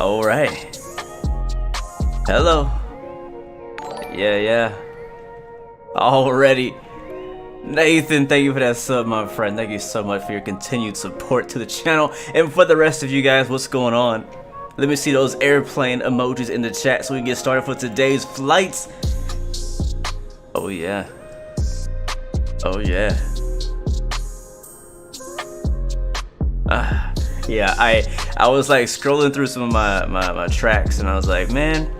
All right. Hello. Yeah. Already. Nathan, thank you for that sub, my friend. Thank you so much for your continued support to the channel. And for the rest of you guys, what's going on? Let me see those airplane emojis in the chat so we can get started for today's flights. Oh yeah. Oh yeah. Yeah, I was like scrolling through some of my tracks and I was like, man,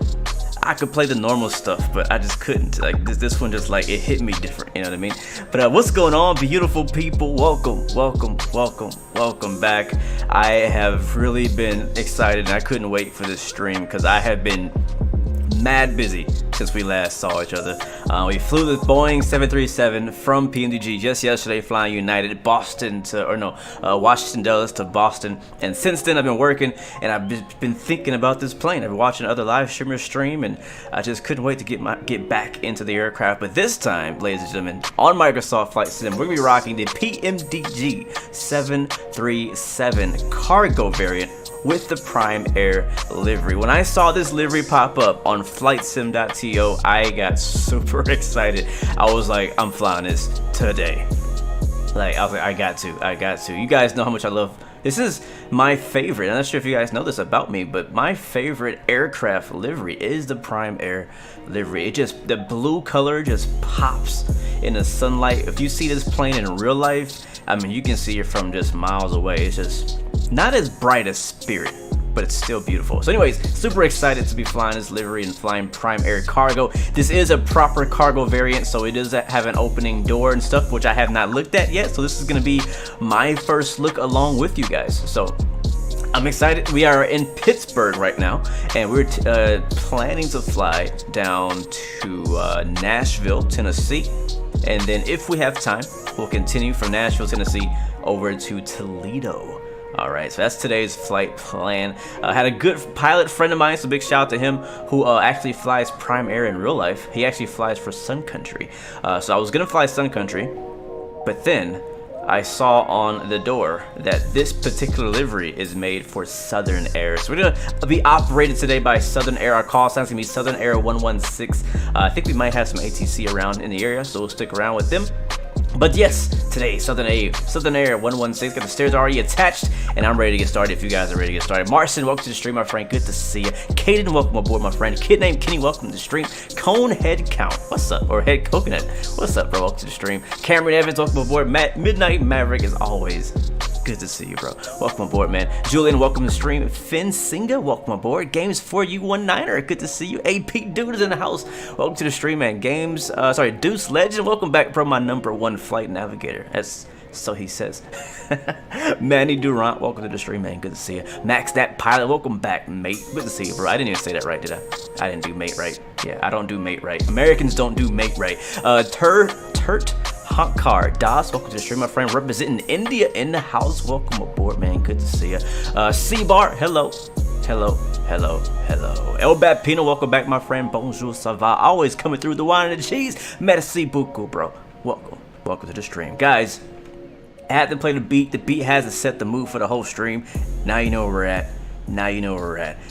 I could play the normal stuff, but I just couldn't. Like this one just like it hit me different, you know what I mean? But what's going on, beautiful people? Welcome back. I have really been excited and I couldn't wait for this stream because I have been mad busy since we last saw each other. We flew the Boeing 737 from PMDG just yesterday, flying United Boston to, Washington Dulles to Boston. And since then I've been working and I've been thinking about this plane. I've been watching other live streamers stream and I just couldn't wait to get back into the aircraft. But this time, ladies and gentlemen, on Microsoft Flight Sim, we're gonna be rocking the PMDG 737 cargo variant with the Prime Air livery. When I saw this livery pop up on flightsim.to, I got super excited. I was like, I'm flying this today. Like, I was like, I got to. You guys know how much I love. This is my favorite. I'm not sure if you guys know this about me, but my favorite aircraft livery is the Prime Air livery. It just, the blue color just pops in the sunlight. If you see this plane in real life, I mean, you can see it from just miles away. It's just not as bright as Spirit, but it's still beautiful. So anyways, super excited to be flying this livery and flying Prime Air cargo. This is a proper cargo variant, so it does have an opening door and stuff, which I have not looked at yet. So this is gonna be my first look along with you guys. So I'm excited. We are in Pittsburgh right now, and we're planning to fly down to Nashville, Tennessee. And then if we have time, we'll continue from Nashville, Tennessee over to Toledo. All right, so that's today's flight plan. I had a good pilot friend of mine, so big shout out to him, who actually flies Prime Air in real life. He actually flies for Sun Country. So I was gonna fly Sun Country, but then I saw on the door that this particular livery is made for Southern Air. So we're gonna be operated today by Southern Air. Our call sign's gonna be Southern Air 116. I think we might have some ATC around in the area, so we'll stick around with them. But yes, today, Southern Air 116, got the stairs already attached, and I'm ready to get started if you guys are ready to get started. Marcin, welcome to the stream, my friend, good to see you. Caden, welcome aboard, my friend. Kid named Kenny, welcome to the stream. Cone Head Count, what's up? Or Head Coconut, what's up, bro? Welcome to the stream. Cameron Evans, welcome aboard. Midnight Maverick, as always, good to see you, bro. Welcome aboard, man. Julian, welcome to the stream. Finn Singa, welcome aboard. Games for you 19er, good to see you. AP Dude is in the house, welcome to the stream, man. Deuce Legend, welcome back, bro. My #1 flight navigator. That's so he says. Manny Durant, welcome to the stream, man. Good to see you. Max that pilot, welcome back, mate. Good to see you, bro. I didn't even say that right, did I? I didn't do mate right. Yeah, I don't do mate right. Americans don't do mate right. Turt Hankar Das, welcome to the stream, my friend. Representing India in the house. Welcome aboard, man. Good to see you. C-Bar, hello. El Bapino, welcome back, my friend. Bonjour, ça va? Always coming through the wine and the cheese. Merci beaucoup, bro. Welcome to the stream, guys. I had to play the beat. The beat has to set the mood for the whole stream. Now you know where we're at.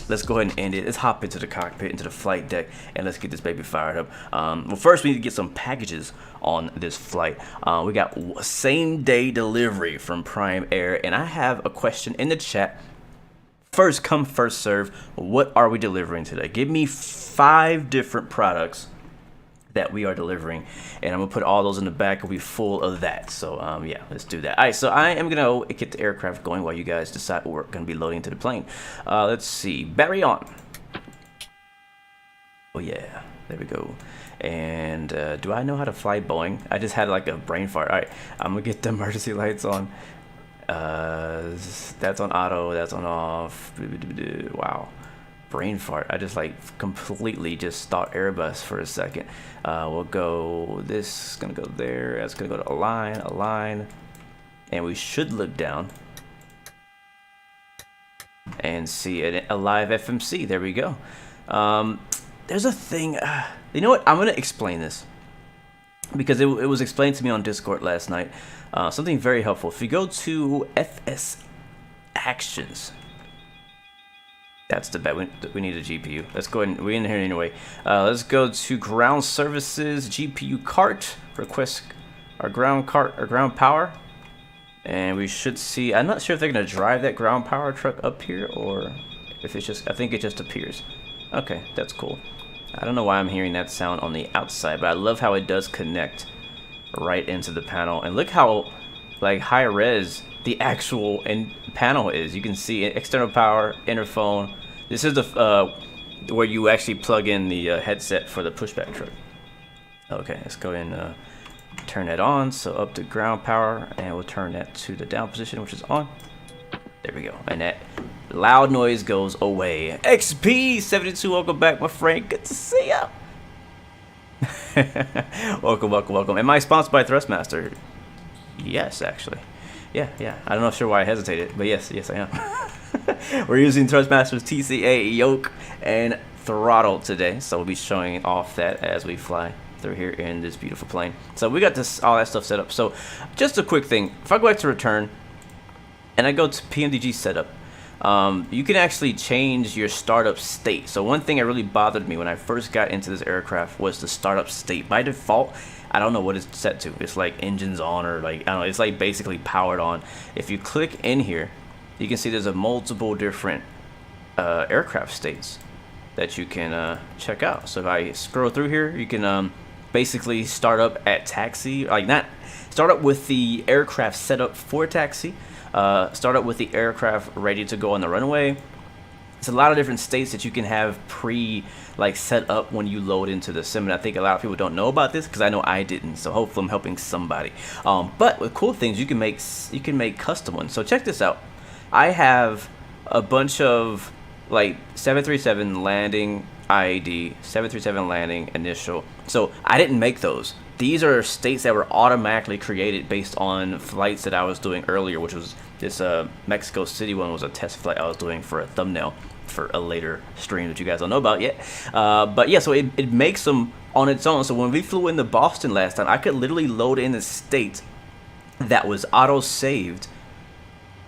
Let's go ahead and end it. Let's hop into the cockpit, into the flight deck, and let's get this baby fired up. Well, first we need to get some packages on this flight. We got same day delivery from Prime Air, and I have a question in the chat. First come, first serve. What are we delivering today? Give me 5 different products that we are delivering, and I'm gonna put all those in the back. Will be full of that. So yeah, let's do that. All right, so I am gonna get the aircraft going while you guys decide what we're gonna be loading into the plane. Let's see, battery on. Oh yeah, there we go. And do I know how to fly Boeing? I just had like a brain fart. All right, I'm gonna get the emergency lights on. That's on auto, that's on off. Wow, brain fart. I just like completely just thought Airbus for a second. We'll go, this is gonna go there, that's gonna go to align, and we should look down and see a live FMC. There we go. There's a thing, you know what, I'm gonna explain this because it was explained to me on Discord last night. Something very helpful. If you go to FS Actions, That's the bet. We need a GPU. Let's go ahead and we're in here anyway. Let's go to ground services, GPU cart, request our ground cart, our ground power. And we should see, I'm not sure if they're gonna drive that ground power truck up here or if it's just, I think it just appears. Okay, that's cool. I don't know why I'm hearing that sound on the outside, but I love how it does connect right into the panel. And look how like high res the actual panel is. You can see external power, interphone. This is the where you actually plug in the headset for the pushback truck. Okay, let's go ahead and turn that on. So up to ground power, and we'll turn that to the down position, which is on. There we go, and that loud noise goes away. XP72, welcome back, my friend. Good to see ya. Welcome, welcome, welcome. Am I sponsored by Thrustmaster? Yes, actually. Yeah. I don't know sure why I hesitated, but yes, I am. We're using Thrustmaster's TCA yoke and throttle today, so we'll be showing off that as we fly through here in this beautiful plane. So we got this all that stuff set up. So just a quick thing, if I go back to return and I go to PMDG setup, you can actually change your startup state. So one thing that really bothered me when I first got into this aircraft was the startup state. By default, I don't know what it's set to. It's like engines on, or like, I don't know, it's like basically powered on. If you click in here, you can see there's a multiple different aircraft states that you can check out. So if I scroll through here, you can basically start up at taxi, like not start up with the aircraft set up for taxi, start up with the aircraft ready to go on the runway. It's a lot of different states that you can have like set up when you load into the sim, and I think a lot of people don't know about this because I know I didn't. So hopefully I'm helping somebody. But with cool things, you can make custom ones. So check this out. I have a bunch of like 737 landing IAD, 737 landing initial. So I didn't make those. These are states that were automatically created based on flights that I was doing earlier, which was this Mexico City one was a test flight I was doing for a thumbnail for a later stream that you guys don't know about yet. But yeah, so it makes them on its own. So when we flew into Boston last time, I could literally load in a state that was auto saved.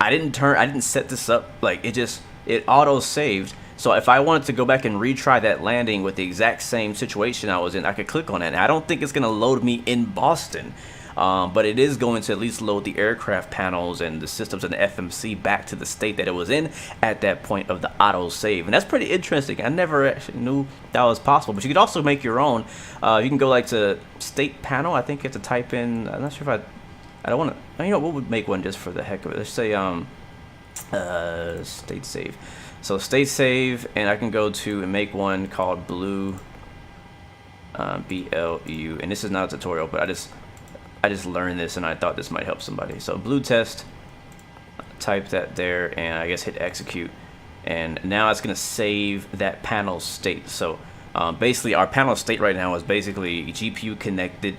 I didn't set this up, like it auto saved. So if I wanted to go back and retry that landing with the exact same situation I was in, I could click on it. And I don't think it's going to load me in Boston, but it is going to at least load the aircraft panels and the systems and the FMC back to the state that it was in at that point of the auto save. And that's pretty interesting. I never actually knew that was possible. But you could also make your own. You can go like to state panel. I think you have to type in. I'm not sure if I don't want to. You know, what would make one just for the heck of it? Let's say state save. So state save, and I can go to and make one called blue, BLU, and this is not a tutorial, but I just learned this and I thought this might help somebody. So blue test, type that there, and I guess hit execute, and now it's gonna save that panel state. So basically our panel state right now is basically GPU connected.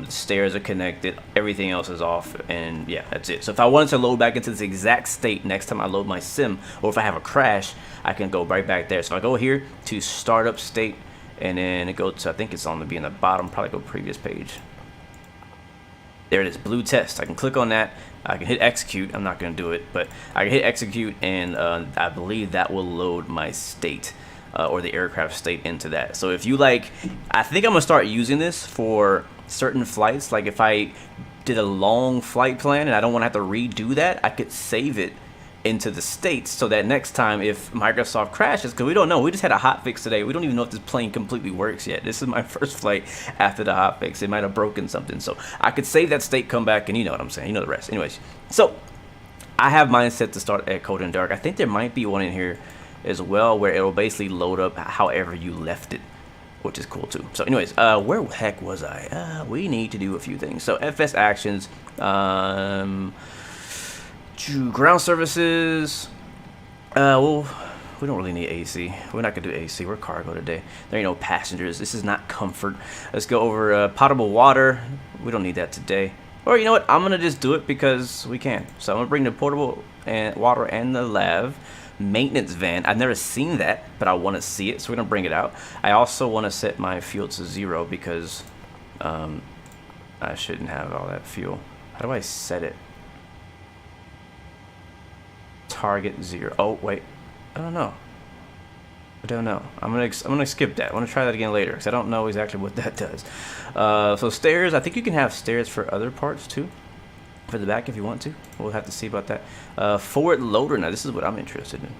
Stairs are connected, everything else is off, and yeah, that's it. So if I wanted to load back into this exact state next time I load my sim, or if I have a crash, I can go right back there. So I go here to startup state, and then it goes to, I think it's on the bottom, probably go previous page. There it is, blue test. I can click on that. I can hit execute. I'm not going to do it, but I can hit execute, and I believe that will load my state. Or the aircraft state into that. So if you like, I think I'm gonna start using this for certain flights. Like if I did a long flight plan and I don't want to have to redo that, I could save it into the states so that next time if Microsoft crashes, because we don't know, we just had a hotfix today, we don't even know if this plane completely works yet. This is my first flight after the hotfix. It might have broken something, so I could save that state, come back, and you know what I'm saying, you know the rest. Anyways, so I have mine set to start at cold and dark. I think there might be one in here as well where it'll basically load up however you left it, which is cool too. So anyways, where the heck was I? We need to do a few things. So FS actions, ground services. Well, we don't really need AC. We're not gonna do AC. We're cargo today. There ain't no passengers. This is not comfort. Let's go over potable water. We don't need that today. Or you know what? I'm gonna just do it because we can. So I'm gonna bring the portable and water and the lav. Maintenance van. I've never seen that, but I want to see it, so we're gonna bring it out. I also want to set my fuel to 0 because I shouldn't have all that fuel. How do I set it? Target 0. Oh wait, I don't know. I don't know. I'm gonna skip that. I want to try that again later because I don't know exactly what that does. So stairs. I think you can have stairs for other parts too, for the back if you want to. We'll have to see about that. Forward loader. Now this is what I'm interested in.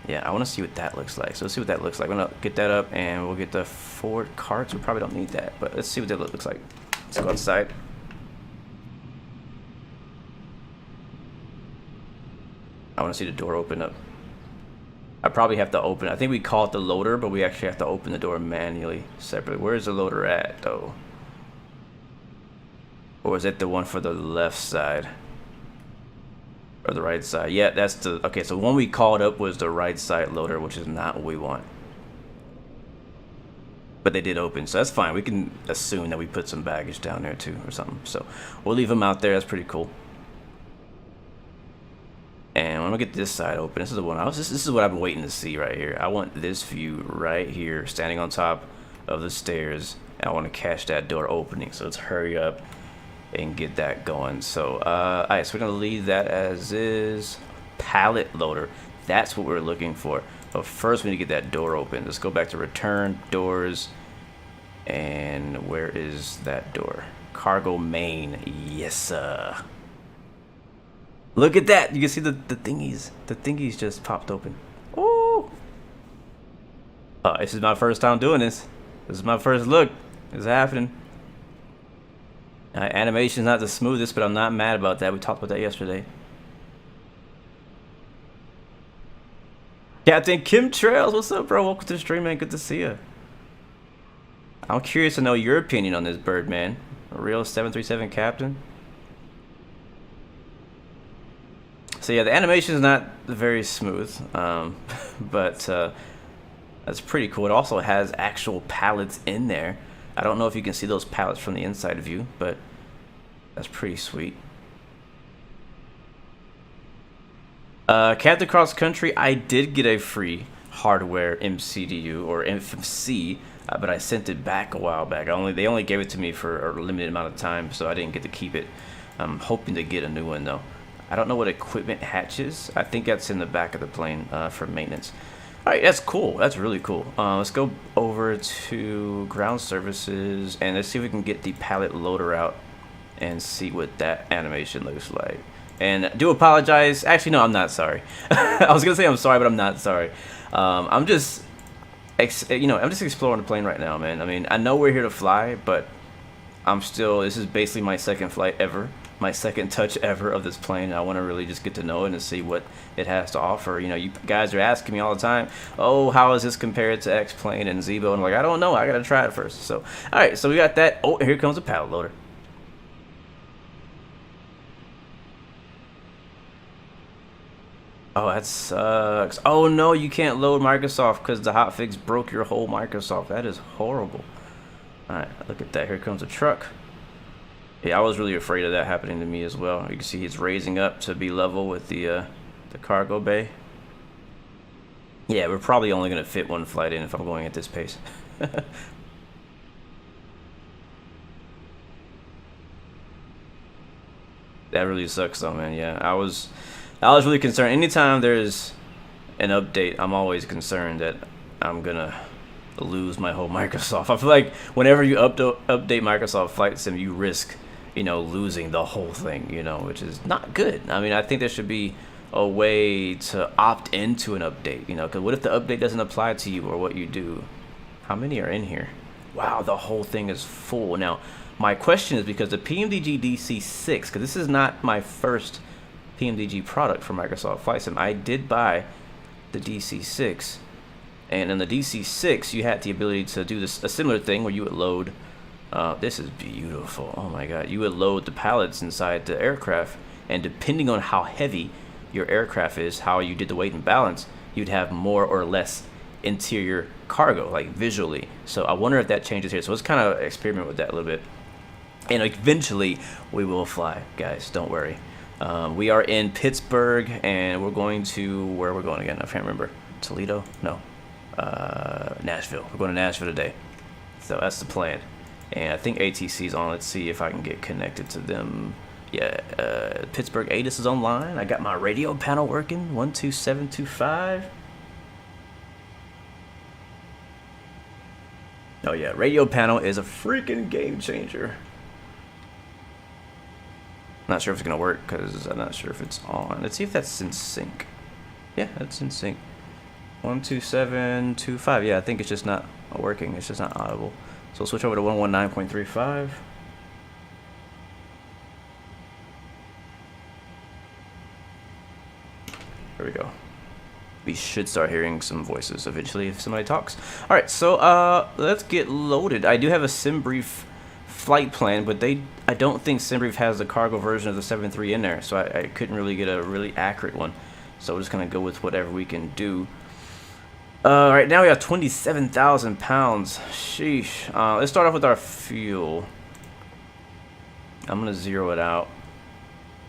Yeah, I want to see what that looks like. So let's see what that looks like. I'm gonna get that up and we'll get the forward carts. We probably don't need that, but let's see what that looks like. Let's go outside. I want to see the door open up. I probably have to open. I think we call it the loader, but we actually have to open the door manually, separately. Where's the loader at, though? Or is it the one for the left side? Or the right side? Yeah, that's the... Okay, so the one we called up was the right side loader, which is not what we want. But they did open, so that's fine. We can assume that we put some baggage down there, too, or something. So we'll leave them out there. That's pretty cool. And I'm gonna get this side open. This is the one this is what I've been waiting to see right here. I want this view right here, standing on top of the stairs. And I want to catch that door opening. So let's hurry up and get that going. So, alright, so we're gonna leave that as is. Pallet loader. That's what we're looking for. But first, we need to get that door open. Let's go back to return doors. And where is that door? Cargo main. Yes, sir. Look at that! You can see the thingies. The thingies just popped open. Oh! This is my first time doing this. This is my first look. It's happening. Animation's not the smoothest, but I'm not mad about that. We talked about that yesterday. Captain Kim Trails, what's up, bro? Welcome to the stream, man. Good to see you. I'm curious to know your opinion on this bird, man. A real 737 captain. So yeah, the animation is not very smooth, but that's pretty cool. It also has actual pallets in there. I don't know if you can see those pallets from the inside view, but that's pretty sweet. Captain Cross Country, I did get a free hardware MCDU or MFC, but I sent it back a while back. They only gave it to me for a limited amount of time, so I didn't get to keep it. I'm hoping to get a new one though. I don't know what equipment hatch is. I think that's in the back of the plane for maintenance. All right, that's cool. That's really cool. Let's go over to ground services and let's see if we can get the pallet loader out and see what that animation looks like. And do apologize. Actually, no, I'm not sorry. I was gonna say I'm sorry, but I'm not sorry. I'm just, I'm just exploring the plane right now, man. I mean, I know we're here to fly, but this is basically my second flight ever. My second touch ever of this plane. I want to really just get to know it and see what it has to offer. You know, you guys are asking me all the time, oh, how is this compared to X-Plane and Zebo? And I'm like, I don't know. I got to try it first. So, all right. So we got that. Oh, here comes a pallet loader. Oh, that sucks. Oh, no, you can't load Microsoft because the hotfix broke your whole Microsoft. That is horrible. All right, look at that. Here comes a truck. Yeah, I was really afraid of that happening to me as well. You can see it's raising up to be level with the cargo bay. Yeah, we're probably only going to fit one flight in if I'm going at this pace. That really sucks though, man. Yeah, I was really concerned. Anytime there's an update, I'm always concerned that I'm going to lose my whole Microsoft. I feel like whenever you update Microsoft Flight Sim, you risk losing the whole thing, which is not good. I mean, I think there should be a way to opt into an update, because what if the update doesn't apply to you or what you do? How many are in here? Wow, the whole thing is full. Now, my question is because the PMDG DC6, because this is not my first PMDG product for Microsoft Flight Sim. I did buy the DC6, and in the DC6, you had the ability to do a similar thing where you would load. This is beautiful. Oh my god. You would load the pallets inside the aircraft, and depending on how heavy your aircraft is, how you did the weight and balance, you'd have more or less interior cargo, like visually. So I wonder if that changes here. So let's kind of experiment with that a little bit. And eventually we will fly, guys. Don't worry. We are in Pittsburgh, and we're going to, where are we going again? I can't remember. Toledo? No. Nashville. We're going to Nashville today. So that's the plan. And I think ATC's on. Let's see if I can get connected to them. Yeah, Pittsburgh ATIS is online. I got my radio panel working. 12725. yeah, radio panel is a freaking game changer. Not sure if it's gonna work because I'm not sure if it's on. Let's see if that's in sync. Yeah, that's in sync. 12725. Yeah, I think it's just not working. It's just not audible. So we'll switch over to 119.35. There we go. We should start hearing some voices eventually if somebody talks. All right, so let's get loaded. I do have a SimBrief flight plan, but I don't think SimBrief has the cargo version of the 7.3 in there, so I couldn't really get a really accurate one. So we're just gonna go with whatever we can do. Right now we have 27,000 pounds. Sheesh. Let's start off with our fuel. I'm gonna zero it out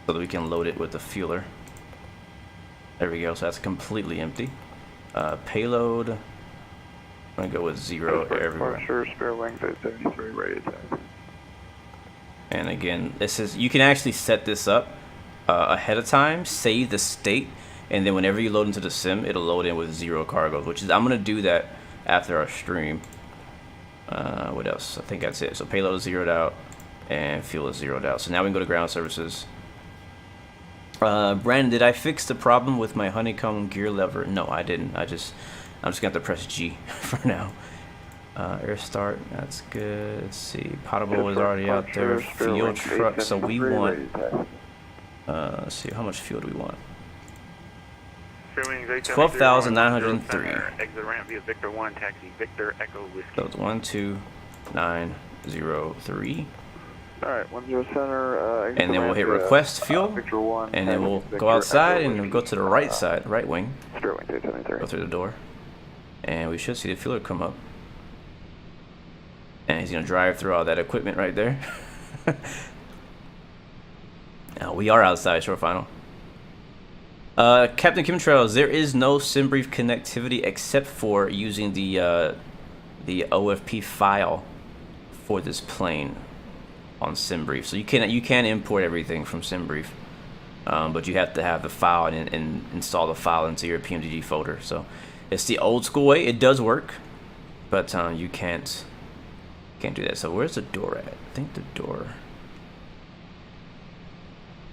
so that we can load it with the fueler. There we go. So that's completely empty. Payload. I'm gonna go with 0 everywhere. Spare wing 73 ready to attack. And again, this is, you can actually set this up ahead of time, save the state, and then whenever you load into the sim, it'll load in with 0 cargo, which is, I'm gonna do that after our stream. What else? I think that's it. So payload is zeroed out and fuel is zeroed out. So now we can go to ground services. Brandon, did I fix the problem with my honeycomb gear lever? No, I didn't. I'm just gonna have to press G for now. Air start, that's good. Let's see, potable is already out there. Fuel truck, so we want, let's see, how much fuel do we want? 12,903. Exit ramp via Victor 1, taxi Victor Echo Whiskey. So it's 12903. Alright, 10 center. And then we'll hit request fuel, and then we'll go outside and we'll go to the right side, right wing. Go through the door, and we should see the fueler come up. And he's gonna drive through all that equipment right there. Now we are outside short final. Captain Chemtrails, there is no SimBrief connectivity except for using the OFP file for this plane on SimBrief. So you can import everything from SimBrief, but you have to have the file and install the file into your PMDG folder. So it's the old school way. It does work, but you can't do that. So where's the door at? I think the door.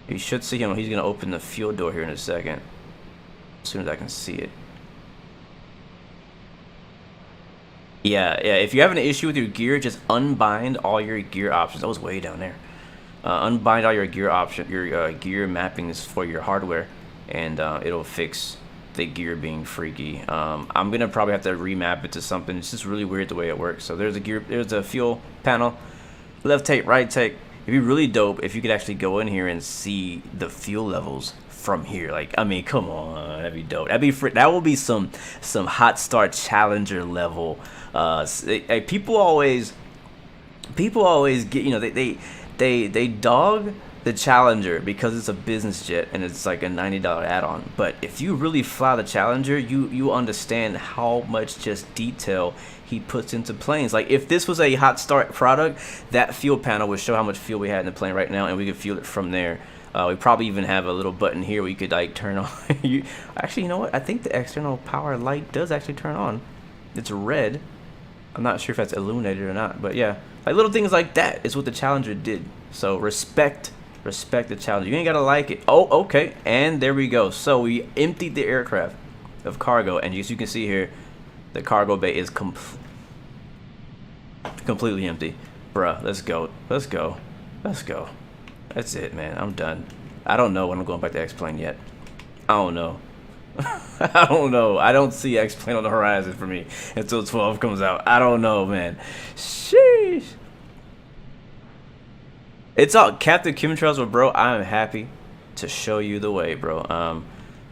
You should see him. He's gonna open the fuel door here in a second, as soon as I can see it. Yeah. If you have an issue with your gear, just unbind all your gear options. That was way down there. Unbind all your gear gear mappings for your hardware, and it'll fix the gear being freaky. I'm gonna probably have to remap it to something. It's just really weird the way it works. So there's a fuel panel, left take, right take. It'd be really dope if you could actually go in here and see the fuel levels from here. Like, I mean, come on, that'd be dope. That will be some hot start challenger level. People always get, you know, they dog the Challenger because it's a business jet and it's like a $90 add-on. But if you really fly the Challenger, you understand how much just detail he puts into planes. Like, if this was a hot start product, that fuel panel would show how much fuel we had in the plane right now, and we could fuel it from there. We probably even have a little button here where you could like turn on. Actually, you know what? I think the external power light does actually turn on. It's red. I'm not sure if that's illuminated or not, but yeah, like little things like that is what the Challenger did. So respect the Challenger. You ain't gotta like it. Oh, okay, and there we go. So we emptied the aircraft of cargo, and as you can see here, the cargo bay is completely empty. Bruh, let's go. That's it, man. I'm done. I don't know when I'm going back to X-Plane yet. I don't know. I don't know. I don't see X-Plane on the horizon for me until 12 comes out. I don't know, man. Sheesh. It's all Captain Chemtrails, but bro, I'm happy to show you the way, bro.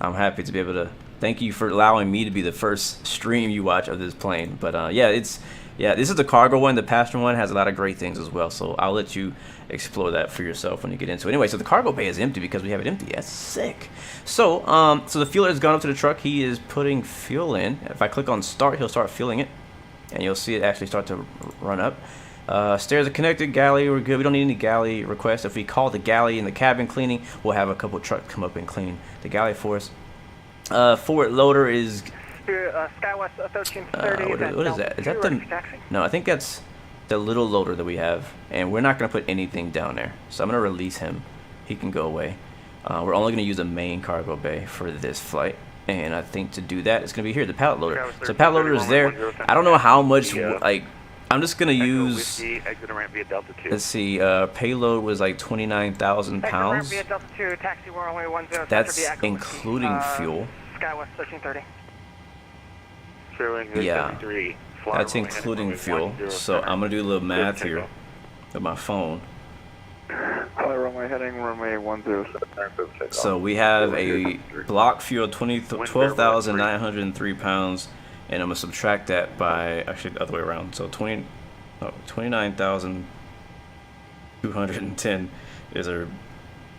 I'm happy to be able to thank you for allowing me to be the first stream you watch of this plane. But yeah, this is the cargo one. The passenger one has a lot of great things as well. So I'll let you explore that for yourself when you get into it. Anyway, so the cargo bay is empty because we have it empty. That's sick. So so the fueler has gone up to the truck. He is putting fuel in. If I click on start, he'll start fueling it, and you'll see it actually start to run up. Stairs are connected. Galley, we're good. We don't need any galley requests. If we call the galley in the cabin cleaning, we'll have a couple trucks come up and clean the galley for us. Forward loader is Skywest 1330. What is that? Is that the? No, I think that's the little loader that we have, and we're not gonna put anything down there. So I'm gonna release him. He can go away. We're only gonna use the main cargo bay for this flight, and I think to do that, it's gonna be here, the pallet loader. So pallet loader is there. I don't know how much. Like, I'm just gonna use. Let's see. Payload was like 29,000 pounds. That's including fuel. Skywest 1330. Yeah, that's including fuel. So I'm gonna do a little math here with my phone. Runway heading, runway 107. So we have a block fuel 12,903 pounds, and I'm gonna subtract that by actually the other way around. So 29,210 is our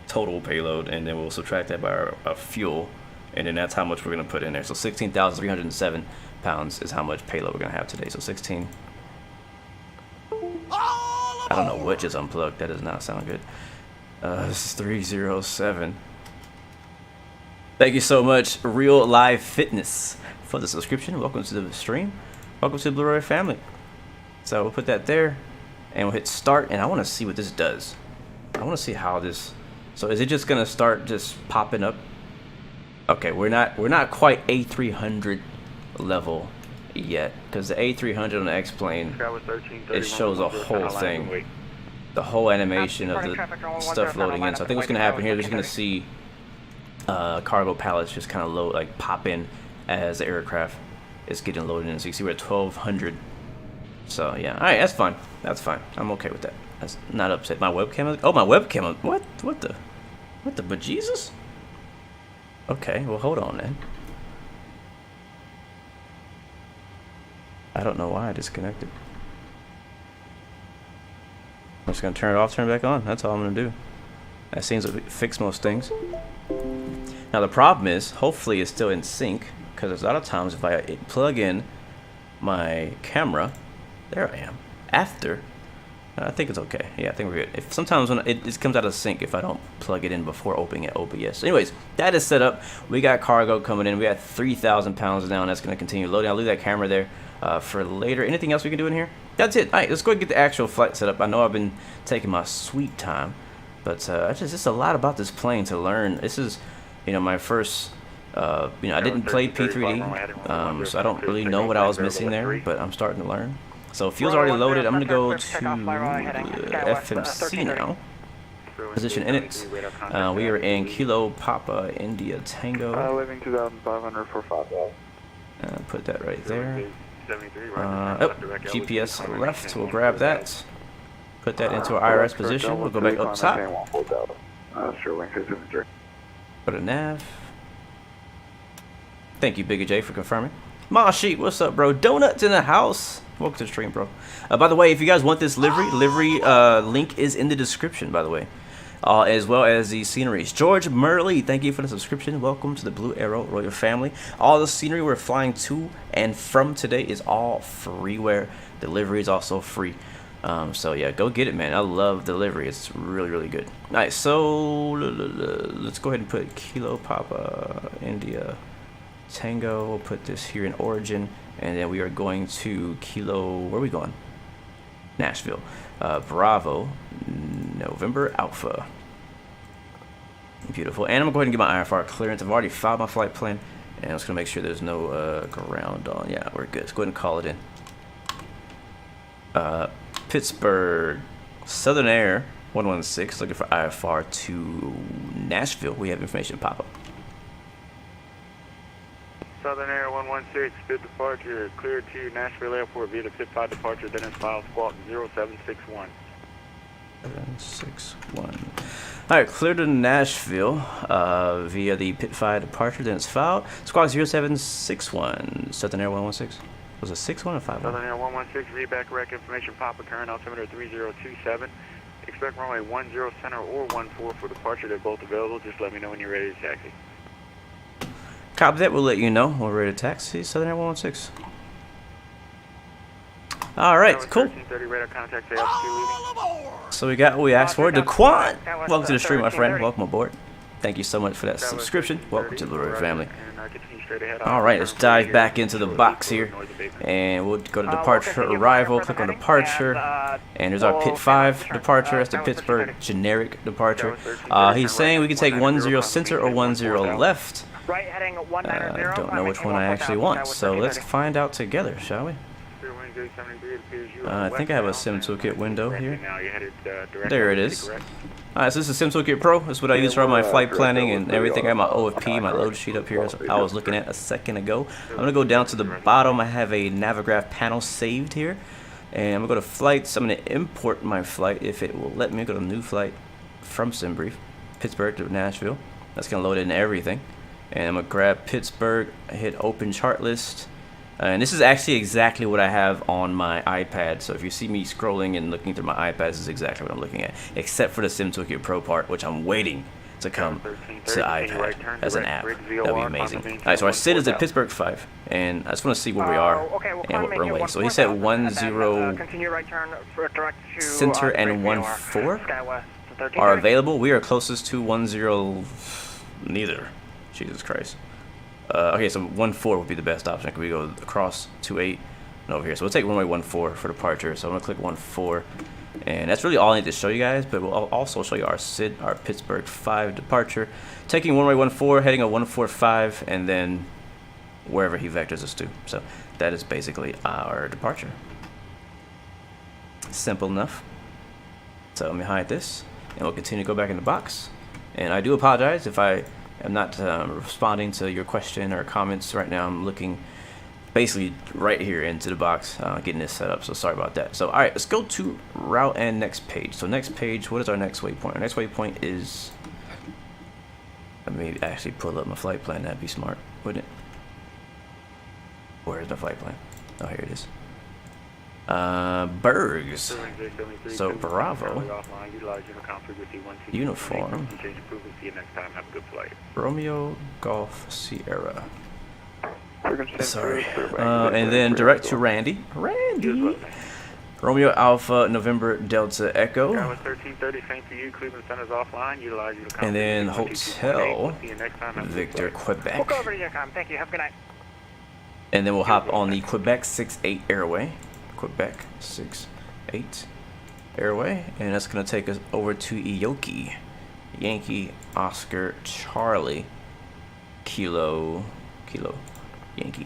total payload, and then we'll subtract that by our fuel, and then that's how much we're gonna put in there. So 16,307 pounds is how much payload we're gonna have today. So 16. I don't know what just unplugged. That does not sound good. This is 307. Thank you so much, Real Live Fitness, for the subscription. Welcome to the stream. Welcome to the Blu-ray family. So we'll put that there, and we'll hit start. And I want to see what this does. I want to see how this. So is it just gonna start just popping up? Okay, we're not quite A300 level yet, because the A300 on the X-plane, it shows a whole thing, the whole animation of the stuff loading in. So I think what's gonna happen here, we're just gonna see cargo pallets just kind of load, like pop in as the aircraft is getting loaded in. So you see we're at 1200. So yeah, all right, that's fine. That's fine. I'm okay with that. That's not upset. My webcam. Oh, my webcam. What the bejesus? Okay, well hold on then. I don't know why I disconnected. I'm just gonna turn it off, turn it back on. That's all I'm gonna do. That seems to fix most things. Now the problem is, hopefully it's still in sync, because there's a lot of times if I plug in my camera, there I am. After, I think it's okay. Yeah, I think we're good. If sometimes when it comes out of sync if I don't plug it in before opening it OBS. Anyways, that is set up. We got cargo coming in. We got 3,000 pounds down. That's gonna continue loading. I'll leave that camera there for later. Anything else we can do in here? That's it. All right, let's go and get the actual flight set up. I know I've been taking my sweet time, but just a lot about this plane to learn. This is, my first. I didn't play P3D, so I don't really know what I was missing there, but I'm starting to learn. So fuel's already loaded. I'm gonna go to FMC now. Position in it. We are in Kilo Papa India Tango. Leaving 2,500 for 5,000. Put that right there. GPS left. We'll grab that. Put that into our IRS position. We'll go back up top. Put a nav. Thank you, Big J, for confirming. Mashi, what's up, bro? Donuts in the house. Welcome to the stream, bro. By the way, if you guys want this livery link is in the description, by the way. As well as the sceneries. George Murley, thank you for the subscription. Welcome to the Blue Arrow Royal family. All the scenery we're flying to and from today is all freeware. Delivery is also free. So yeah, go get it, man. I love delivery. It's really, really good. Nice. So let's go ahead and put Kilo Papa India Tango. We'll put this here in origin, and then we are going to Kilo. Where are we going? Nashville. Bravo November Alpha. Beautiful. And I'm gonna go ahead and get my IFR clearance. I've already filed my flight plan, and I'm just gonna make sure there's no ground on. Yeah, we're good. Let's go ahead and call it in. Pittsburgh Southern Air 116 looking for IFR to Nashville. We have information pop up. Southern Air 116, good departure, clear to Nashville Airport via the Pit 5 departure, then it's file squawk 0761. 761. Alright, clear to Nashville via the Pit 5 departure, then it's filed. Squawk 0761, Southern Air 116. Was it 61 or 51? Southern Air 116, read back rec information, pop current altimeter 3027. Expect runway 10 center or 14 for departure, they're both available, just let me know when you're ready to taxi. Copy that, we'll let you know when we're ready to taxi. Southern Air 116. Alright, cool. So we got what we asked for. DeQuan! Welcome to the stream, my friend. Welcome aboard. Thank you so much for that subscription. Welcome to the Royal family. Alright, Alright, let's dive back into the box here. And we'll go to departure, arrival, click on departure. And there's our Pit 5 departure. That's the Pittsburgh generic departure. He's saying we can take 10 center or 10 left. Right heading 190. I don't know which one I actually want, so let's find out together, shall we? I think I have a Sim Toolkit window here. There it is. Alright, so this is Sim Toolkit Pro. This is what I use for all my flight planning and everything. I have my OFP, my load sheet up here, as I was looking at a second ago. I'm going to go down to the bottom. I have a Navigraph panel saved here. And I'm going to go to flights. I'm going to import my flight if it will let me. Go to new flight from SimBrief, Pittsburgh to Nashville. That's going to load in everything. And I'm going to grab Pittsburgh, hit open chart list. And this is actually exactly what I have on my iPad. So if you see me scrolling and looking through my iPad, this is exactly what I'm looking at. Except for the Sim Toolkit Pro part, which I'm waiting to come to iPad as an app. That'd be amazing. Alright, so our SID is at Pittsburgh 5. And I just want to see where we are and what runway. So he said 10 center and 14 are available. We are closest to 10 neither. Jesus Christ. Okay, so 14 would be the best option. Could we go across 28 and over here? So we'll take runway 14 for departure. So I'm gonna click 14, and that's really all I need to show you guys. But we'll also show you our SID, our Pittsburgh 5 departure, taking runway 14, heading a 145, and then wherever he vectors us to. So that is basically our departure. Simple enough. So let me hide this, and we'll continue to go back in the box. And I do apologize if I am not responding to your question or comments right now. I'm looking basically right here into the box, getting this set up, so sorry about that. So alright, let's go to route and next page. So next page, what is our next waypoint? Our next waypoint is, let me actually pull up my flight plan. That'd be smart, wouldn't it? Where's my flight plan? Oh, here it is. Bergs. So Bravo, uniform, Romeo Golf Sierra. Sorry. And then direct to Randy. Romeo Alpha November Delta Echo. And then Hotel Victor Quebec. Thank you. Have a good night. And then we'll hop on the Quebec 68 Airway. Quebec 68 Airway, and that's gonna take us over to Ioki, Yankee Oscar Charlie Kilo Yankee.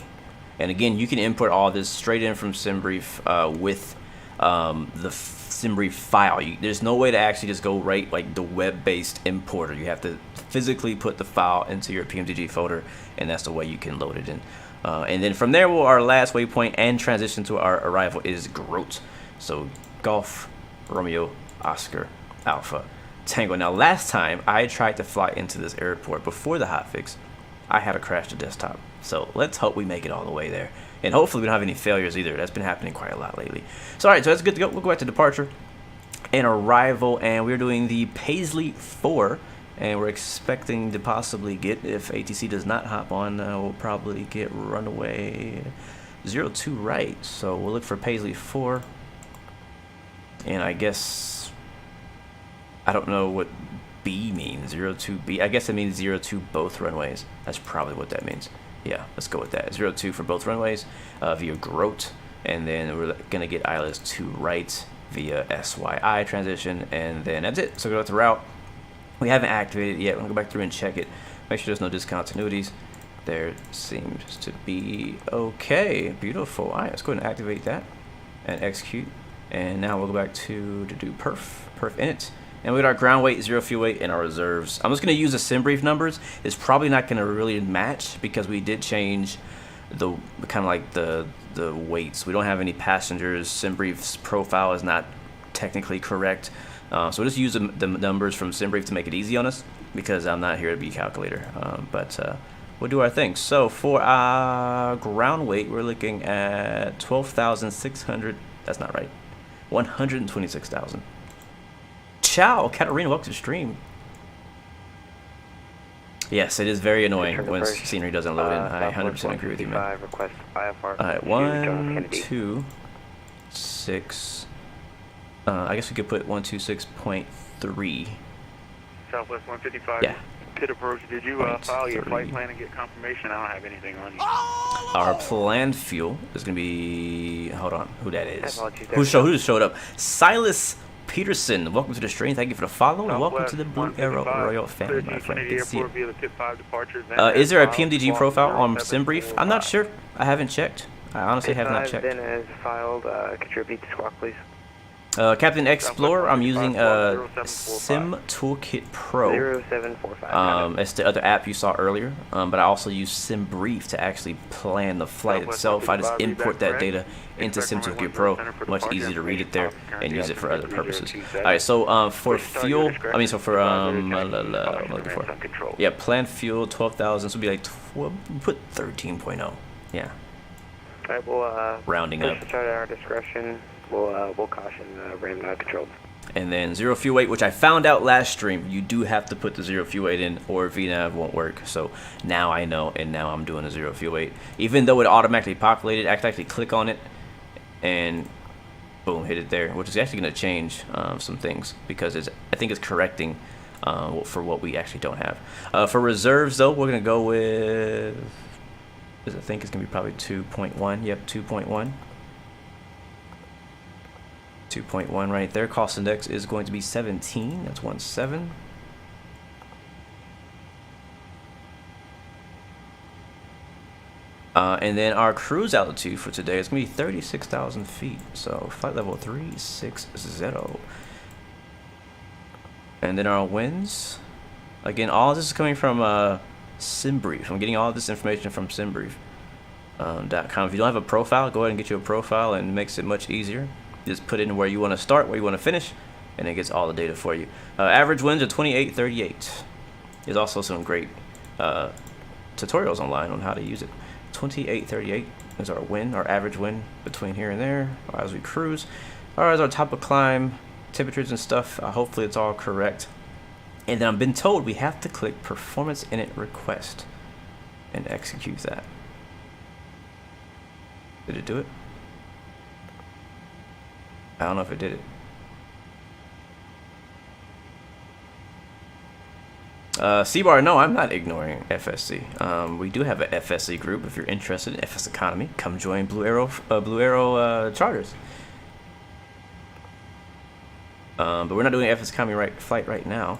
And again, you can import all this straight in from SimBrief with the SimBrief file. There's no way to actually just go right like the web-based importer. You have to physically put the file into your PMDG folder, and that's the way you can load it in. And then from there, our last waypoint and transition to our arrival is Grote. So Golf, Romeo, Oscar, Alpha, Tango. Now last time I tried to fly into this airport before the hotfix, I had to crash the desktop. So let's hope we make it all the way there. And hopefully we don't have any failures either. That's been happening quite a lot lately. So alright, so that's good to go. We'll go back to departure and arrival, and we're doing the Paisley 4. And we're expecting to possibly get, if ATC does not hop on, we'll probably get runway 02 right. So we'll look for Paisley 4. And I guess, I don't know what B means, 02B. I guess it means 02 both runways. That's probably what that means. Yeah, let's go with that. 02 for both runways via Grote. And then we're going to get ILS 2 right via SYI transition. And then that's it. So go to the route. We haven't activated it yet. We'll go back through and check it. Make sure there's no discontinuities. There seems to be okay. Beautiful. All right, let's go ahead and activate that and execute. And now we'll go back to do perf init. And we got our ground weight, 0 fuel weight, and our reserves. I'm just going to use the SimBrief numbers. It's probably not going to really match because we did change the kind of like the weights. We don't have any passengers. SimBrief's profile is not technically correct. So we'll just use the numbers from SimBrief to make it easy on us because I'm not here to be a calculator. But we'll do our thing. So for our ground weight, we're looking at 12,600. That's not right. 126,000. Ciao, Katarina, welcome to the stream. Yes, it is very annoying when scenery doesn't load in. I 100% agree with you, man. Alright, 1, 2, 6. I guess we could put 126.3. Southwest 155. Yeah. limited approach. Did you file your flight plan and get confirmation? I don't have anything on you. Our planned fuel is going to be... Hold on. Who that is? Who just showed up? Silas Peterson. Welcome to the stream. Thank you for the follow. And welcome to the Blue Arrow Royal family, my friend. Good to see you. Is there a PMDG profile on SimBrief? I'm not sure. I haven't checked. I honestly have not checked. Is filed. Contribute to squawk, please. Captain Explorer, I'm using Sim Toolkit Pro. 0745. It's the other app you saw earlier, but I also use SimBrief to actually plan the flight itself. I just import that data into Sim Toolkit Pro. Much easier to read it there and use it for other purposes. All right, so for fuel, I'm looking for. Yeah, planned fuel 12,000. This would be like put 13.0. Yeah. All right, we'll rounding up. Start at our discretion. We'll caution ram controlled. And then 0 fuel weight, which I found out last stream, you do have to put the 0 fuel weight in or VNAV won't work. So now I know, and now I'm doing a 0 fuel weight. Even though it automatically populated, I can actually click on it and boom, hit it there, which is actually going to change some things because I think it's correcting for what we actually don't have. For reserves though, we're going to go with, I think it's going to be probably 2.1. Yep, 2.1. 2.1 right there. Cost index is going to be 17. That's 17. And then our cruise altitude for today is going to be 36,000 feet. So flight level 360. And then our winds. Again, all this is coming from SimBrief. I'm getting all this information from SimBrief.com. If you don't have a profile, go ahead and get you a profile, and it makes it much easier. Just put in where you want to start, where you want to finish, and it gets all the data for you. Average winds are 28.38. There's also some great tutorials online on how to use it. 28.38 is our wind, our average wind between here and there as we cruise. As our top of climb, temperatures and stuff. Hopefully it's all correct. And then I've been told we have to click performance init request and execute that. Did it do it? I don't know if it did it. C-Bar, no, I'm not ignoring FSC. We do have an FSC group. If you're interested in FS Economy, come join Blue Arrow charters. But we're not doing FS Economy flight right now.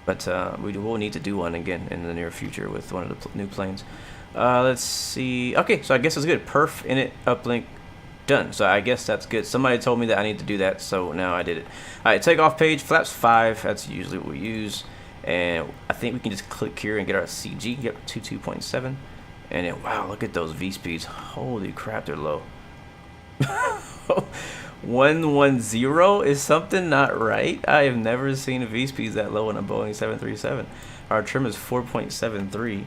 But we will need to do one again in the near future with one of the new planes. Let's see. Okay, so I guess it's good. Perf init uplink. Done. So I guess that's good. Somebody told me that I need to do that, so now I did it. Alright, takeoff page, flaps 5. That's usually what we use. And I think we can just click here and get our CG. Yep, 22.7. And then, wow, look at those V speeds. Holy crap, they're low. 110 is something not right. I have never seen a V speeds that low on a Boeing 737. Our trim is 4.73.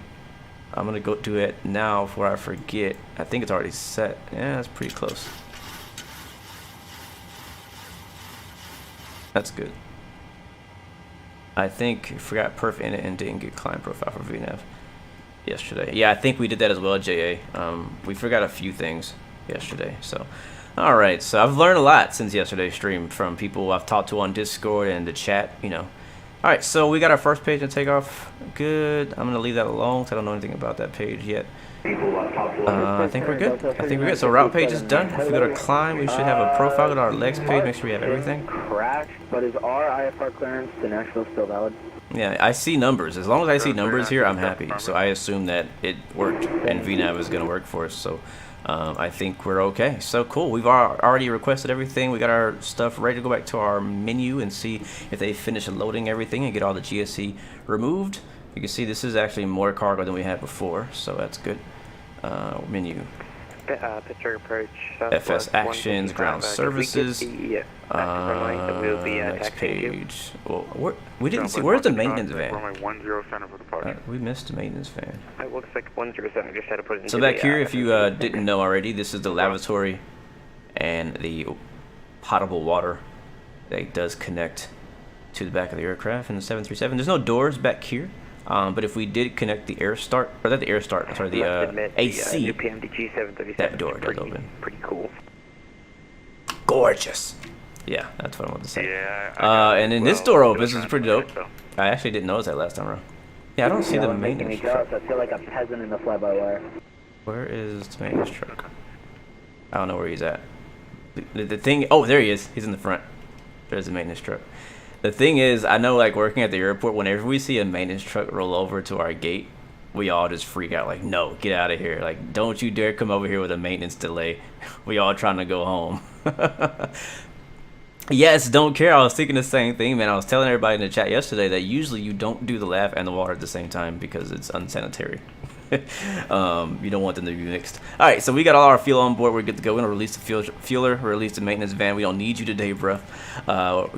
I'm gonna go do it now before I forget. I think it's already set. Yeah, that's pretty close. That's good. I think I forgot perf in it and didn't get client profile for VNAV yesterday. Yeah, I think we did that as well, JA. We forgot a few things yesterday. So, all right. So I've learned a lot since yesterday's stream from people I've talked to on Discord and the chat. You know. All right, so we got our first page in takeoff. Good. I'm gonna leave that alone because I don't know anything about that page yet. I think we're good. I think we're good. So route page is done. If we go to climb, we should have a profile. Go to our legs page. Make sure we have everything. But is our IFR clearance to Nashville still valid? Yeah, I see numbers. As long as I see numbers here, I'm happy. So I assume that it worked and VNAV is gonna work for us. So I think we're okay. So cool. We've already requested everything. We got our stuff ready to go back to our menu and see if they finish loading everything and get all the GSC removed. You can see this is actually more cargo than we had before, so that's good. Menu. Pittsburgh approach. FS actions, ground services. Next page. Well, we didn't see. Where's the maintenance van? We missed the maintenance van. It looks like 107. Just had to put it into So back here, if you didn't know already, this is the lavatory and the potable water that does connect to the back of the aircraft in the 737. There's no doors back here. But if we did connect the air start, or not the air start, sorry, the AC, new PMDG 737 that door does open. Pretty cool. Gorgeous. Yeah, that's what I wanted to say. Yeah. And then this door opens, is pretty dope. I actually didn't notice that last time around. Yeah, I don't see the making me maintenance jealous. truck. I feel like a peasant in the fly-by-wire. Where is the maintenance truck? I don't know where he's at. The thing, oh, there he is. He's in the front. There's the maintenance truck. The thing is, I know, like, working at the airport, whenever we see a maintenance truck roll over to our gate, we all just freak out, like, no, get out of here. Like, don't you dare come over here with a maintenance delay. We all trying to go home. Yes, don't care. I was thinking the same thing, man. I was telling everybody in the chat yesterday that usually you don't do the lav and the water at the same time because it's unsanitary. You don't want them to be mixed. All right, so we got all our fuel on board. We're good to go. We're gonna release the fueler, release the maintenance van. We don't need you today, bruh.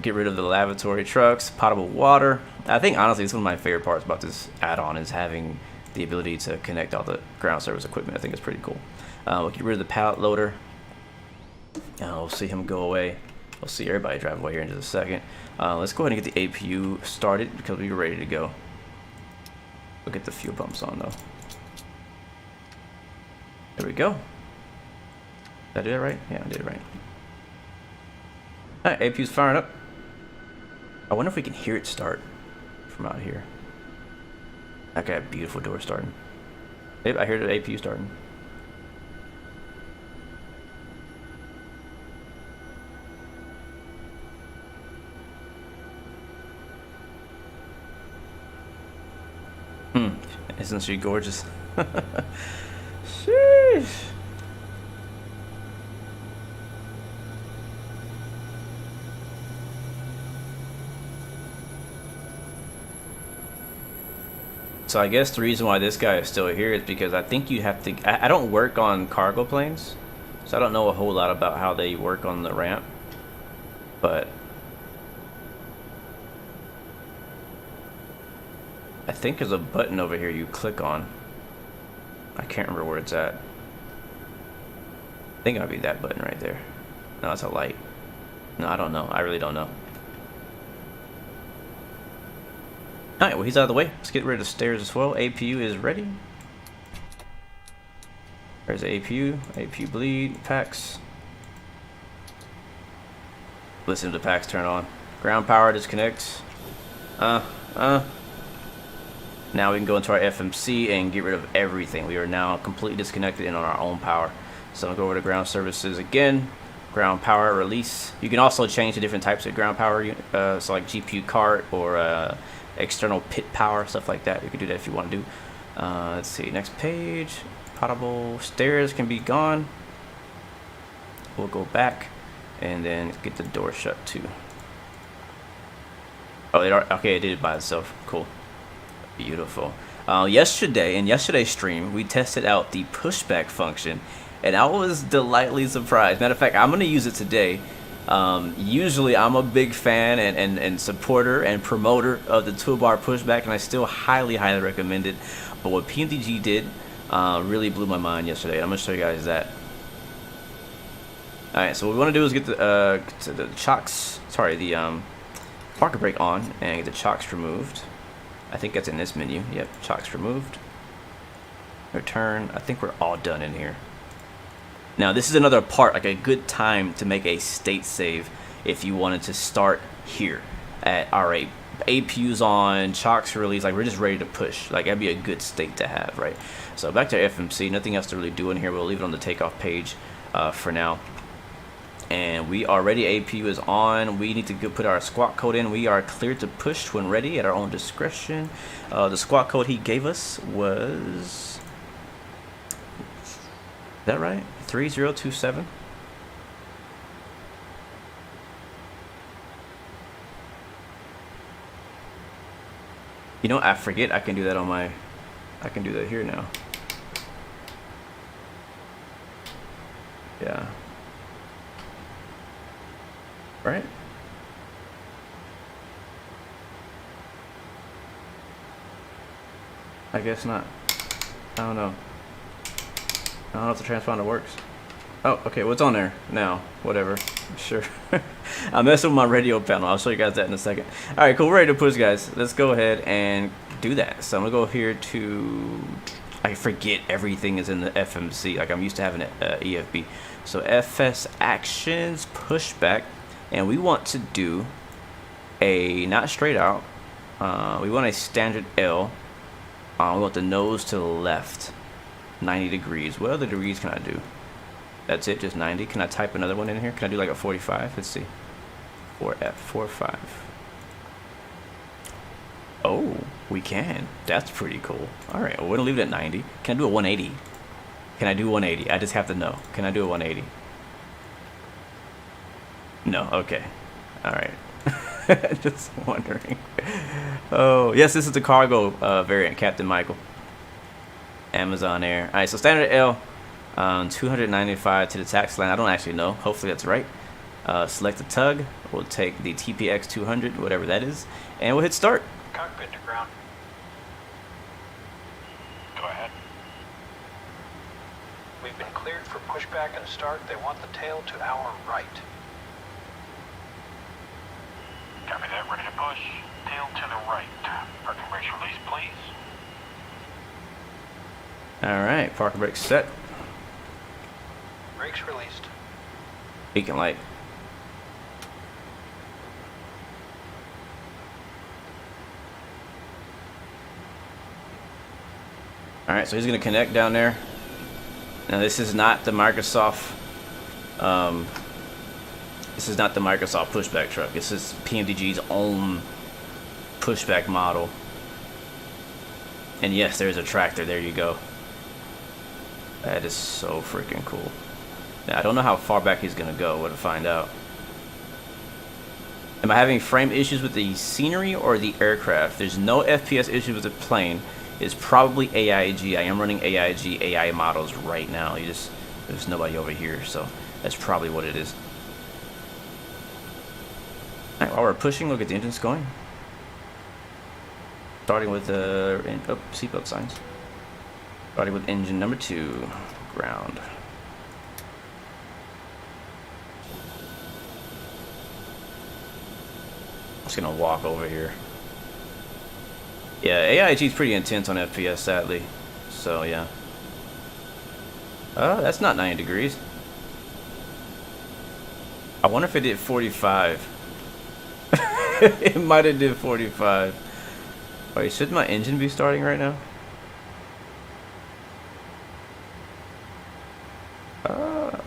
Get rid of the lavatory trucks, potable water. I think honestly, it's one of my favorite parts about this add-on is having the ability to connect all the ground service equipment. I think it's pretty cool. We'll get rid of the pallet loader. We'll see him go away. We'll see everybody drive away here in just a second. Let's go ahead and get the APU started because we're ready to go. We'll get the fuel pumps on though. There we go. Did I do that right? Yeah, I did it right. Alright, APU's firing up. I wonder if we can hear it start from out here. I got a beautiful door starting. Yep, I hear the APU starting. Isn't she gorgeous? Sheesh. So I guess the reason why this guy is still here is because I think you have to... I don't work on cargo planes, so I don't know a whole lot about how they work on the ramp. But I think there's a button over here you click on. I can't remember where it's at. I think it might be that button right there. No, it's a light. No, I don't know. I really don't know. Alright, well, he's out of the way. Let's get rid of the stairs as well. APU is ready. There's the APU. APU bleed. Packs. Listen to the packs turn on. Ground power disconnect. Now we can go into our FMC and get rid of everything. We are now completely disconnected and on our own power. So I'll go over to ground services again. Ground power release. You can also change the different types of ground power. So like GPU cart or external pit power, stuff like that. You can do that if you want to do. Let's see, next page. Potable stairs can be gone. We'll go back and then get the door shut too. Oh, okay, it did it by itself. Cool. Beautiful. Yesterday, in yesterday's stream, we tested out the pushback function, and I was delightfully surprised. Matter of fact, I'm going to use it today. Usually, I'm a big fan and supporter and promoter of the toolbar pushback, and I still highly recommend it. But what PMDG did really blew my mind yesterday. I'm going to show you guys that. Alright, so what we want to do is get the chocks, sorry, the parking brake on and get the chocks removed. I think that's in this menu. Yep, chocks removed. Return. I think we're all done in here. Now, this is another part, like a good time to make a state save if you wanted to start here at our APU's on, chocks release, like we're just ready to push. Like that'd be a good state to have, right? So back to FMC, nothing else to really do in here. We'll leave it on the takeoff page for now. And we are ready. APU is on. We need to put our squawk code in. We are cleared to push when ready at our own discretion. The squawk code he gave us was... Is that right? 3027. You know, I forget I can do that on my... I can do that here now. Yeah. Right? I guess not. I don't know. I don't know if the transponder works. Oh, okay, what's on there now? Whatever. Sure. I'm messing with my radio panel. I'll show you guys that in a second. Alright, cool. We're ready to push, guys. Let's go ahead and do that. So I'm going to go here to... I forget everything is in the FMC. Like I'm used to having an EFB. So FS Actions, Pushback. And we want to do a, not straight out, We want a standard L. We want the nose to the left, 90 degrees. What other degrees can I do? That's it, just 90. Can I type another one in here? Can I do like a 45? Let's see. 4F, 45. Oh, we can. That's pretty cool. All right, well, we're gonna leave it at 90. Can I do a 180? Can I do 180? I just have to know. Can I do a 180? No, okay. All right. Just wondering. Oh, yes, this is the cargo variant, Captain Michael. Amazon Air. All right, so standard L, 295 to the tax line. I don't actually know. Hopefully that's right. Select the tug. We'll take the TPX 200, whatever that is, and we'll hit start. Cockpit to ground. Go ahead. We've been cleared for pushback and start. They want the tail to our right. Copy that, ready to push. Tail to the right. Parking brakes release, please. All right, parking brakes set. Brakes released. Beacon light. All right, so he's gonna connect down there. Now this is not the Microsoft. This is not the Microsoft pushback truck. This is PMDG's own pushback model. And yes, there's a tractor. There you go. That is so freaking cool. Now, I don't know how far back he's gonna go. We'll find out. Am I having frame issues with the scenery or the aircraft? There's no FPS issues with the plane. It's probably AIG. I am running AIG AI models right now. There's nobody over here, so that's probably what it is. All right, while we're pushing, look at the engines going. Starting with the seatbelt signs. Starting with engine number 2, ground. I'm just gonna walk over here. Yeah, AIG is pretty intense on FPS, sadly. So yeah. Oh, that's not 90 degrees. I wonder if it did 45. It might have did 45. Wait, should my engine be starting right now?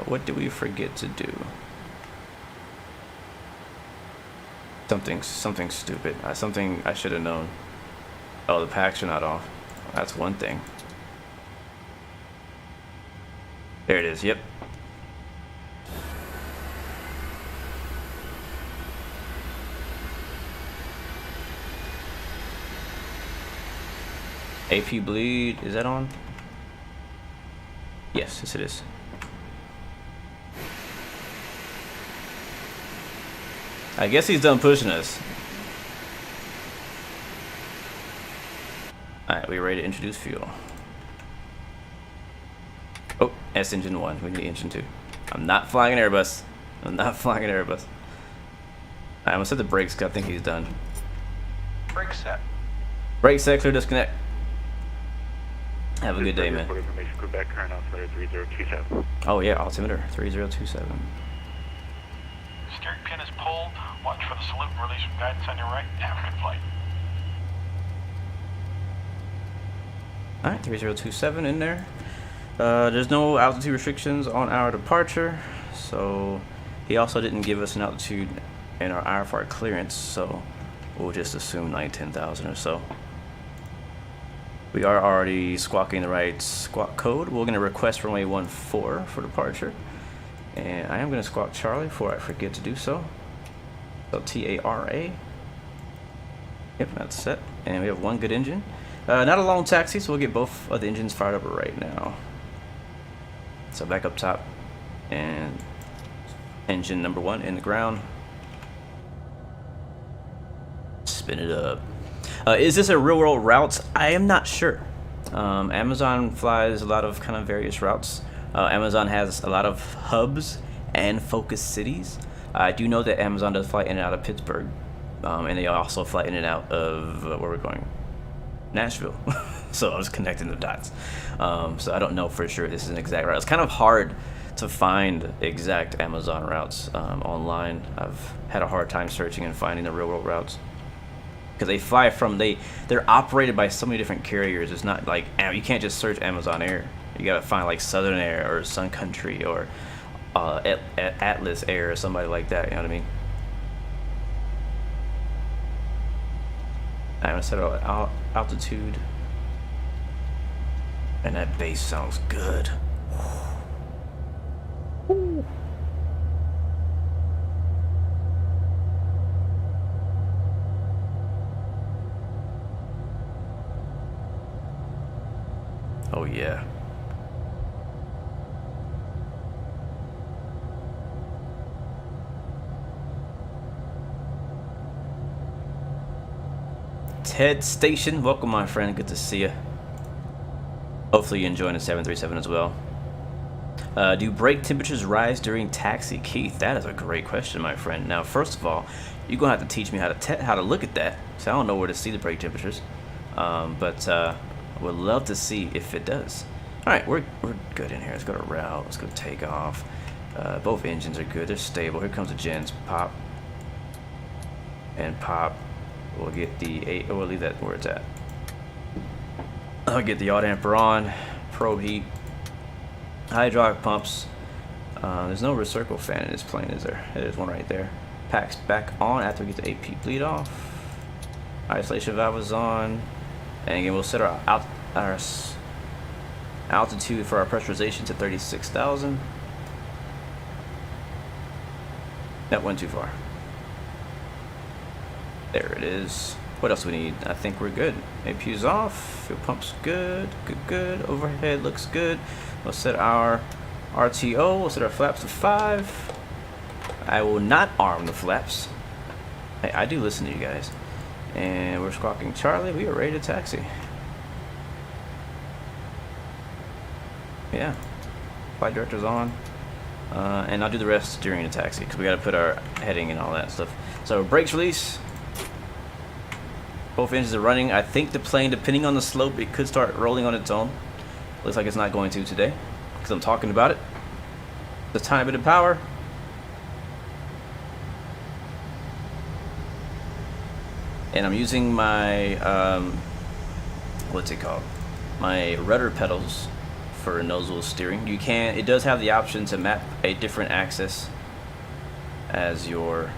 What did we forget to do? Something stupid. Something I should have known. Oh, the packs are not off. That's one thing. There it is. Yep. AP bleed, is that on? Yes, it is. I guess he's done pushing us. Alright, we ready to introduce fuel. Oh, S engine 1, we need engine 2. I'm not flying an Airbus. I'm gonna set the brakes because I think he's done. Brake set. Brake set, clear, disconnect. Have a good day, man. Quebec, current altimeter 3027. Oh yeah, altimeter 3027. Steering pin is pulled. Watch for the salute and release from guidance on your right. Have a good flight. Alright, 3027 in there. There's no altitude restrictions on our departure, so he also didn't give us an altitude in our IFR clearance, so we'll just assume 9-10,000 or so. We are already squawking the right squawk code. We're going to request runway 14 for departure. And I am going to squawk Charlie before I forget to do so. So TARA. Yep, that's set. And we have one good engine. Not a long taxi, so we'll get both of the engines fired up right now. So back up top. And engine number 1 in the ground. Spin it up. Is this a real world route? I am not sure. Amazon flies a lot of kind of various routes. Amazon has a lot of hubs and focus cities. I do know that Amazon does fly in and out of Pittsburgh. And they also fly in and out of, where we're going? Nashville. So I was connecting the dots. So I don't know for sure this is an exact route. It's kind of hard to find exact Amazon routes online. I've had a hard time searching and finding the real world routes. because they fly from they're operated by so many different carriers. It's not like you can't just search Amazon Air. You gotta find like Southern Air or Sun Country or Atlas Air or somebody like that. You know what I mean? I'm gonna set altitude, and that bass sounds good. Oh yeah. Ted Station, welcome my friend, good to see you. Hopefully you're enjoying the 737 as well. Do brake temperatures rise during taxi? Keith, that is a great question, my friend. Now, first of all, you're gonna have to teach me how to look at that. So I don't know where to see the brake temperatures, but I would love to see if it does. All right, we're good in here. Let's go to route. Let's go to takeoff. Both engines are good. They're stable. Here comes the gens. Pop and pop. We'll get the 8. We'll leave that where it's at. I'll get the yaw damper on. Probe heat. Hydraulic pumps. There's no recircle fan in this plane, is there? There's one right there. Packs back on after we get the AP bleed off. Isolation valve is on. And again, we'll set our altitude for our pressurization to 36,000. That went too far. There it is. What else do we need? I think we're good. APU's off. Fuel pump's good. Good. Overhead looks good. We'll set our RTO. We'll set our flaps to 5. I will not arm the flaps. Hey, I do listen to you guys. And we're squawking Charlie. We are ready to taxi. Yeah. Flight director's on. And I'll do the rest during the taxi because we got to put our heading and all that stuff. So brakes release. Both engines are running. I think the plane, depending on the slope, it could start rolling on its own. Looks like it's not going to today because I'm talking about it. The tiny bit of power. And I'm using my, what's it called? My rudder pedals for nozzle steering. It does have the option to map a different axis as your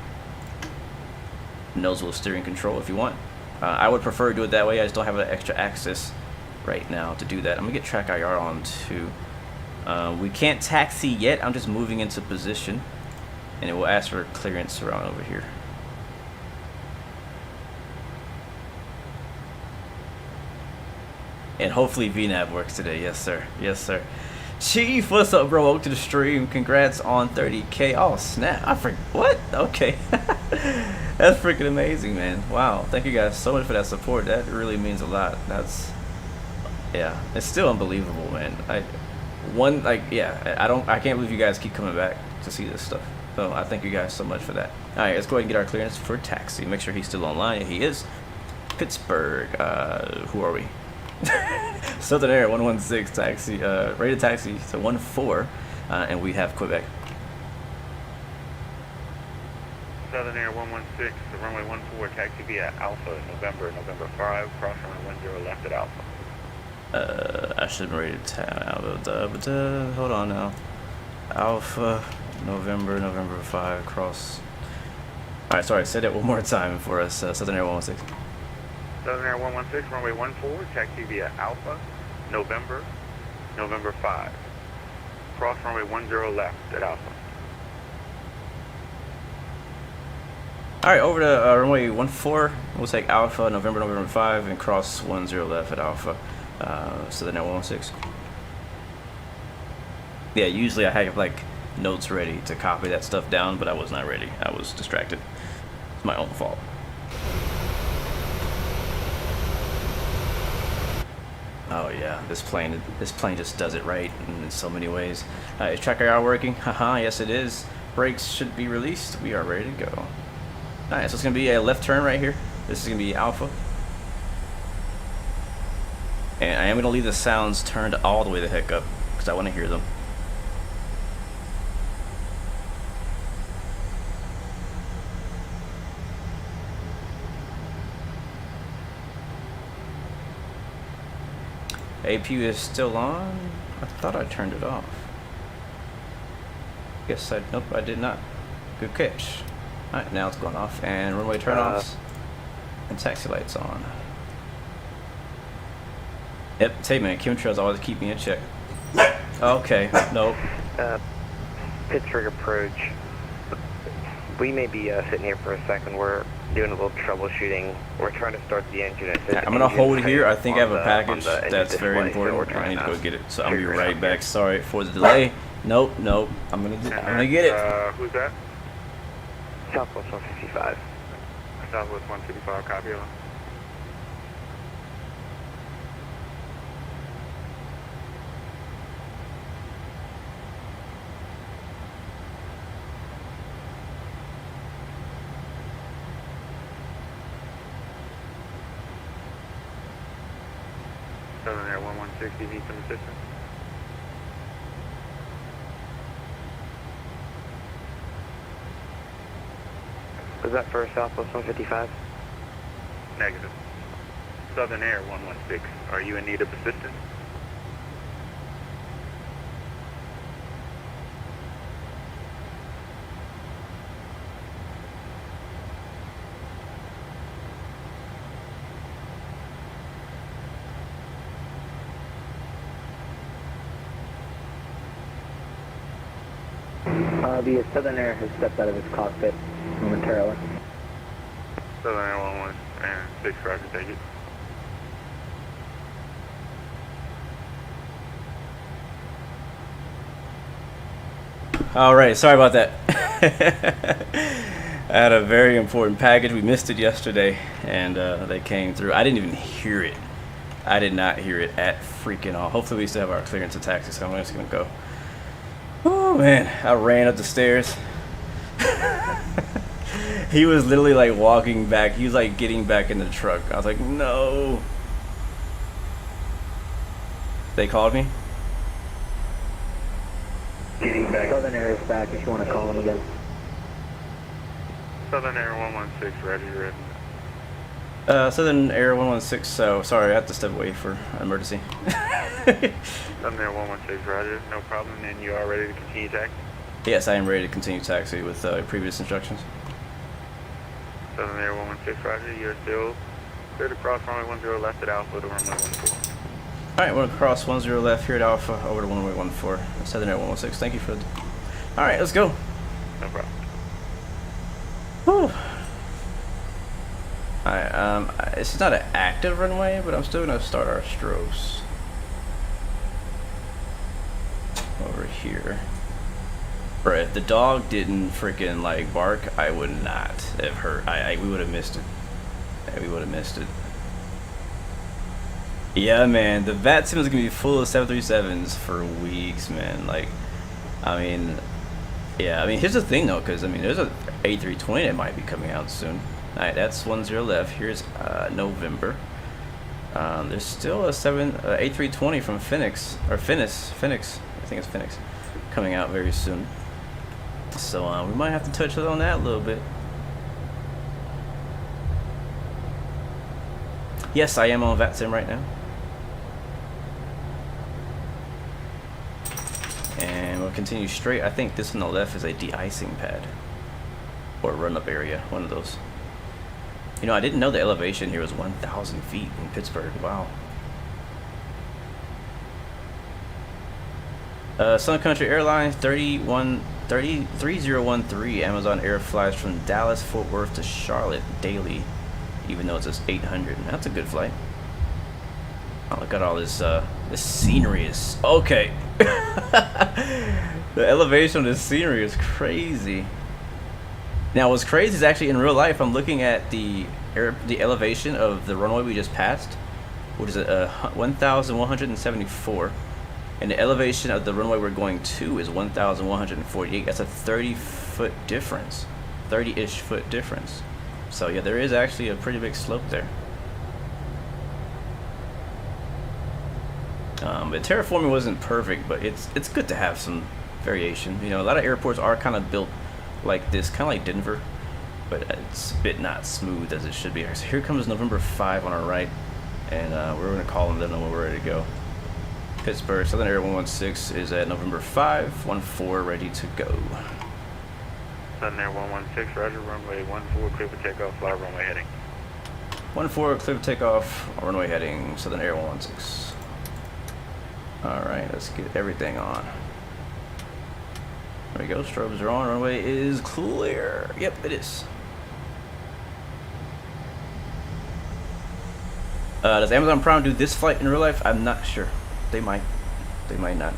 nozzle steering control if you want. I would prefer to do it that way. I just don't have an extra axis right now to do that. I'm gonna get track IR on too. We can't taxi yet. I'm just moving into position, and it will ask for clearance around over here. And hopefully VNAV works today. Yes, sir. Yes, sir. Chief, what's up, bro? Welcome to the stream. Congrats on 30K. Oh, snap. I forgot. What? Okay. That's freaking amazing, man. Wow. Thank you guys so much for that support. That really means a lot. That's, yeah. It's still unbelievable, man. I can't believe you guys keep coming back to see this stuff. So I thank you guys so much for that. All right, let's go ahead and get our clearance for taxi. Make sure he's still online. He is. Pittsburgh. Who are we? Southern Air 116 taxi, rated taxi to 14, and we have Quebec. Southern Air 116, the runway 14, taxi via Alpha, November 5, cross runway 10 left at Alpha. I should have rated hold on now. Alpha, November 5, cross. Alright, sorry, say that one more time for us, Southern Air 116. Southern Air 116, runway 14, taxi via Alpha, November 5. Cross runway 10 left at Alpha. Alright, over to runway 14, we'll take Alpha, November 5, and cross 10 left at Alpha, Southern Air 116. Yeah, usually I have like notes ready to copy that stuff down, but I was not ready. I was distracted. It's my own fault. Oh yeah, this plane just does it right in so many ways. Is track IR working? Haha, yes it is. Brakes should be released. We are ready to go. Alright, so it's gonna be a left turn right here. This is gonna be Alpha. And I am gonna leave the sounds turned all the way the heck up because I want to hear them. APU is still on. I thought I turned it off. Guess I, nope, I did not. Good catch. Alright, now it's going off, and runway turnoffs, and taxi lights on. Yep, hey man, chemtrails always keep me in check. Okay, nope. Pittsburgh approach. We may be sitting here for a second. We're doing a little troubleshooting. We're trying to start the engine. I'm gonna hold it here. I think I have a package that's very important. I need to go get it, so I'll be right back. Sorry for the delay. Nope, nope. I'm gonna get it. Who's that? Southwest 155. Southwest 155, copy on. Southern Air 1160, need some assistance. Was that for Southwest 155? Negative. Southern Air 116, are you in need of assistance? The Southern Air has stepped out of its cockpit momentarily. Southern Air 116, roger, take it. All right, sorry about that. I had a very important package. We missed it yesterday, and they came through. I didn't even hear it. I did not hear it at freaking all. Hopefully we still have our clearance to taxi, so I'm just gonna go. Oh man, I ran up the stairs. He was literally like walking back. He was like getting back in the truck. I was like, no. They called me? Getting back. Southern Air is back if you want to call them again. Southern Air 116, ready, ready. Southern Air 116, so sorry, I have to step away for an emergency. Southern Air 116, roger, no problem. And you are ready to continue taxi? Yes, I am ready to continue taxi with previous instructions. Southern Air 116, roger, you're still clear to cross runway 10 left at Alpha to runway 14. Alright, we're gonna cross 10 left here at Alpha over to runway 14. Southern Air 116, thank you for the... Alright, let's go. No problem. Whew. Alright, this is not an active runway, but I'm still gonna start our strobes. Over here. Bruh, if the dog didn't freaking like bark, I would not have heard. We would have missed it. Yeah, we would have missed it. Yeah, man, the VAT sim is gonna be full of 737s for weeks, man. Like, I mean, yeah, I mean, here's the thing though, because I mean, there's a A320 that might be coming out soon. Alright, that's 10 left. Here's November. There's still a A320 from Phoenix. I think it's Phoenix, coming out very soon. So we might have to touch on that a little bit. Yes, I am on VATSIM right now. And we'll continue straight. I think this on the left is a de-icing pad. Or run-up area, one of those. You know, I didn't know the elevation here was 1,000 feet in Pittsburgh. Wow. Sun Country Airlines 3013 Amazon Air flies from Dallas Fort Worth to Charlotte daily, even though it says 800. That's a good flight. Oh, look at all this this scenery is okay. The elevation of this scenery is crazy. Now what's crazy is actually in real life I'm looking at the elevation of the runway we just passed, which is 1,174. And the elevation of the runway we're going to is 1,148. That's a 30-foot difference, 30-ish foot difference. So yeah, there is actually a pretty big slope there. But terraforming wasn't perfect, but it's good to have some variation. You know, a lot of airports are kind of built like this, kind of like Denver, but it's a bit not smooth as it should be. So here comes November 5 on our right, and we're going to call them then when we're ready to go. Pittsburgh, Southern Air 116 is at November 5, 14, ready to go. Southern Air 116, roger, runway 14, clear for takeoff, fly runway heading. 14, clear for takeoff, runway heading, Southern Air 116. Alright, let's get everything on. There we go, strobes are on, runway is clear. Yep, it is. Does Amazon Prime do this flight in real life? I'm not sure. They might. They might not.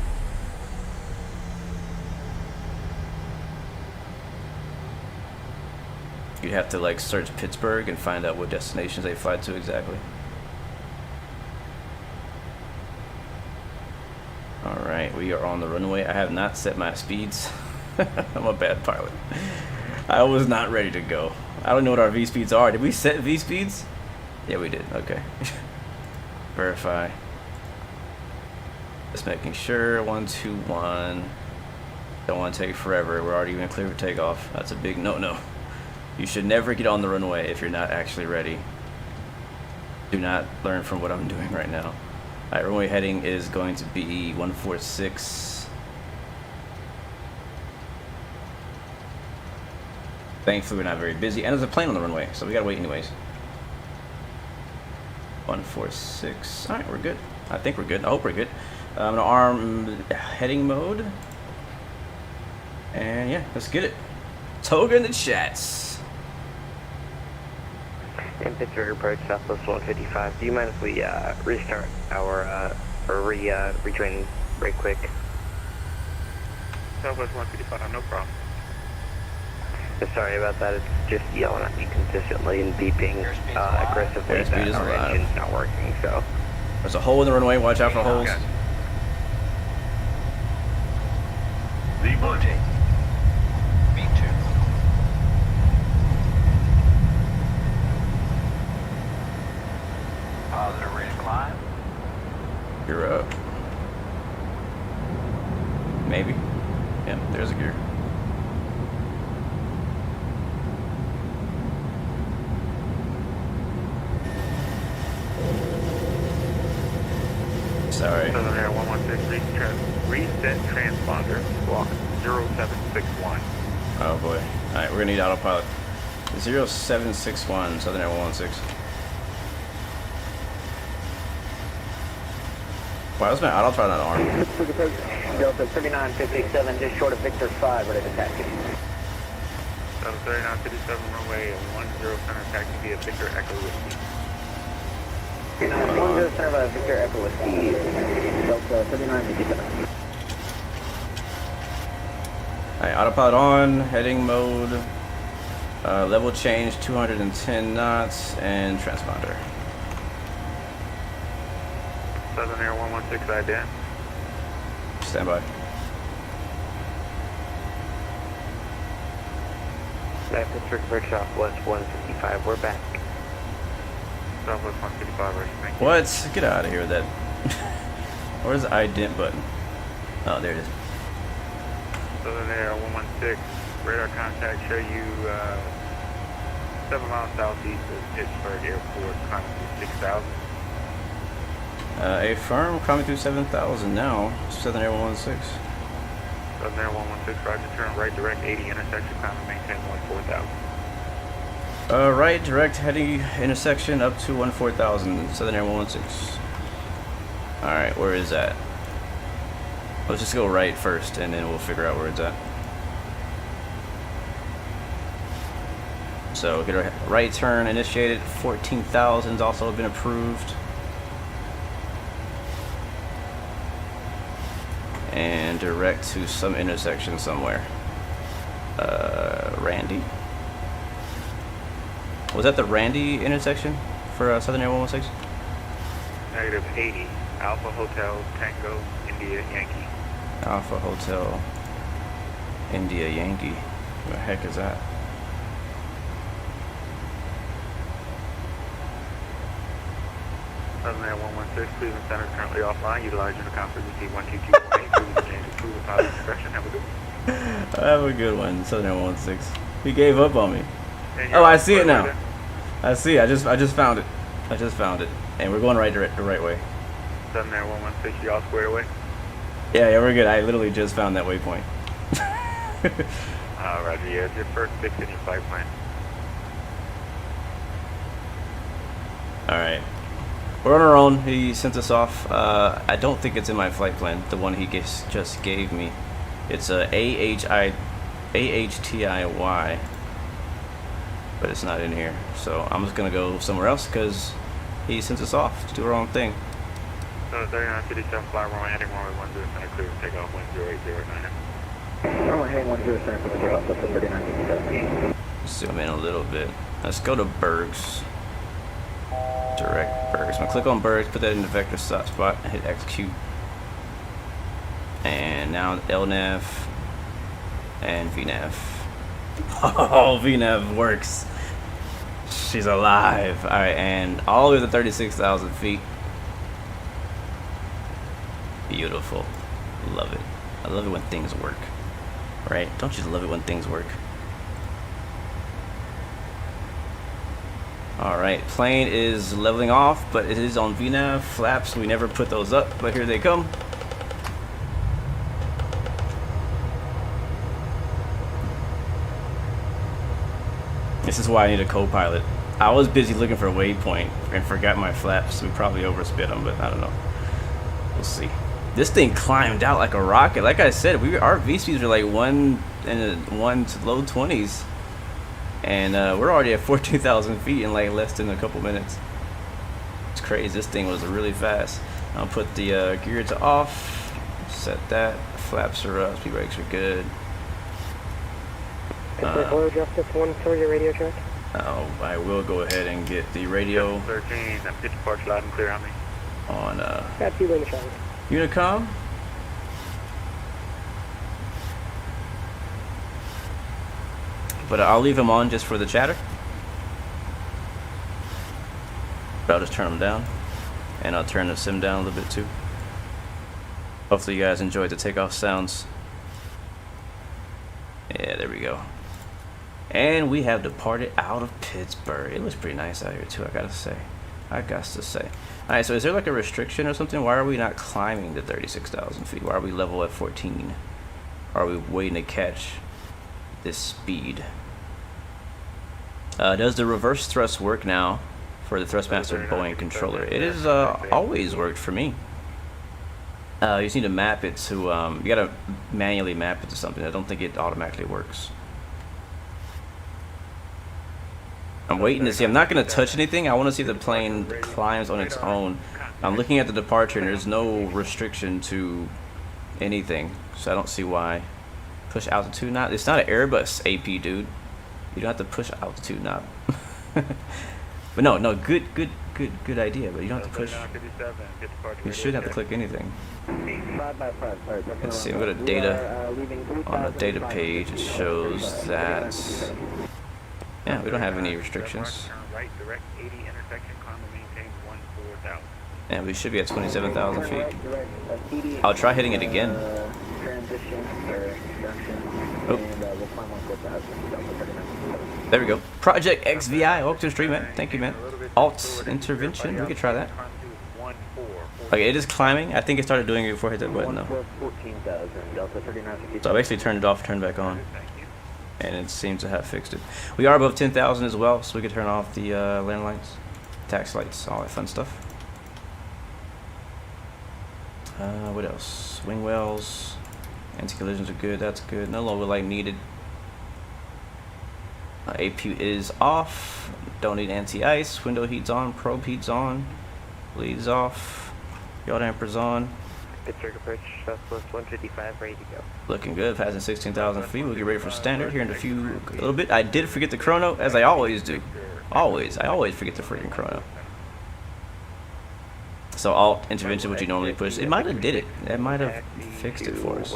You'd have to like search Pittsburgh and find out what destinations they fly to exactly. Alright, we are on the runway. I have not set my speeds. I'm a bad pilot. I was not ready to go. I don't know what our V speeds are. Did we set V speeds? Yeah, we did. Okay. Verify. Just making sure. 121. Don't want to take forever. We're already even clear for takeoff. That's a big no-no. You should never get on the runway if you're not actually ready. Do not learn from what I'm doing right now. Alright, runway heading is going to be 146. Thankfully, we're not very busy. And there's a plane on the runway, so we gotta wait anyways. 146. Alright, we're good. I think we're good. I hope we're good. I'm gonna arm heading mode. And yeah, let's get it. Toga in the chats. In Pittsburgh approach, Southwest 155. Do you mind if we restart our retrain right quick? Southwest 155, no problem. Sorry about that. It's just yelling at me consistently and beeping aggressively Airspeed is that our alive. engine's not working. So There's a hole in the runway. Watch out for holes. Deporting. V2. Positive ready to climb. You're up. Maybe. Yeah, there's a gear. Sorry. Southern Air 116, reset transponder, squawk 0761. Oh boy. Alright, we're gonna need autopilot. 0761, Southern Air 116. Why was my autopilot not armed? Delta 3957, just short of Victor 5, ready to taxi. Delta 3957, runway 10 center, taxi via Victor Echo Whiskey. 10 center, Victor Echo Whiskey, Delta 3957. Alright, autopilot on, heading mode, level change 210 knots, and transponder. Southern Air 116, ident. Stand by. Pittsburgh approach, Southwest 155. We're back. Southwest 155, ready, thank you. What? Get out of here with that. Where's the ident button? Oh, there it is. Southern Air 116, radar contact show you 7 miles southeast of Pittsburgh Airport, climbing through 6,000. A firm coming through 7,000 now. Southern Air 116. Southern Air 116, roger, turn right direct 80 intersection, climb and maintain 14,000. Right direct heading intersection up to 14,000. Southern Air 116. Alright, where is that? Let's just go right first and then we'll figure out where it's at. So get a right turn initiated. 14,000's also been approved. And direct to some intersection somewhere. Randy. Was that the Randy intersection for Southern Air 116? Negative 80, Alpha Hotel, Tango, India, Yankee. Alpha Hotel, India Yankee. What the heck is that? Southern Air 116, Cleveland Center currently offline. Utilize intercom frequency 122.8. Have a good one. Have a good one, Southern Air 116. He gave up on me. Oh, I see it now. I see. I just found it. I just found it, and we're going the right way. 7 there, 116, all squared away. Yeah, we're good. I literally just found that waypoint. Roger, yeah, it's your first fix in your flight plan. Alright. We're on our own. He sent us off. I don't think it's in my flight plan, the one he just gave me. It's a AHTIY, but it's not in here. So I'm just going to go somewhere else because he sent us off to do our own thing. So 3957 fly runway heading runway 10 center clear to take off 10809. Runway heading 10 center for the takeoff, that's 3957. Zoom in a little bit. Let's go to Bergs. Direct Bergs. I'm gonna click on Bergs, put that in the vector spot, hit execute. And now LNAV and VNAV. Oh, VNAV works. She's alive. Alright, and all the way to 36,000 feet. Beautiful. Love it. I love it when things work. Right? Don't you love it when things work? Alright, plane is leveling off, but it is on VNAV. Flaps, we never put those up, but here they come. This is why I need a co-pilot. I was busy looking for a waypoint and forgot my flaps. We probably overspit them, but I don't know. We'll see. This thing climbed out like a rocket. Like I said, our V speeds are like 1 to low 20s. And we're already at 14,000 feet in like less than a couple minutes. It's crazy. This thing was really fast. I'll put the gear to off. Set that. Flaps are up. Speed brakes are good. Oil Justice 1 for your radio check. I will go ahead and get the radio 13, pitch park loud and clear on me. on Got 2 lane shot. Unicom. But I'll leave him on just for the chatter. But I'll just turn him down. And I'll turn the sim down a little bit too. Hopefully you guys enjoyed the takeoff sounds. Yeah, there we go. And we have departed out of Pittsburgh. It was pretty nice out here too, I gotta say. Alright, so is there like a restriction or something? Why are we not climbing to 36,000 feet? Why are we level at 14? Are we waiting to catch this speed? Does the reverse thrust work now for the Thrustmaster Boeing controller? It has always worked for me. You just need to map it to, you gotta manually map it to something. I don't think it automatically works. I'm waiting to see. I'm not going to touch anything. I want to see if the plane climbs on its own. I'm looking at the departure and there's no restriction to anything. So I don't see why. Push altitude knob. It's not an Airbus AP, dude. You don't have to push altitude knob. But no, good idea. But you don't have to push. You shouldn't have to click anything. Let's see. I'm going to data. On the data page, it shows that. Yeah, we don't have any restrictions. And we should be at 27,000 feet. I'll try hitting it again. Oh. There we go. Project XVI. Welcome to the stream, man. Thank you, man. Alt intervention. We could try that. Okay, it is climbing. I think it started doing it before I hit that button, though. So I basically turned it off, turned it back on. And it seems to have fixed it. We are above 10,000 as well, so we can turn off the land lights, tax lights, all that fun stuff. What else? Wing wells, anti-collisions are good. That's good. No lower light needed. AP is off. Don't need anti-ice. Window heat's on. Probe heat's on. Leads off. Yaw dampers on. Pittsburgh approach, Southwest 155, ready to go. Looking good, passing 16,000 feet. We'll get ready for standard here in a little bit. I did forget the chrono, as I always do. I always forget the freaking chrono. So alt intervention, which you normally push, it might have did it. It might have fixed it for us.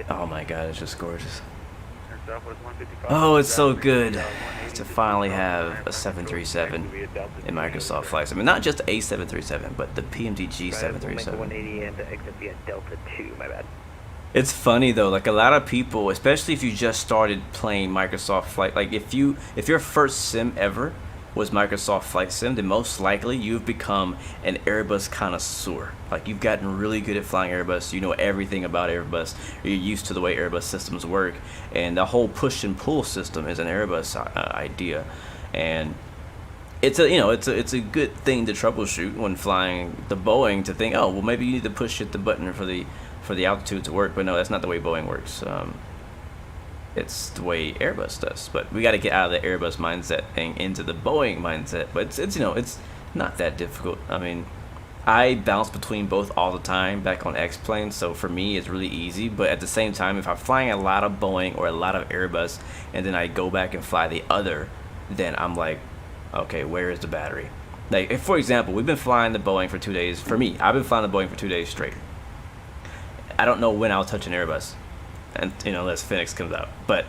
Oh my god, it's just gorgeous. Oh, it's so good to finally have a 737 in Microsoft Flight Sim. Not just a 737, but the PMDG 737. It's funny though, like a lot of people, especially if you just started playing Microsoft Flight, like if your first sim ever was Microsoft Flight Sim, then most likely you've become an Airbus connoisseur. Like, you've gotten really good at flying Airbus. You know everything about Airbus. You're used to the way Airbus systems work, and the whole push and pull system is an Airbus idea. And it's a good thing to troubleshoot when flying the Boeing, to think, oh well, maybe you need to push hit the button for the altitude to work. But no, that's not the way Boeing works. It's the way Airbus does. But we got to get out of the Airbus mindset and into the Boeing mindset. But it's not that difficult. I mean, I bounce between both all the time back on X-planes, so for me it's really easy. But at the same time, if I'm flying a lot of Boeing or a lot of Airbus and then I go back and fly the other, then I'm like, okay, where is the battery? Like, if, for example, we've been flying the Boeing for 2 days. For me, I've been flying the Boeing for 2 days straight. I don't know when I'll touch an Airbus, and unless Phoenix comes out. But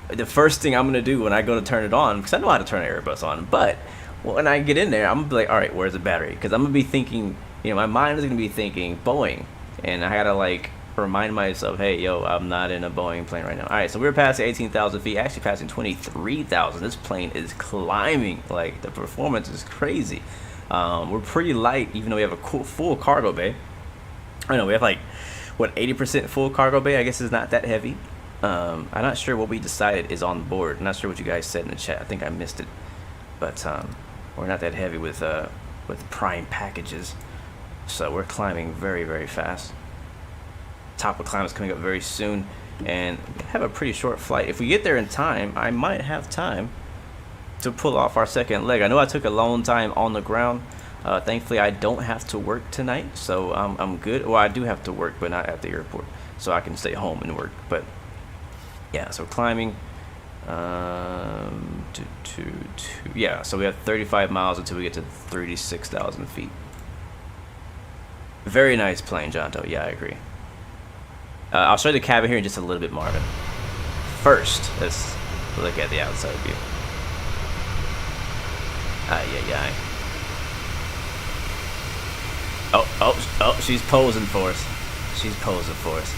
the first thing I'm gonna do when I go to turn it on, because I know how to turn an Airbus on, but when I get in there, I'm gonna be like, all right, where's the battery? Because I'm gonna be thinking, my mind is gonna be thinking Boeing, and I gotta like remind myself, hey, yo, I'm not in a Boeing plane right now. All right, so we're passing 18,000 feet, actually passing 23,000. This plane is climbing. Like, the performance is crazy. We're pretty light, even though we have a full cargo bay. I know we have like, what, 80% full cargo bay? I guess it's not that heavy. I'm not sure what we decided is on board. I'm not sure what you guys said in the chat. I think I missed it. But we're not that heavy with prime packages. So we're climbing very, very fast. Top of climb is coming up very soon, and we have a pretty short flight. If we get there in time, I might have time to pull off our second leg. I know I took a long time on the ground. Thankfully, I don't have to work tonight, so I'm good. Well, I do have to work, but not at the airport, so I can stay home and work. But yeah, so climbing. Yeah, so we have 35 miles until we get to 36,000 feet. Very nice plane, Jonto. Yeah, I agree. I'll show you the cabin here in just a little bit, Marvin. First, let's look at the outside view. Ay. Oh, she's posing for us. She's posing for us.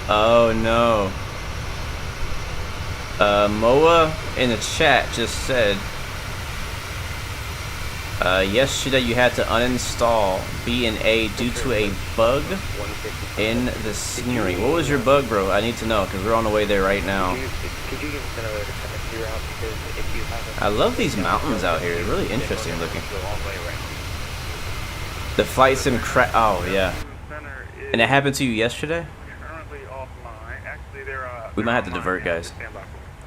Oh no. Moa in the chat just said yesterday you had to uninstall B and A due to a bug in the scenery. What was your bug, bro? I need to know, because we're on the way there right now. I love these mountains out here. They're really interesting looking. The flight sim oh yeah. And it happened to you yesterday? We might have to divert, guys.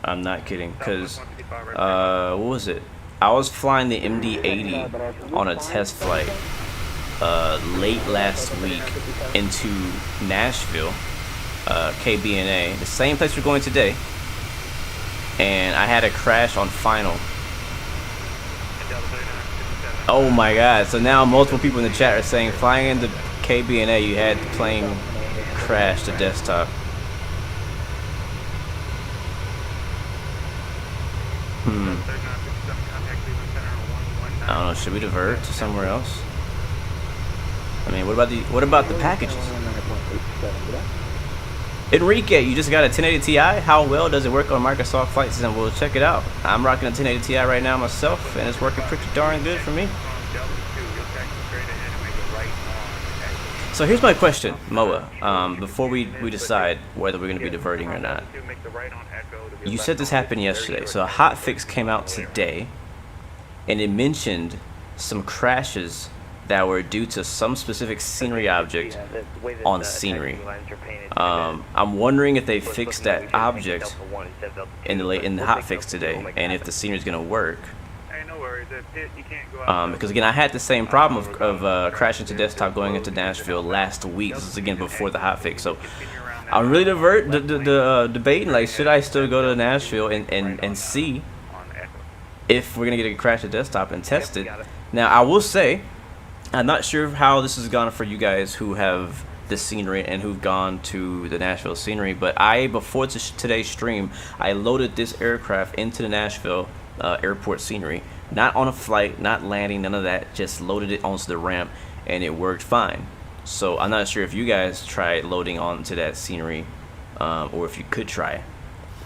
I'm not kidding, because what was it? I was flying the MD-80 on a test flight late last week into Nashville, KBNA, the same place we're going today, and I had a crash on final. Oh my god, so now multiple people in the chat are saying flying into KBNA you had the plane crash to desktop. I don't know, should we divert to somewhere else? I mean, what about the packages? Enrique, you just got a 1080 Ti? How well does it work on Microsoft Flight Sim? We'll check it out. I'm rocking a 1080 Ti right now myself, and it's working pretty darn good for me. So here's my question, Moa, before we decide whether we're going to be diverting or not. You said this happened yesterday, so a hot fix came out today, and it mentioned some crashes that were due to some specific scenery object on scenery. I'm wondering if they fixed that object in the hot fix today, and if the scenery is going to work. Because again, I had the same problem of crashing to desktop going into Nashville last week. This is again before the hot fix, so I'm really debating, like, should I still go to Nashville and see if we're gonna get a crash to desktop and test we it. got it. Now I will say, I'm not sure how this has gone for you guys who have the scenery and who've gone to the Nashville scenery, but before today's stream, I loaded this aircraft into the Nashville airport scenery. Not on a flight, not landing, none of that. Just loaded it onto the ramp, and it worked fine. So I'm not sure if you guys tried loading onto that scenery, or if you could try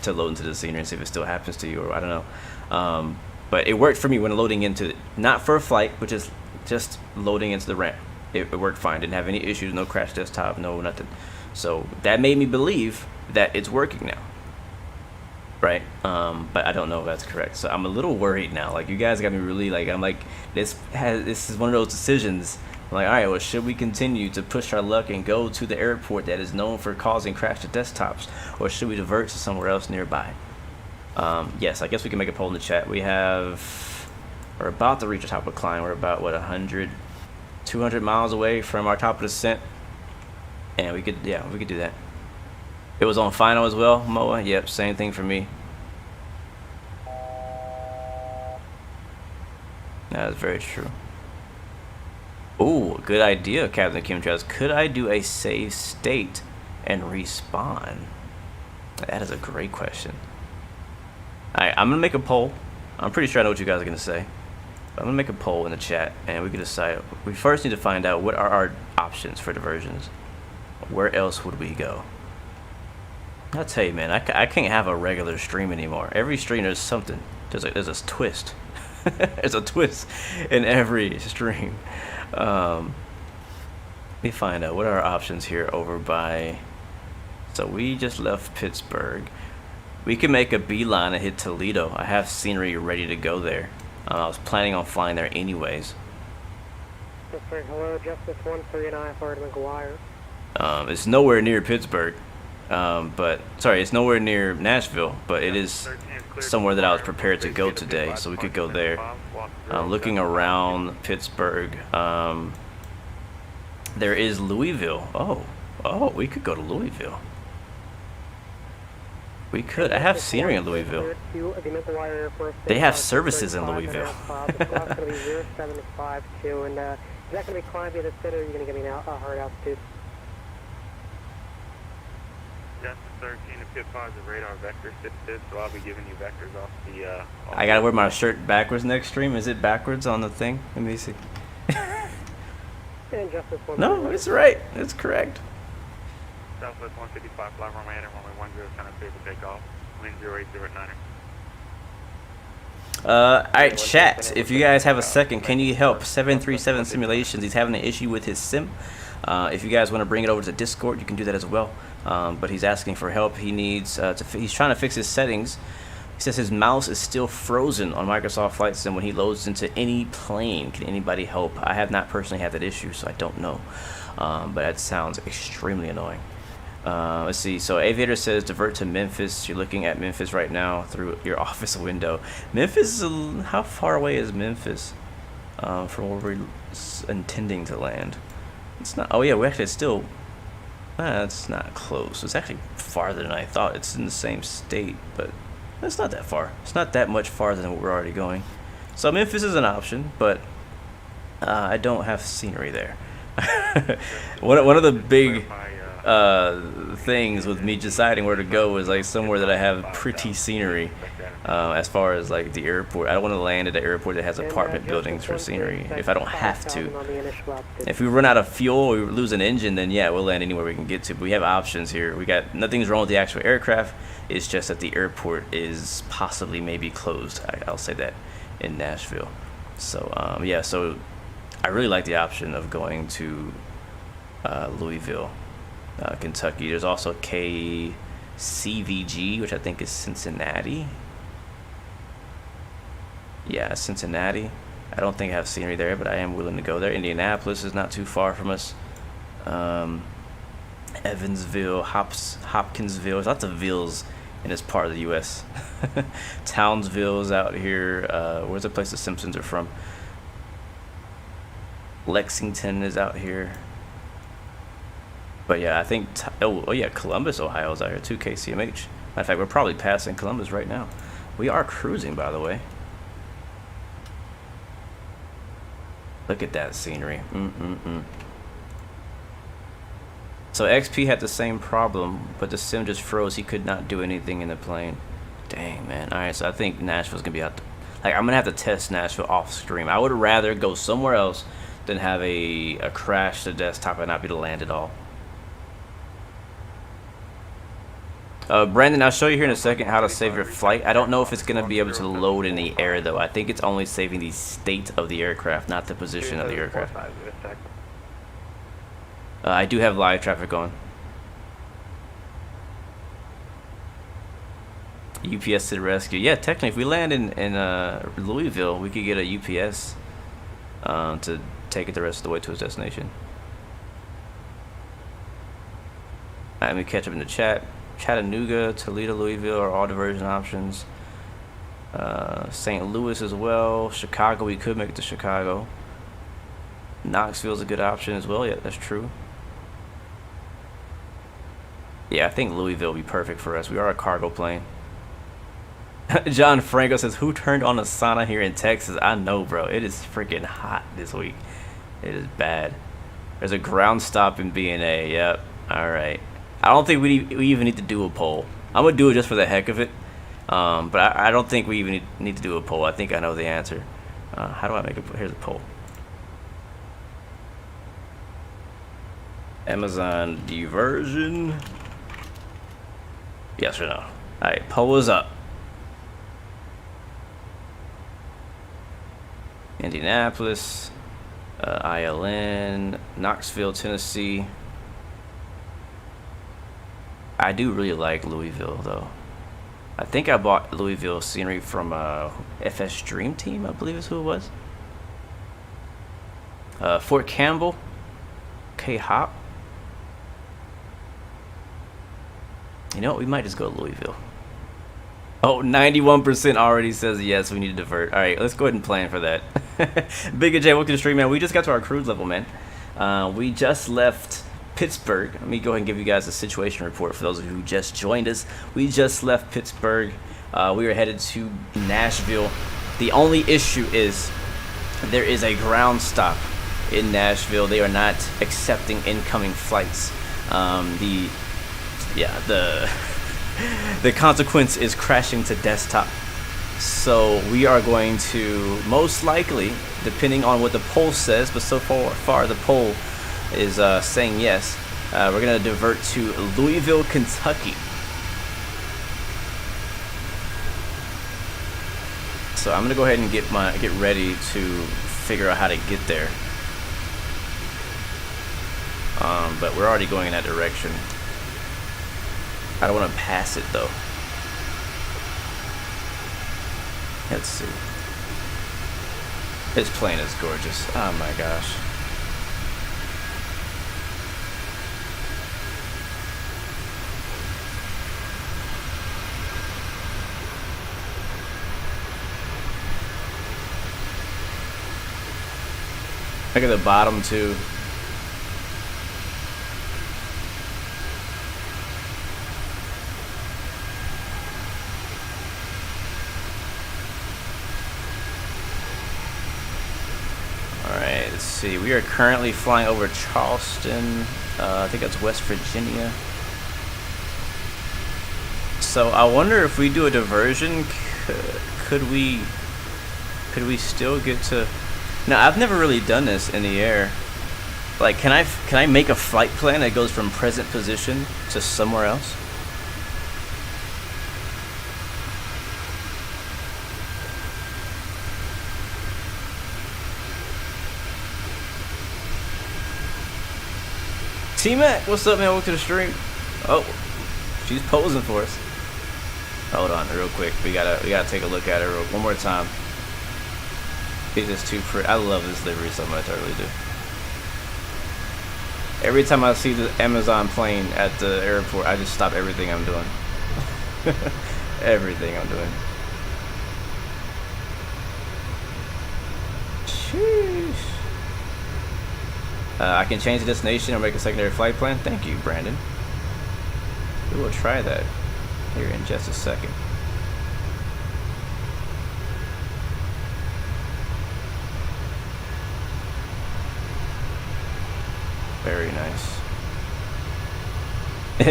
to load into the scenery and see if it still happens to you, or I don't know. But it worked for me when loading into it. Not for a flight, but just loading into the ramp. It worked fine. Didn't have any issues. No crash desktop. No nothing. So that made me believe that it's working now. Right? But I don't know if that's correct. So I'm a little worried now. Like, you guys got me really, like, I'm like, this is one of those decisions. I'm like, all right, well, should we continue to push our luck and go to the airport that is known for causing crash to desktops, or should we divert to somewhere else nearby? Yes, I guess we can make a poll in the chat. We're about to reach the top of the climb. We're about, what, 200 miles away from our top of the ascent, and we could do that. It was on final as well, Moa. Yep, same thing for me. That is very true. Ooh, good idea, Captain Kim Travis. Could I do a save state and respawn? That is a great question. Alright, I'm gonna make a poll. I'm pretty sure I know what you guys are gonna say. I'm gonna make a poll in the chat, and we can decide. We first need to find out what are our options for diversions. Where else would we go? I'll tell you, man, I can't have a regular stream anymore. Every stream there's something. There's a twist. There's a twist in every stream. Let me find out what are our options here over by. So we just left Pittsburgh. We can make a beeline and hit Toledo. I have scenery ready to go there. I was planning on flying there anyways. Pittsburgh, hello, Justice 139 for McGuire. It's nowhere near Pittsburgh, it's nowhere near Nashville, but it is somewhere that I was prepared to go today, so we could go there. Looking around Pittsburgh, there is Louisville. Oh, we could go to Louisville. We could. I have scenery in Louisville. They have services in Louisville. Is that going to be climbing the center, or are you going to give me a hard altitude? Justice 13 to Pit 5 is radar vector assisted, so I'll be giving you vectors off the... I gotta wear my shirt backwards next stream. Is it backwards on the thing? Let me see. No, it's right. It's correct. Southwest 155, fly runway heading runway 10 center clear for takeoff. Wind 080 9er. Alright, chat. If you guys have a second, can you help 737 Simulations? He's having an issue with his sim. If you guys want to bring it over to Discord, you can do that as well. But he's asking for help. He needs he's trying to fix his settings. He says his mouse is still frozen on Microsoft Flight Sim when he loads into any plane. Can anybody help? I have not personally had that issue, so I don't know. But that sounds extremely annoying. Let's see. So Aviator says divert to Memphis. You're looking at Memphis right now through your office window. Memphis is how far away is Memphis from where we're intending to land? It's not. Oh yeah, we actually still. It's not close. It's actually farther than I thought. It's in the same state, but it's not that far. It's not that much farther than what we're already going. So Memphis is an option, but I don't have scenery there. One of the big things with me deciding where to go is like somewhere that I have pretty scenery. As far as like the airport, I don't want to land at the airport that has apartment buildings for scenery if I don't have to. If we run out of fuel or we lose an engine, then yeah, we'll land anywhere we can get to. But we have options here. We got nothing's wrong with the actual aircraft. It's just that the airport is possibly maybe closed. I'll say that in Nashville. So yeah, so I really like the option of going to Louisville, Kentucky. There's also KCVG, which I think is Cincinnati. Yeah, Cincinnati. I don't think I have scenery there, but I am willing to go there. Indianapolis is not too far from us. Evansville, Hopkinsville. There's lots of villes in this part of the U.S. Townsville's out here. Where's the place the Simpsons are from? Lexington is out here. But yeah, I think, oh yeah, Columbus, Ohio is out here too, KCMH. Matter of fact, we're probably passing Columbus right now. We are cruising, by the way. Look at that scenery. So XP had the same problem, but the sim just froze. He could not do anything in the plane. Dang, man. All right, so I think Nashville's gonna be out. Like, I'm gonna have to test Nashville off stream. I would rather go somewhere else than have a crash to desktop and not be able to land at all. Brandon, I'll show you here in a second how to save your flight. I don't know if it's going to be able to load in the air, though. I think it's only saving the state of the aircraft, not the position of the aircraft. I do have live traffic on. UPS to the rescue. Yeah, technically, if we land in Louisville, we could get a UPS to take it the rest of the way to its destination. All right, let me catch up in the chat. Chattanooga, Toledo, Louisville are all diversion options. St. Louis as well. Chicago, we could make it to Chicago. Knoxville's a good option as well. Yeah, that's true. Yeah, I think Louisville will be perfect for us. We are a cargo plane. John Franco says, who turned on a sauna here in Texas? I know, bro. It is freaking hot this week. It is bad. There's a ground stop in B&A. Yep. All right. I don't think we even need to do a poll. I'm going to do it just for the heck of it. But I don't think we even need to do a poll. I think I know the answer. How do I make it? Here's a poll. Amazon diversion. Yes or no? All right, poll is up. Indianapolis, ILN, Knoxville, Tennessee. I do really like Louisville, though. I think I bought Louisville scenery from FS Dream Team, I believe is who it was. Fort Campbell, K-Hop. You know what? We might just go to Louisville. Oh, 91% already says yes, we need to divert. All right, let's go ahead and plan for that. Big J, welcome to the stream, man. We just got to our cruise level, man. We just left Pittsburgh. Let me go ahead and give you guys a situation report for those of you who just joined us. We just left Pittsburgh. We are headed to Nashville. The only issue is there is a ground stop in Nashville. They are not accepting incoming flights. The consequence is crashing to desktop. So we are going to most likely, depending on what the poll says, but so far the poll is saying yes. We're gonna divert to Louisville, Kentucky. So I'm gonna go ahead and get ready to figure out how to get there. But we're already going in that direction. I don't want to pass it though. Let's see. This plane is gorgeous. Oh my gosh. Look at the bottom too. Alright, let's see. We are currently flying over Charleston. I think that's West Virginia. So I wonder if we do a diversion, could we still get to... Now, I've never really done this in the air. Like, can I make a flight plan that goes from present position to somewhere else? T-Mac, what's up, man? Welcome to the stream. Oh, she's posing for us. Hold on, real quick. We gotta take a look at her one more time. It's just too pretty. I love this livery so much. I really do. Every time I see the Amazon plane at the airport, I just stop everything I'm doing. Everything I'm doing. Sheesh. I can change the destination or make a secondary flight plan. Thank you, Brandon. We will try that here in just a second. Very nice.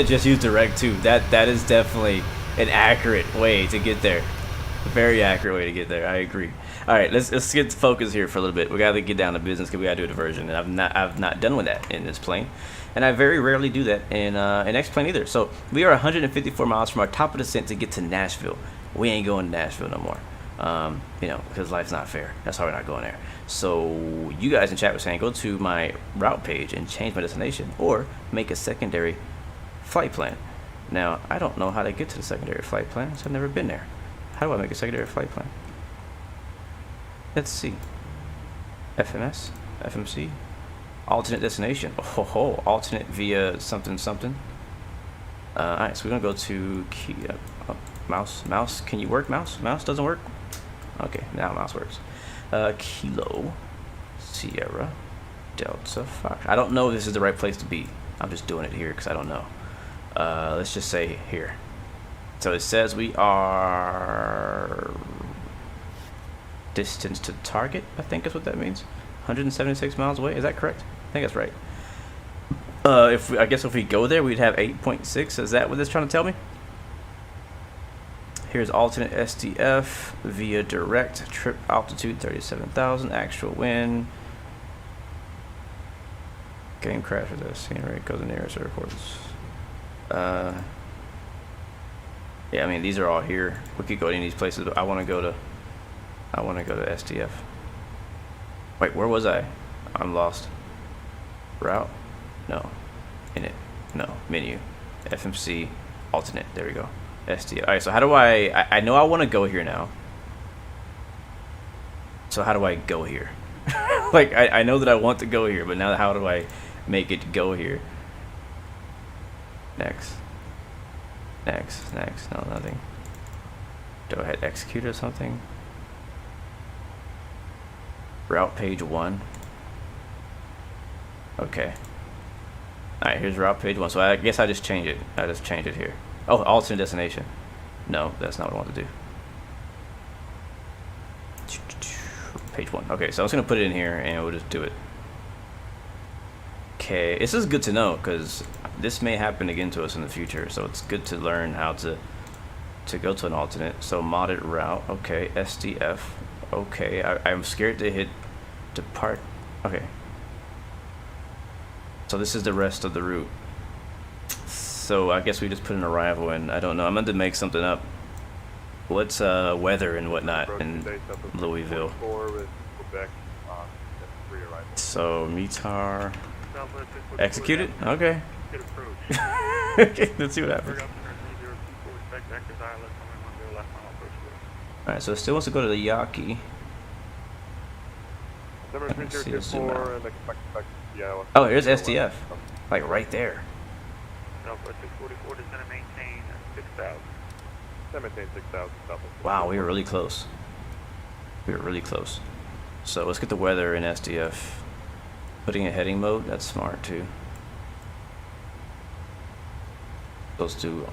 Just use direct too. That is definitely an accurate way to get there. A very accurate way to get there. I agree. All right, let's get focused here for a little bit. We got to get down to business because we got to do a diversion, and I've not done with that in this plane, and I very rarely do that in X plane either. So we are 154 miles from our top of descent to get to Nashville. We ain't going to Nashville no more. You know, because life's not fair. That's why we're not going there. So you guys in chat were saying go to my route page and change my destination, or make a secondary flight plan. Now I don't know how to get to the secondary flight plan, so I've never been there. How do I make a secondary flight plan? Let's see. FMS, FMC, alternate destination. Oh, alternate via something something. All right, so we're gonna go to key. Mouse. Can you work mouse? Mouse doesn't work. Okay, now mouse works. Kilo, Sierra, Delta 5. I don't know if this is the right place to be. I'm just doing it here because I don't know. Let's just say here. So it says we are distance to target, I think is what that means. 176 miles away. Is that correct? I think that's right. I guess if we go there, we'd have 8.6. Is that what it's trying to tell me? Here's alternate SDF via direct. Trip altitude 37,000. Actual wind. Game crash with this. Scene rate goes to nearest airports. Yeah, I mean these are all here. We could go to any of these places, but I want to go to SDF. Wait, where was I? I'm lost. Route? No. In it? No. Menu. FMC. Alternate. There we go. SDF. Alright, so how do I know I want to go here now. So how do I go here? Like, I know that I want to go here, but now how do I make it go here? Next. No, nothing. Do I hit execute or something? Route page 1. Okay. Alright, here's route page 1. So I guess I just change it. I just change it here. Oh, alternate destination. No, that's not what I want to do. Page 1. Okay, so I was going to put it in here and we'll just do it. Okay, this is good to know because this may happen again to us in the future. So it's good to learn how to go to an alternate. So modded route. Okay, SDF. Okay, I'm scared to hit depart. Okay. So this is the rest of the route. So I guess we just put an arrival in. I don't know. I'm going to make something up. What's weather and whatnot in Louisville? So METAR. Execute it? Okay. Okay, let's see what happens. Alright, so it still wants to go to the Yaki. Oh, here's SDF. Like right there. Wow, we were really close. So let's get the weather in SDF. Putting a heading mode, that's smart too. Supposed to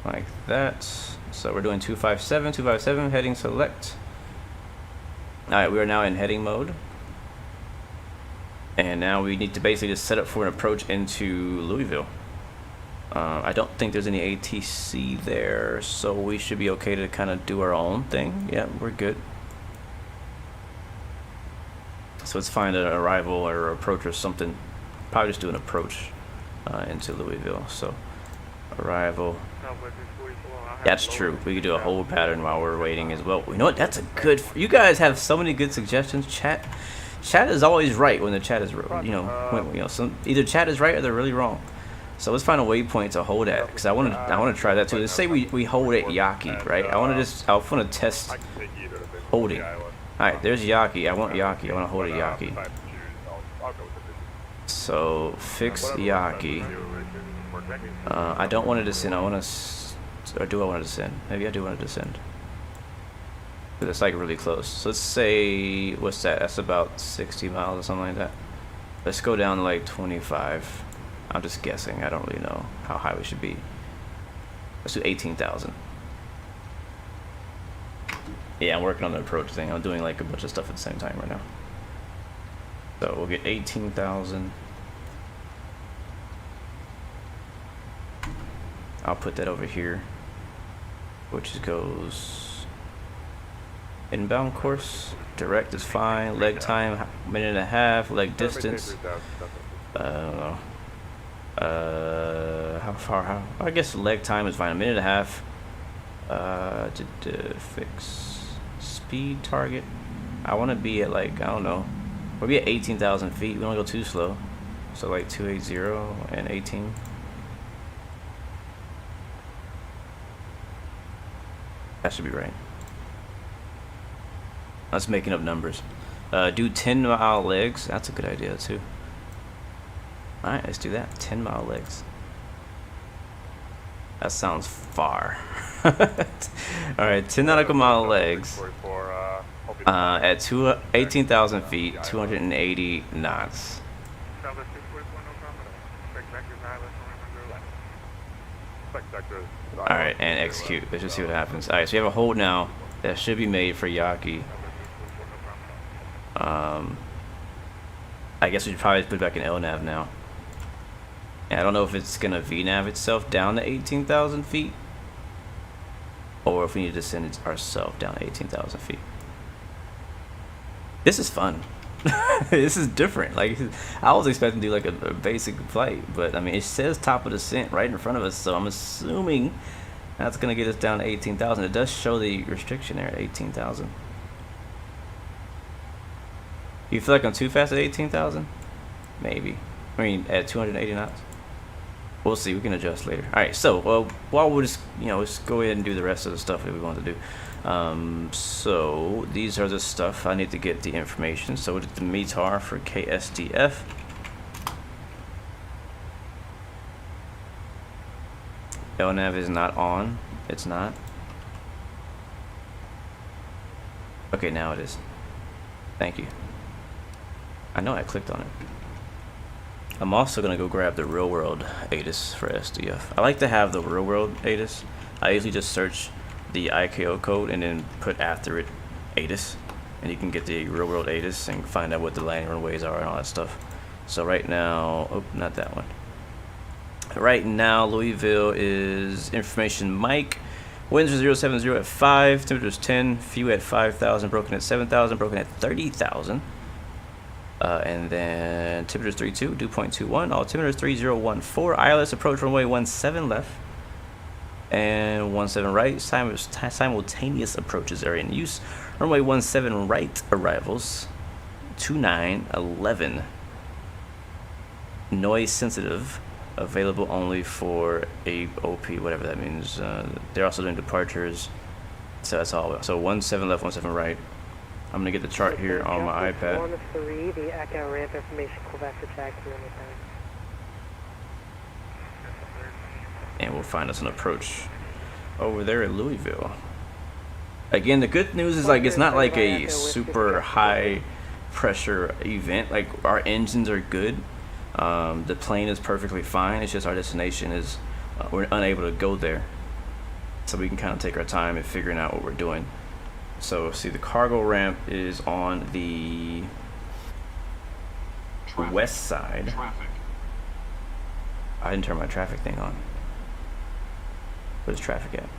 like that. So we're doing 257, heading select. Alright, we are now in heading mode. And now we need to basically just set up for an approach into Louisville. I don't think there's any ATC there, so we should be okay to kind of do our own thing. Yeah, we're good. So let's find an arrival or approach or something. Probably just do an approach into Louisville. So arrival. That's true. We could do a whole pattern while we're waiting as well. You know what? That's a good. You guys have so many good suggestions. Chat is always right when the chat is, either chat is right or they're really wrong. So let's find a waypoint to hold at, because I want to try that too. Let's say we hold at Yaki, right? I want to test holding. All right, there's Yaki. I want Yaki. I want to hold at Yaki. So fix Yaki. I don't want to descend. Or do I want to descend? Maybe I do want to descend. But it's like really close. So let's say, what's that? That's about 60 miles or something like that. Let's go down to like 25. I'm just guessing. I don't really know how high we should be. Let's do 18,000. Yeah, I'm working on the approach thing. I'm doing like a bunch of stuff at the same time right now. So we'll get 18,000. I'll put that over here, which goes inbound course. Direct is fine. Leg time, minute and a half. Leg distance, I don't know. How far? I guess leg time is fine. A minute and a half. Fix speed target. I want to be at like, I don't know. We'll be at 18,000 feet. We don't go too slow. So like 280 and 18. That should be right. That's making up numbers. Do 10-mile legs. That's a good idea too. Alright, let's do that. 10-mile legs. That sounds far. Alright, 10 nautical mile legs. At 18,000 feet, 280 knots. Alright, and execute. Let's just see what happens. Alright, so you have a hold now that should be made for Yaki. I guess we should probably put it back in LNAV now. And I don't know if it's gonna VNAV itself down to 18,000 feet, or if we need to send it ourselves down to 18,000 feet. This is fun. This is different. Like, I was expecting to do like a basic flight, but I mean, it says top of descent right in front of us, so I'm assuming that's gonna get us down to 18,000. It does show the restriction there at 18,000. You feel like I'm too fast at 18,000? Maybe. I mean, at 280 knots. We'll see. We can adjust later. All right. So, while we'll just, let's go ahead and do the rest of the stuff that we want to do. So these are the stuff I need to get the information. So it's the METAR for KSDF. LNAV is not on. It's not. Okay, now it is. Thank you. I know I clicked on it. I'm also gonna go grab the real world ATIS for SDF. I like to have the real world ATIS. I usually just search the ICAO code and then put after it ATIS, and you can get the real world ATIS and find out what the landing runways are and all that stuff. So right now, oh, not that one. Right now, Louisville is information Mike. Winds are 070 at 5, temperatures 10, few at 5,000, broken at 7,000, broken at 30,000. And then temperatures 32, dew point 21, altimeter 3014, ILS approach runway 17 left and 17 right. Simultaneous approaches are in use. Runway 17 right arrivals 2911. Noise sensitive, available only for AOP, whatever that means. They're also doing departures, so that's all. So 17 left, 17 right. I'm gonna get the chart here on my iPad. 1-3, the ACA ramp information, Quebec attack here anytime. And we'll find us an approach over there at Louisville. Again, the good news is, like, it's not like a super high pressure event. Like, our engines are good. The plane is perfectly fine. It's just our destination is, we're unable to go there. So we can kind of take our time in figuring out what we're doing. So see, the cargo ramp is on the west side. I didn't turn my traffic thing on. Where's traffic at?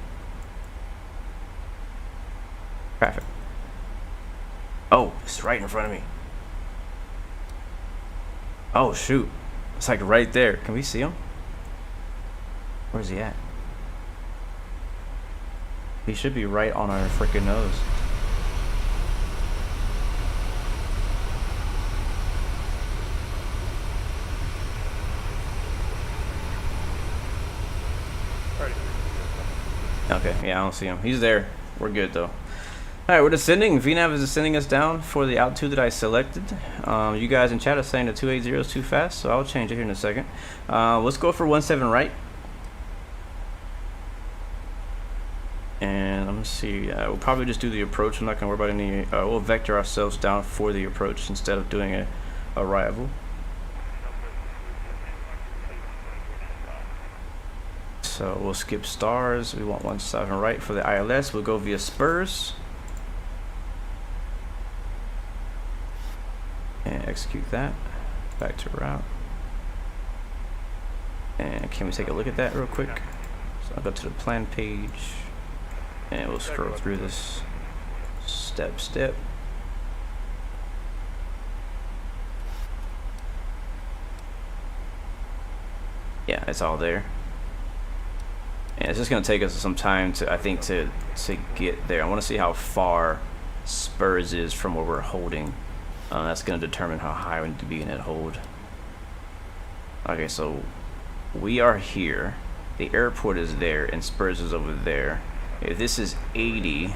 Traffic. Oh, it's right in front of me. Oh shoot, it's like right there. Can we see him? Where's he at? He should be right on our freaking nose. Okay, yeah, I don't see him. He's there. We're good though. Alright, we're descending. VNAV is descending us down for the altitude that I selected. You guys in chat are saying the 280 is too fast, so I'll change it here in a second. Let's go for 17 right. And let me see, we'll probably just do the approach. I'm not going to worry about any, we'll vector ourselves down for the approach instead of doing a arrival. So we'll skip stars. We want 17 right for the ILS. We'll go via spurs. And execute that. Back to route. And can we take a look at that real quick? So I'll go to the plan page and we'll scroll through this step. Yeah, it's all there. And it's just gonna take us some time to, I think, to get there. I want to see how far Spurs is from where we're holding. That's gonna determine how high we need to be in that hold. Okay, so we are here. The airport is there, and Spurs is over there. If this is 80,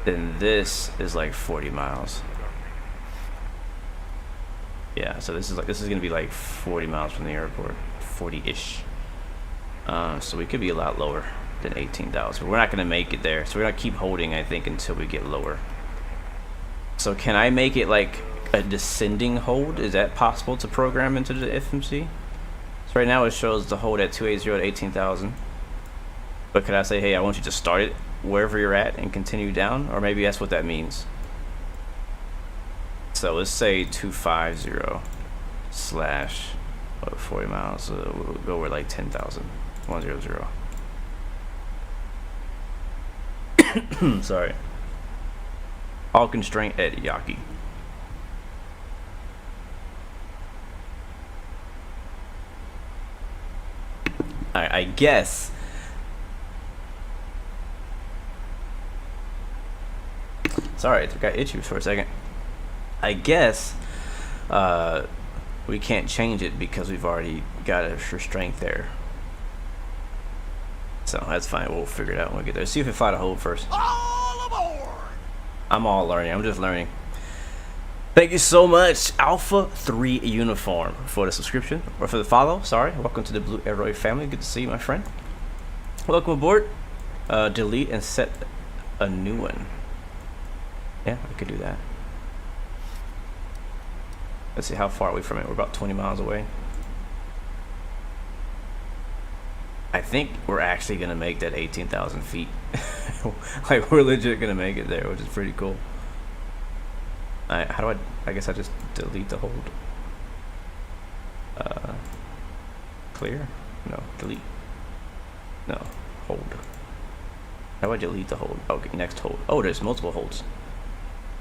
then this is like 40 miles. Yeah, so this is gonna be like 40 miles from the airport, 40-ish. So we could be a lot lower than 18,000. We're not gonna make it there, so we're gonna keep holding, I think, until we get lower. So can I make it like a descending hold? Is that possible to program into the FMC? So right now it shows the hold at 280 at 18,000. But could I say, hey, I want you to start it wherever you're at and continue down? Or maybe that's what that means. So let's say 250 slash, what, 40 miles. We'll go over like 10,000. 100. Sorry. All constraint at Yaki. I guess. Sorry, I got itchy for a second. I guess we can't change it because we've already got a restraint there. So that's fine. We'll figure it out when we get there. See if we find a hold first. All aboard! I'm all learning. I'm just learning. Thank you so much, Alpha 3 Uniform, for the subscription or for the follow. Sorry. Welcome to the Blue Arrow family. Good to see you, my friend. Welcome aboard. Delete and set a new one. Yeah, I could do that. Let's see how far are we from it. We're about 20 miles away. I think we're actually gonna make that 18,000 feet. Like, we're legit gonna make it there, which is pretty cool. How do I guess I just delete the hold. Clear? No, delete. No, hold. How do I delete the hold? Okay, next hold. Oh, there's multiple holds.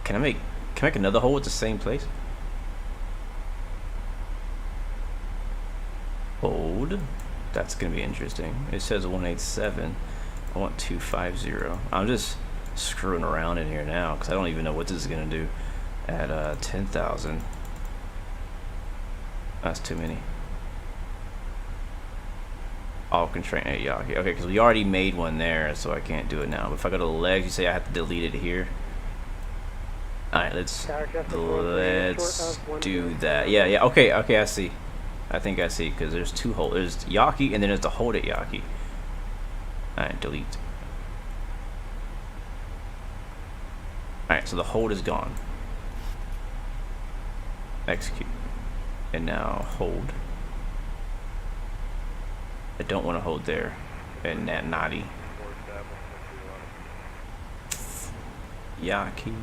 Can I make another hold at the same place? Hold. That's gonna be interesting. It says 187. I want 250. I'm just screwing around in here now because I don't even know what this is gonna do at 10,000. That's too many. All constraint at Yaki. Okay, because we already made one there, so I can't do it now. But if I go to the legs, you say I have to delete it here. All right, let's do that. Yeah. Okay. I see. I think I see, because there's two holds. There's Yaki, and then there's the hold at Yaki. Alright, delete. Alright, so the hold is gone. Execute. And now hold. I don't want to hold there. And that naughty. Yaki.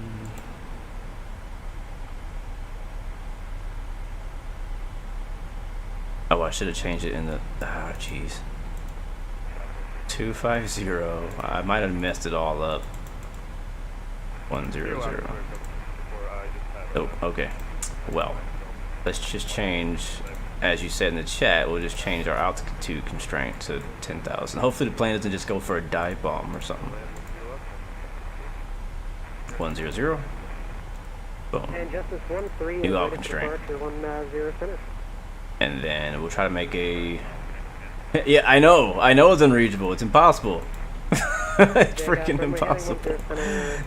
Oh, I should have changed it in the. Oh, jeez. 250. I might have messed it all up. 100. Oh, okay. Well, let's just change, as you said in the chat, we'll just change our altitude constraint to 10,000. Hopefully the plane doesn't just go for a dive bomb or something. 100. Boom. And Justice 1-3. New alt constraint. 10 center. And then we'll try to make a. Yeah, I know it's unreachable. It's impossible. It's freaking impossible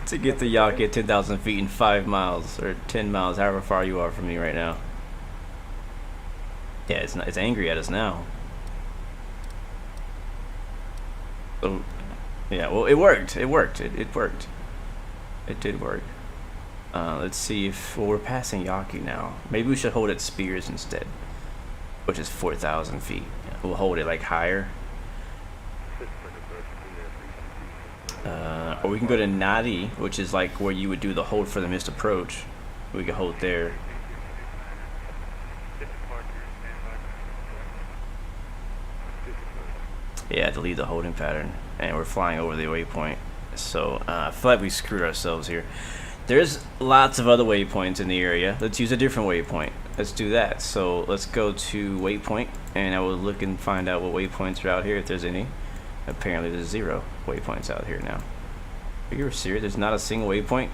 to get the Yaki at 10,000 feet in 5 miles or 10 miles, however far you are from me right now. Yeah, it's angry at us now. So, yeah, well, it worked. It worked. It worked. It did work. Let's see if we're passing Yaki now. Maybe we should hold at Spears instead, which is 4,000 feet. We'll hold it like higher. Or we can go to Nadi, which is like where you would do the hold for the missed approach. We can hold there. Yeah, to leave the holding pattern, and we're flying over the waypoint. So I feel like we screwed ourselves here. There's lots of other waypoints in the area. Let's use a different waypoint. Let's do that. So let's go to waypoint, and I will look and find out what waypoints are out here, if there's any. Apparently there's 0 waypoints out here now. Are you serious? There's not a single waypoint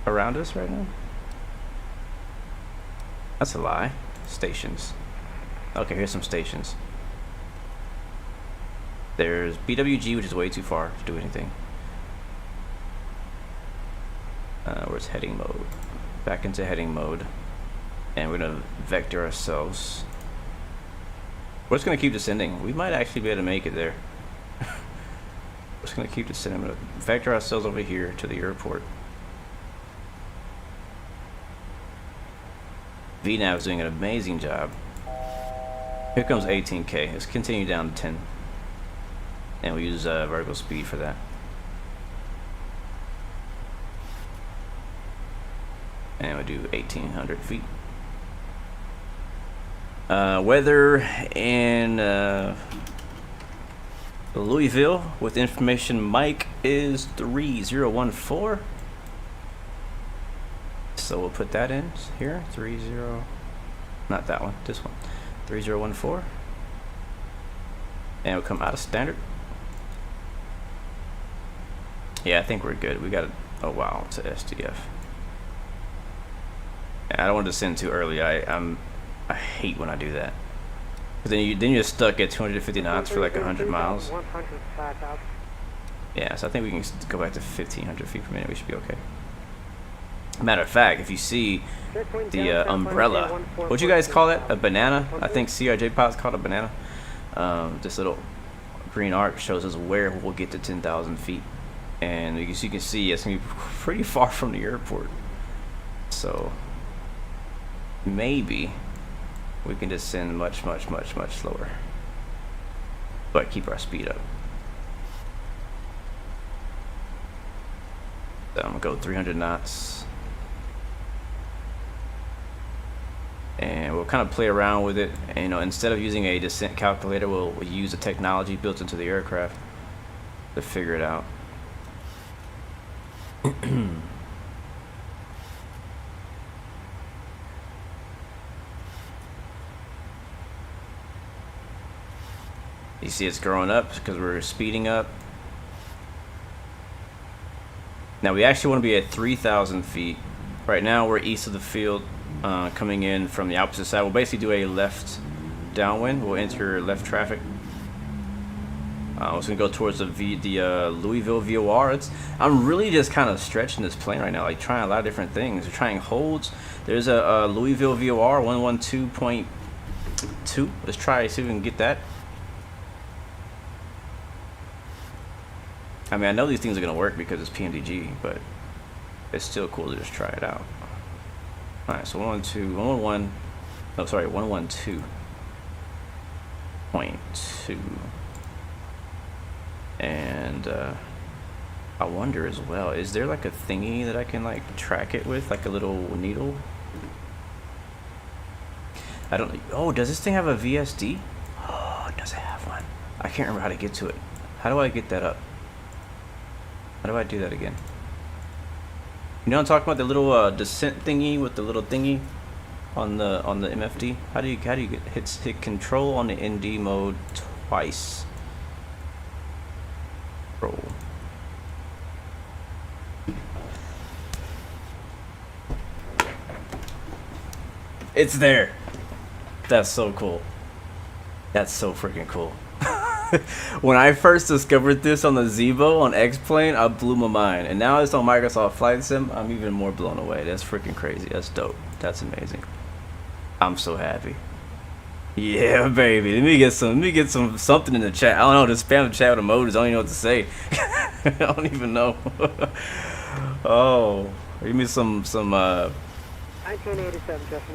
around us right now? That's a lie. Stations. Okay, here's some stations. There's BWG, which is way too far to do anything. Where's heading mode? Back into heading mode. And we're gonna vector ourselves. We're just gonna keep descending. We might actually be able to make it there. We're just gonna keep descending. I'm gonna vector ourselves over here to the airport. VNAV is doing an amazing job. Here comes 18K. Let's continue down to 10. And we use vertical speed for that. And we'll do 1,800 feet. Weather in Louisville with information Mike is 3014. So we'll put that in here. 30, not that one, this one. 3014. And we'll come out of standard. Yeah, I think we're good. We got a while to SDF. I don't want to descend too early. I hate when I do that. Cause then you're stuck at 250 knots for like 100 miles. 105,000. Yeah, so I think we can go back to 1,500 feet per minute. We should be okay. Matter of fact, if you see the umbrella, what'd you guys call that? A banana? I think CRJ Pilot's called a banana. This little green arc shows us where we'll get to 10,000 feet. And as you can see, it's going to be pretty far from the airport. So maybe we can descend much slower, but keep our speed up. So I'm gonna go 300 knots, and we'll kind of play around with it. And, you know, instead of using a descent calculator, we'll use the technology built into the aircraft to figure it out. You see it's growing up because we're speeding up. Now we actually want to be at 3,000 feet. Right now we're east of the field, coming in from the opposite side. We'll basically do a left downwind. We'll enter left traffic. I was gonna go towards the Louisville VOR. I'm really just kind of stretching this plane right now, like trying a lot of different things. We're trying holds. There's a Louisville VOR 112.2. Let's try see if we can get that. I mean, I know these things are gonna work because it's PMDG, but it's still cool to just try it out. All right, so 112.2. And I wonder as well, is there like a thingy that I can like track it with, like a little needle? I don't. Oh, does this thing have a VSD? Oh, does it have one? I can't remember how to get to it. How do I get that up? How do I do that again? You know what I'm talking about, the little descent thingy with the little thingy on the MFD. How do you hit control on the ND mode twice? Roll. It's there. That's so cool. That's so freaking cool. When I first discovered this on the Zeebo on X-Plane, I blew my mind. And now it's on Microsoft Flight Sim, I'm even more blown away. That's freaking crazy. That's dope. That's amazing. I'm so happy. Yeah, baby. Let me get something in the chat. I don't know, just spam the chat with emojis. I don't even know what to say. I don't even know. Oh, give me some I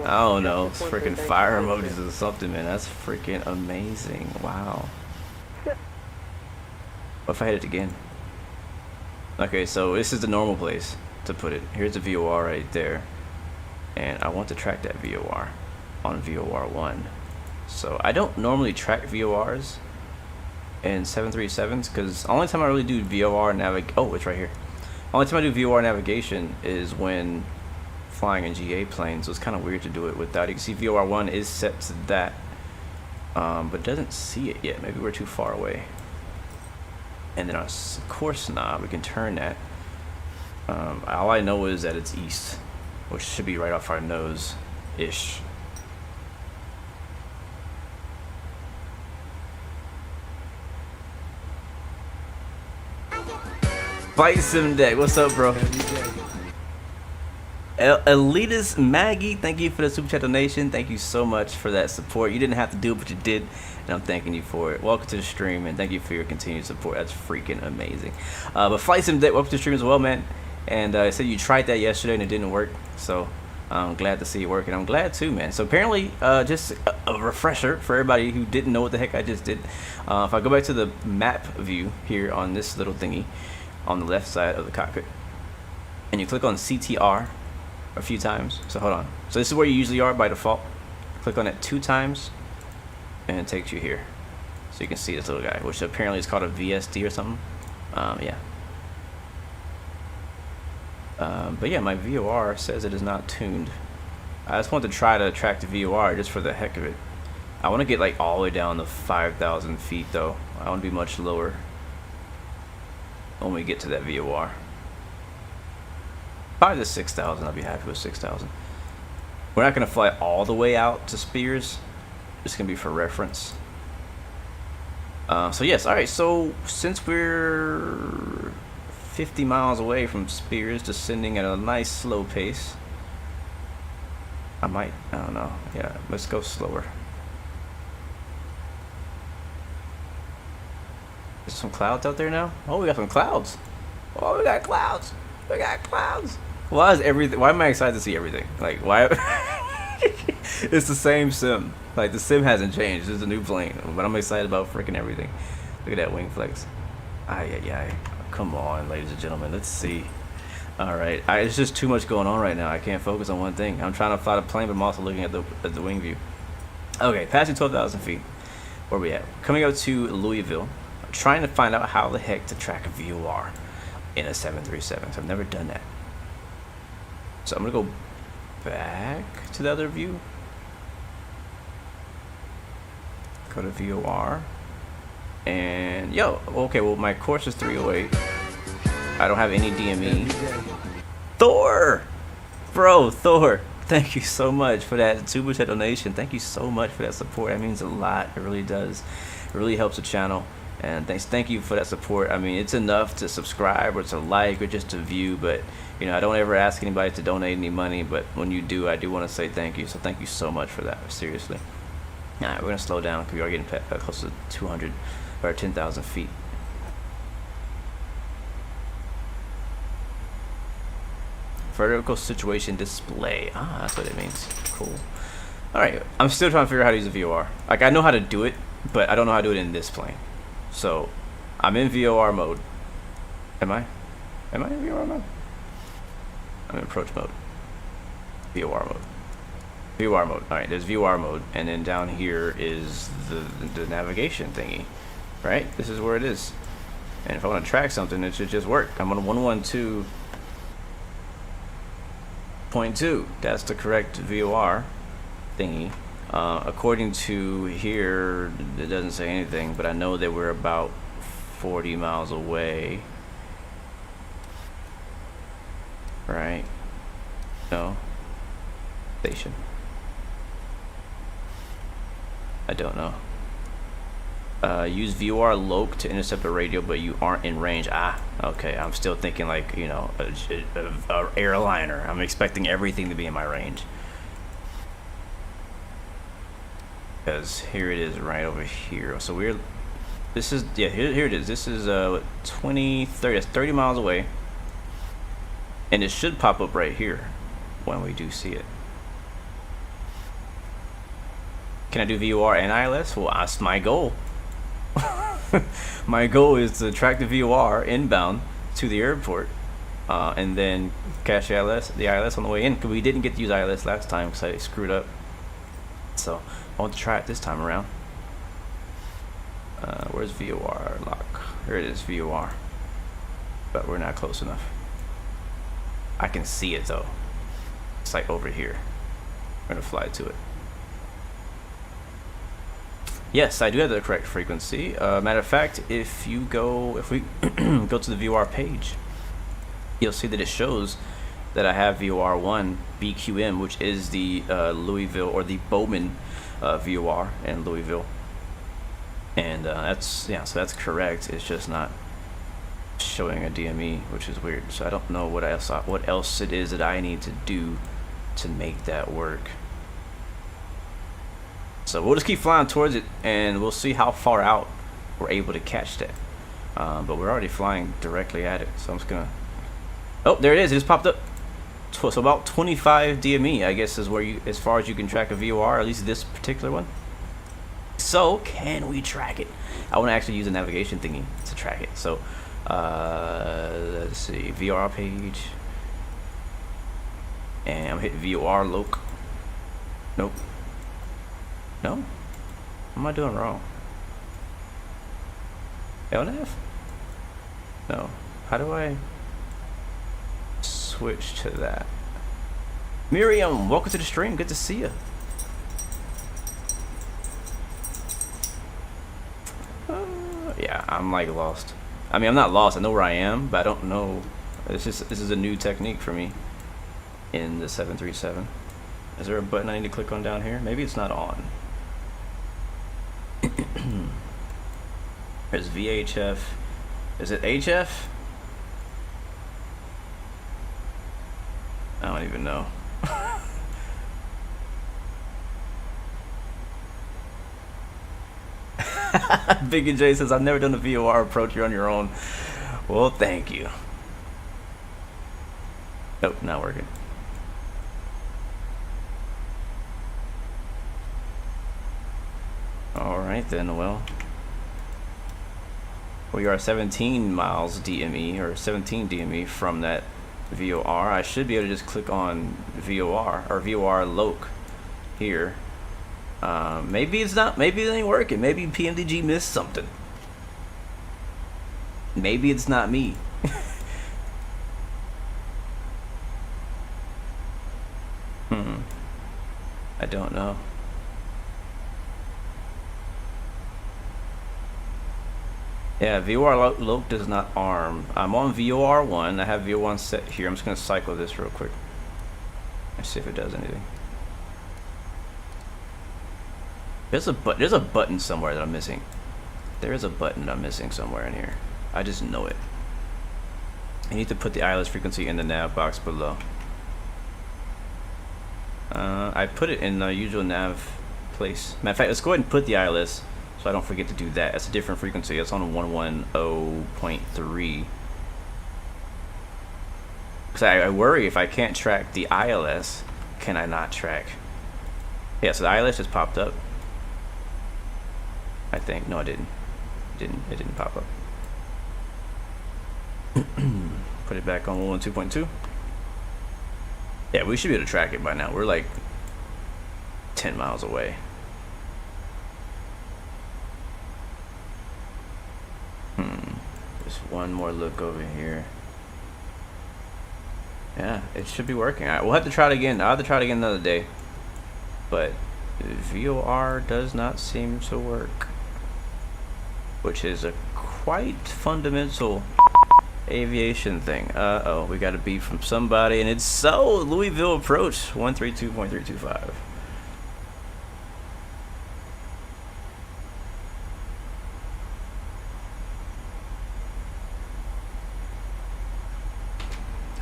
don't know, freaking fire emojis or something, man. That's freaking amazing. Wow. What if I hit it again? Okay, so this is the normal place to put it. Here's the VOR right there. And I want to track that VOR on VOR 1. So I don't normally track VORs. in 737s, because only time I really do VOR oh, it's right here. Only time I do VOR navigation is when flying in GA planes, so it's kind of weird to do it without. You can see VOR 1 is set to that, but doesn't see it yet. Maybe we're too far away. And then our course knob, we can turn that. All I know is that it's east, which should be right off our nose-ish. Flight Sim Deck, what's up, bro? Elitist Maggie, thank you for the super chat donation. Thank you so much for that support. You didn't have to do it, but you did, and I'm thanking you for it. Welcome to the stream, and thank you for your continued support. That's freaking amazing. But Flight Sim Deck, welcome to the stream as well, man. And I said you tried that yesterday and it didn't work, so I'm glad to see it working. I'm glad too, man. So apparently, just a refresher for everybody who didn't know what the heck I just did. If I go back to the map view here on this little thingy on the left side of the cockpit, and you click on CTR a few times. So hold on. So this is where you usually are by default. Click on it 2 times, and it takes you here. So you can see this little guy, which apparently is called a VSD or something. Yeah. But yeah, my VOR says it is not tuned. I just want to try to track the VOR just for the heck of it. I want to get like all the way down to 5,000 feet though. I want to be much lower when we get to that VOR. Probably the 6,000. I'll be happy with 6,000. We're not going to fly all the way out to Spears. It's going to be for reference. So yes, alright, so since we're 50 miles away from Spears, descending at a nice slow pace, I don't know, yeah, let's go slower. There's some clouds out there now? Oh, we got some clouds. Oh, we got clouds. We got clouds. Why am I excited to see everything? Like, why? It's the same sim. Like, the sim hasn't changed. It's a new plane. But I'm excited about freaking everything. Look at that wing flex. Ay. Come on, ladies and gentlemen. Let's see. Alright. It's just too much going on right now. I can't focus on one thing. I'm trying to fly the plane, but I'm also looking at the wing view. Okay, passing 12,000 feet. Where we at? Coming up to Louisville. I'm trying to find out how the heck to track a VOR in a 737. So I've never done that. So I'm going to go back to the other view. Go to VOR. And, okay, well, my course is 308. I don't have any DME. Thor! Bro, Thor, thank you so much for that super chat donation. Thank you so much for that support. That means a lot. It really does. It really helps the channel. And thank you for that support. I mean, it's enough to subscribe or to like or just to view, but you know, I don't ever ask anybody to donate any money, but when you do, I do want to say thank you. So thank you so much for that, seriously. All right, we're gonna slow down because we are getting close to 200 or 10,000 feet. Vertical situation display. Ah, that's what it means. Cool. All right, I'm still trying to figure out how to use a VOR. Like, I know how to do it, but I don't know how to do it in this plane. So I'm in VOR mode. Am I in VOR mode? I'm in approach mode. VOR mode. VOR mode. All right, there's VOR mode, and then down here is the navigation thingy, right? This is where it is. And if I want to track something, it should just work. I'm on 112.2. That's the correct VOR thingy. According to here, it doesn't say anything, but I know that we're about 40 miles away. Right? No. Station. I don't know. Use VOR loc to intercept a radio, but you aren't in range. Ah, okay. I'm still thinking like, you know, a airliner. I'm expecting everything to be in my range. Because here it is right over here. So here it is. This is 20, 30, that's 30 miles away. And it should pop up right here when we do see it. Can I do VOR and ILS? Well, that's my goal. My goal is to track the VOR inbound to the airport, and then catch the ILS on the way in. Because we didn't get to use ILS last time because I screwed up. So I want to try it this time around. Where's VOR lock? Here it is, VOR. But we're not close enough. I can see it though. It's like over here. We're gonna fly to it. Yes, I do have the correct frequency. Matter of fact, if we go to the VOR page, you'll see that it shows that I have VOR1 BQM, which is the Louisville or the Bowman VOR in Louisville, and so that's correct. It's just not showing a DME, which is weird. So I don't know what else it is that I need to do to make that work. So we'll just keep flying towards it, and we'll see how far out we're able to catch that. But we're already flying directly at it, so I'm just gonna. Oh, there it is. It just popped up. So about 25 DME, I guess, is where you, as far as you can track a VOR, at least this particular one. So can we track it? I want to actually use a navigation thingy to track it. So let's see, VOR page, and I'm hitting VOR loc. Nope. No? What am I doing wrong? LNAV? No. How do I switch to that? Miriam, welcome to the stream. Good to see you. Yeah, I'm like lost. I mean, I'm not lost. I know where I am, but I don't know. This is a new technique for me in the 737. Is there a button I need to click on down here? Maybe it's not on. There's VHF. Is it HF? I don't even know. Big and J says, I've never done a VOR approach. You're on your own. Well, thank you. Nope, not working. Alright then, well, we are 17 miles DME, or 17 DME from that VOR. I should be able to just click on VOR, or VOR loc here. Maybe it's not, maybe it ain't working. Maybe PMDG missed something. Maybe it's not me. I don't know. Yeah, VOR loc does not arm. I'm on VOR1. I have VOR1 set here. I'm just going to cycle this real quick. Let's see if it does anything. There's a button somewhere that I'm missing. There is a button that I'm missing somewhere in here. I just know it. I need to put the ILS frequency in the nav box below. I put it in the usual nav place. Matter of fact, let's go ahead and put the ILS so I don't forget to do that. That's a different frequency. It's on 110.3. Because I worry if I can't track the ILS, can I not track? Yeah, so the ILS just popped up. I think. No, it didn't. It didn't pop up. Put it back on 112.2. Yeah, we should be able to track it by now. We're like 10 miles away. Just one more look over here. Yeah, it should be working. All right, we'll have to try it again. I'll have to try it again another day. But VOR does not seem to work, which is a quite fundamental aviation thing. Uh-oh, we got a beep from somebody, and it's Louisville approach 132.325.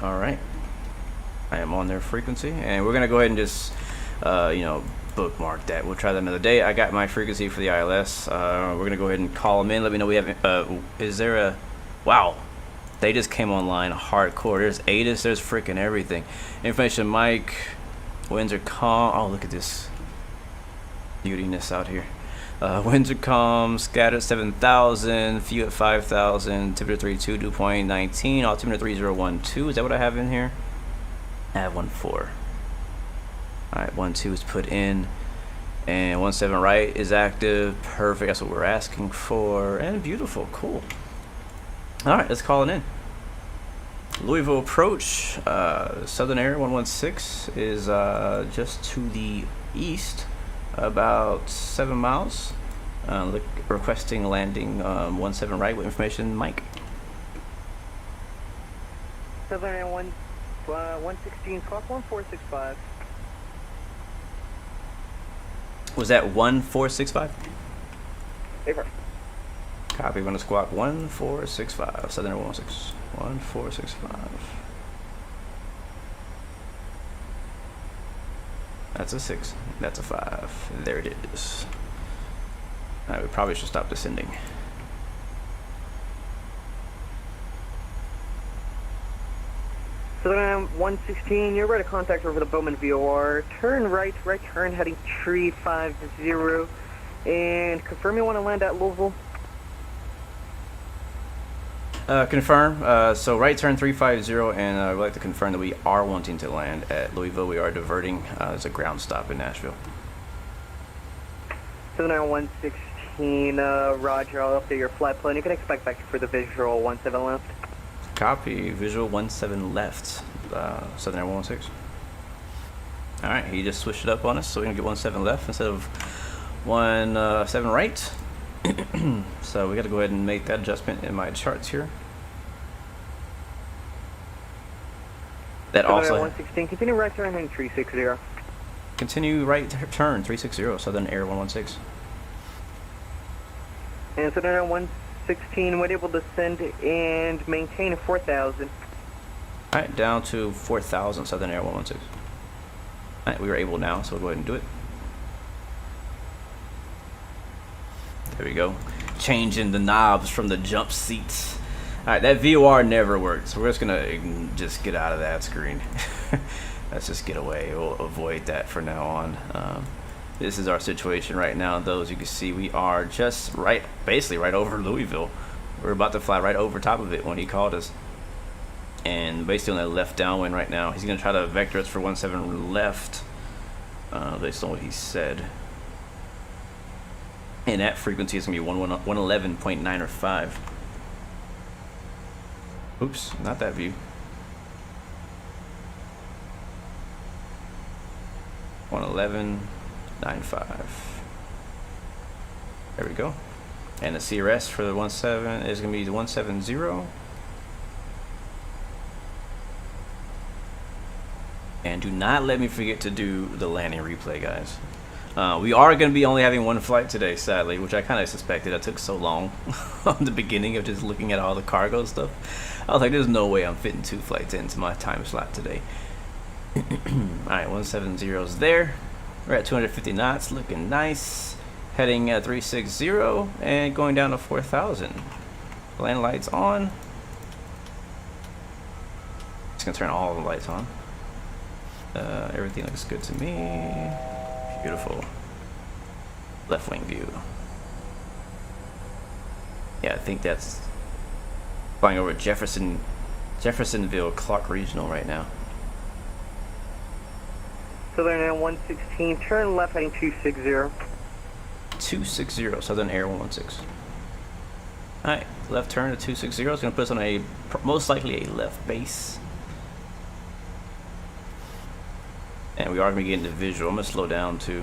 All right, I am on their frequency, and we're gonna go ahead and just bookmark that. We'll try that another day. I got my frequency for the ILS. We're gonna go ahead and call them in. Let me know we have is there a, wow, they just came online hardcore. There's ASUS, there's freaking everything. Information mic, winds are calm. Oh, look at this beautiness out here. Winds are calm, scattered 7,000, few at 5,000, altimeter 32, dew point 19, altimeter 3012. Is that what I have in here? I have 14. Alright, 12 is put in. And 17 right is active. Perfect. That's what we're asking for. And beautiful. Cool. All right, let's call it in. Louisville approach. Southern Air 116 is just to the east, about 7 miles. Requesting landing 17 right with information, Mike. Southern Air 116, squawk 1465. Was that 1465? Paper. Copy. We're gonna squawk 1465. Southern Air 116. 1465. That's a 6. That's a 5. There it is. Alright, we probably should stop descending. Southern Air 116, you're ready to contact over the Bowman VOR. Turn right turn heading 350. And confirm you want to land at Louisville. Confirm. So right turn 350, and I'd like to confirm that we are wanting to land at Louisville. We are diverting. There's a ground stop in Nashville. Southern Air 116, Roger. I'll update your flight plan. You can expect back for the visual 17 left. Copy. Visual 17 left. Southern Air 116. All right, he just switched it up on us, so we're gonna get 17 left instead of 17 right. So we got to go ahead and make that adjustment in my charts here. That Southern also Air 116, continue right turn heading 360. continue right turn 360. Southern Air 116. And Southern Air 116, we're able to descend and maintain 4,000. All right, down to 4,000. Southern Air 116. All right, we are able now, so we'll go ahead and do it. There we go. Changing the knobs from the jump seats. Alright, that VOR never works. So we're just gonna just get out of that screen. Let's just get away. We'll avoid that for now on. This is our situation right now, though. As you can see, we are just basically right over Louisville. We're about to fly right over top of it when he called us. And basically on that left downwind right now. He's gonna try to vector us for 17 left. Based on what he said. And that frequency is going to be 111.9 or 5. Oops, not that view. 111.95. There we go. And the CRS for the 17 is going to be the 170. And do not let me forget to do the landing replay, guys. We are going to be only having one flight today, sadly, which I kind of suspected. I took so long on the beginning of just looking at all the cargo stuff. I was like, there's no way I'm fitting 2 flights into my time slot today. Alright, 170 is there. We're at 250 knots, looking nice. Heading at 360 and going down to 4,000. Land lights on. Just going to turn all the lights on. Everything looks good to me. Beautiful. Left wing view. Yeah, I think that's flying over Jeffersonville, Clark Regional right now. Southern Air 116, turn left heading 260. 260, Southern Air 116. Alright, left turn to 260 is going to put us on a, most likely a left base. And we are going to be getting the visual. I'm going to slow down to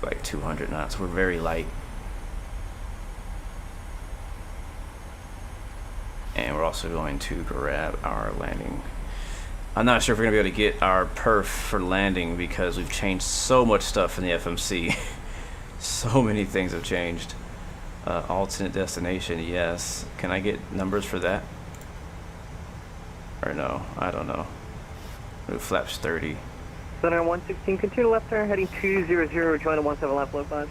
like 200 knots. We're very light. And we're also going to grab our landing. I'm not sure if we're going to be able to get our perf for landing because we've changed so much stuff in the FMC. So many things have changed. Alternate destination, yes. Can I get numbers for that? Or no, I don't know. Flaps 30. Southern Air 116, continue left turn heading 200, join the 17 left localizer.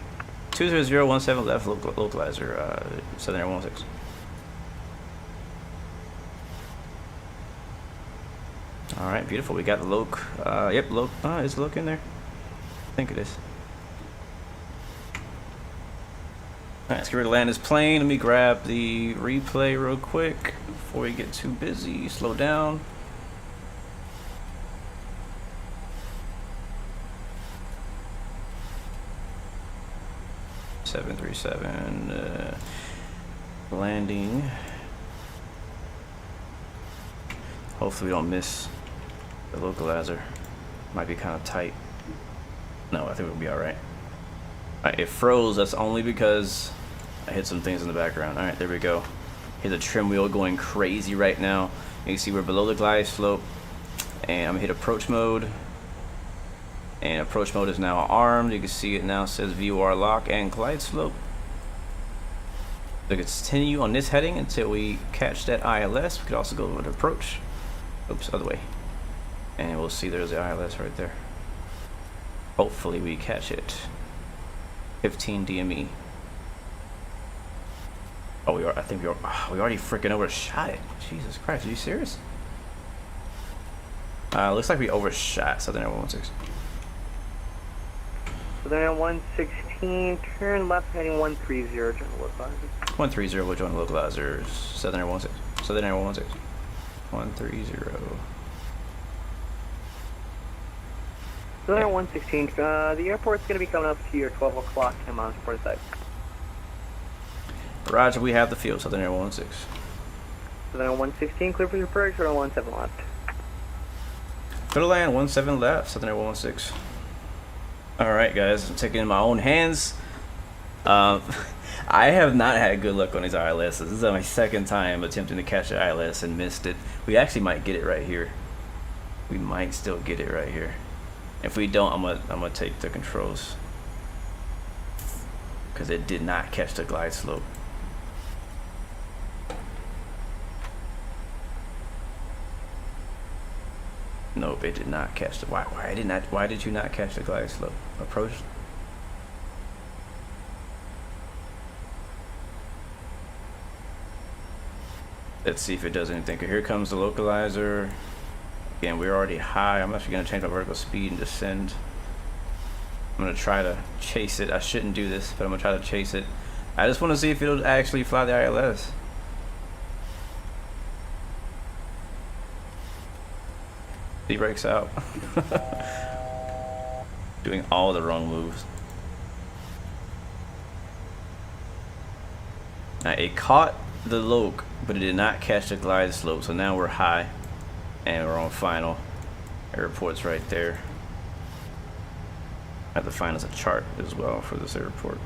200, 17 left localizer, Southern Air 116. Alright, beautiful. We got the loc. Yep, loc. Is the loc in there? I think it is. Alright, let's get ready to land this plane. Let me grab the replay real quick before we get too busy. Slow down. 737 landing. Hopefully we don't miss the localizer. Might be kind of tight. No, I think we'll be alright. Alright, it froze. That's only because I hit some things in the background. Alright, there we go. Here's the trim wheel going crazy right now. You can see we're below the glide slope. And I'm gonna hit approach mode. And approach mode is now armed. You can see it now says VOR lock and glide slope. So continue on this heading until we catch that ILS. We could also go with approach. Oops, other way. And we'll see there's the ILS right there. Hopefully we catch it. 15 DME. Oh, I think we already freaking overshot it. Jesus Christ, are you serious? Looks like we overshot Southern Air 116. Southern Air 116, turn left heading 130, join the localizer. 130 will join the localizers. Southern Air 16. Southern Air 116. 130. Southern Air 116, the airport's going to be coming up to your 12 o'clock and on port side. Roger, we have the field. Southern Air 116. Southern Air 116, clear for your approach, Southern 17 left. Clear to land, 17 left, Southern Air 116. Alright guys, I'm taking it in my own hands. I have not had good luck on these ILSs. This is my second time attempting to catch the ILS and missed it. We actually might get it right here. We might still get it right here. If we don't, I'm gonna take the controls. Because it did not catch the glide slope. Nope, it did not catch the why did you not catch the glide slope? Approach. Let's see if it does anything. Here comes the localizer. Again, we're already high. I'm actually gonna change my vertical speed and descend. I'm gonna try to chase it. I shouldn't do this, but I'm gonna try to chase it. I just want to see if it'll actually fly the ILS. He breaks out. Doing all the wrong moves. Now it caught the loc, but it did not catch the glide slope. So now we're high, and we're on final. Airport's right there. I have to find us a chart as well for this airport.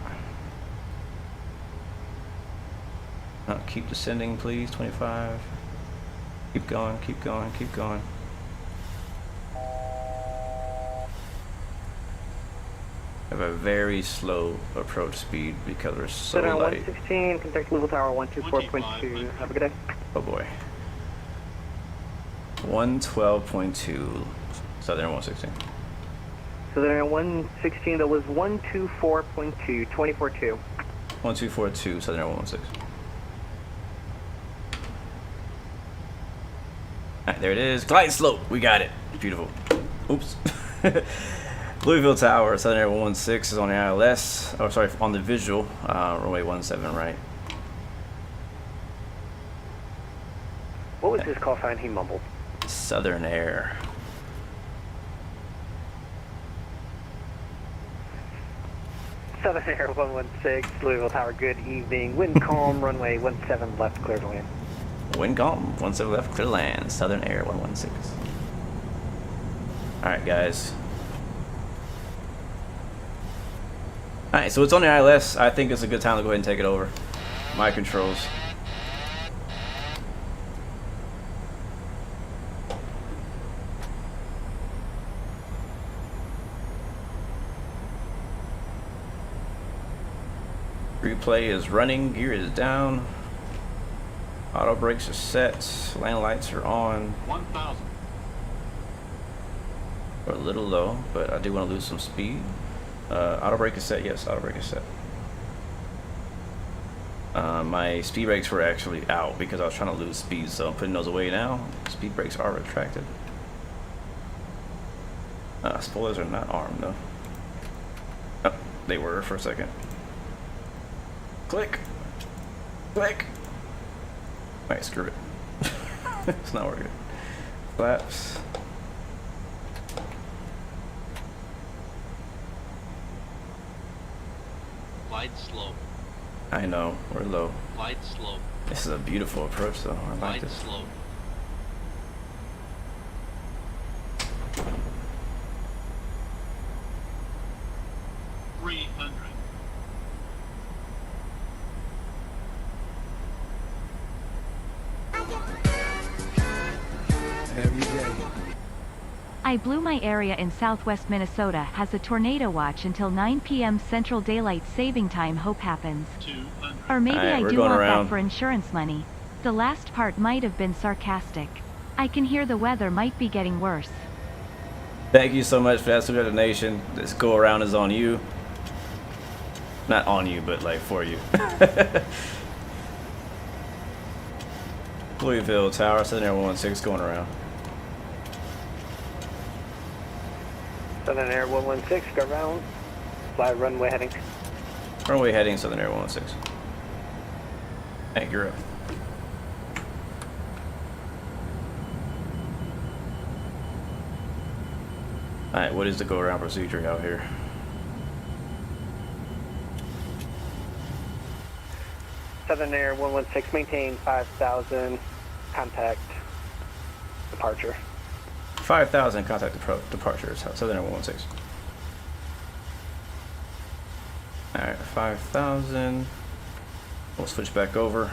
Keep descending, please. 25. Keep going. Keep going. Keep going. Have a very slow approach speed because we're so Southern light. 116, contact level tower 124.2. Have a good day. Oh boy. 112.2. Southern 116. Southern Air 116, that was 124.2, 24.2. 1242, Southern Air 116. Alright, there it is. Glide slope. We got it. Beautiful. Oops. Louisville Tower, Southern Air 116 is on the ILS. Oh, sorry, on the visual. Runway 17 right. What was his call sign? He mumbled. Southern Air. Southern Air 116, Louisville Tower, good evening. Wind calm, runway 17 left, clear to land. Wind calm, 17 left, clear to land. Southern Air 116. Alright, guys. Alright, so it's on the ILS. I think it's a good time to go ahead and take it over. My controls. Replay is running, gear is down. Auto brakes are set, land lights are on. 1,000. We're a little low, but I do want to lose some speed. Auto brake is set, yes, auto brake is set. My speed brakes were actually out because I was trying to lose speed, so I'm putting those away now. Speed brakes are retracted. Spoilers are not armed though. Oh, they were for a second. Click! Click! Wait, screw it. It's not working. Flaps. Glide slope. I know, we're low. Glide slope. This is a beautiful approach though. I like Glide this. slope. I blew my area in southwest Minnesota has a tornado watch until 9 p.m. Central Daylight Saving Time. Hope happens. 200. Or maybe Alright, I we're do going want around. that for insurance money. The last part might have been sarcastic. I can hear the weather might be getting worse. Thank you so much for that super donation. This go around is on you. Not on you, but like for you. Louisville Tower, Southern Air 116 going around. Southern Air 116, go round. Fly runway heading. Runway heading, Southern Air 116. Hey, you're up. Alright, what is the go around procedure out here? Southern Air 116, maintain 5,000, contact departure. 5,000 contact departures, Southern Air 116. Alright, 5,000. We'll switch back over.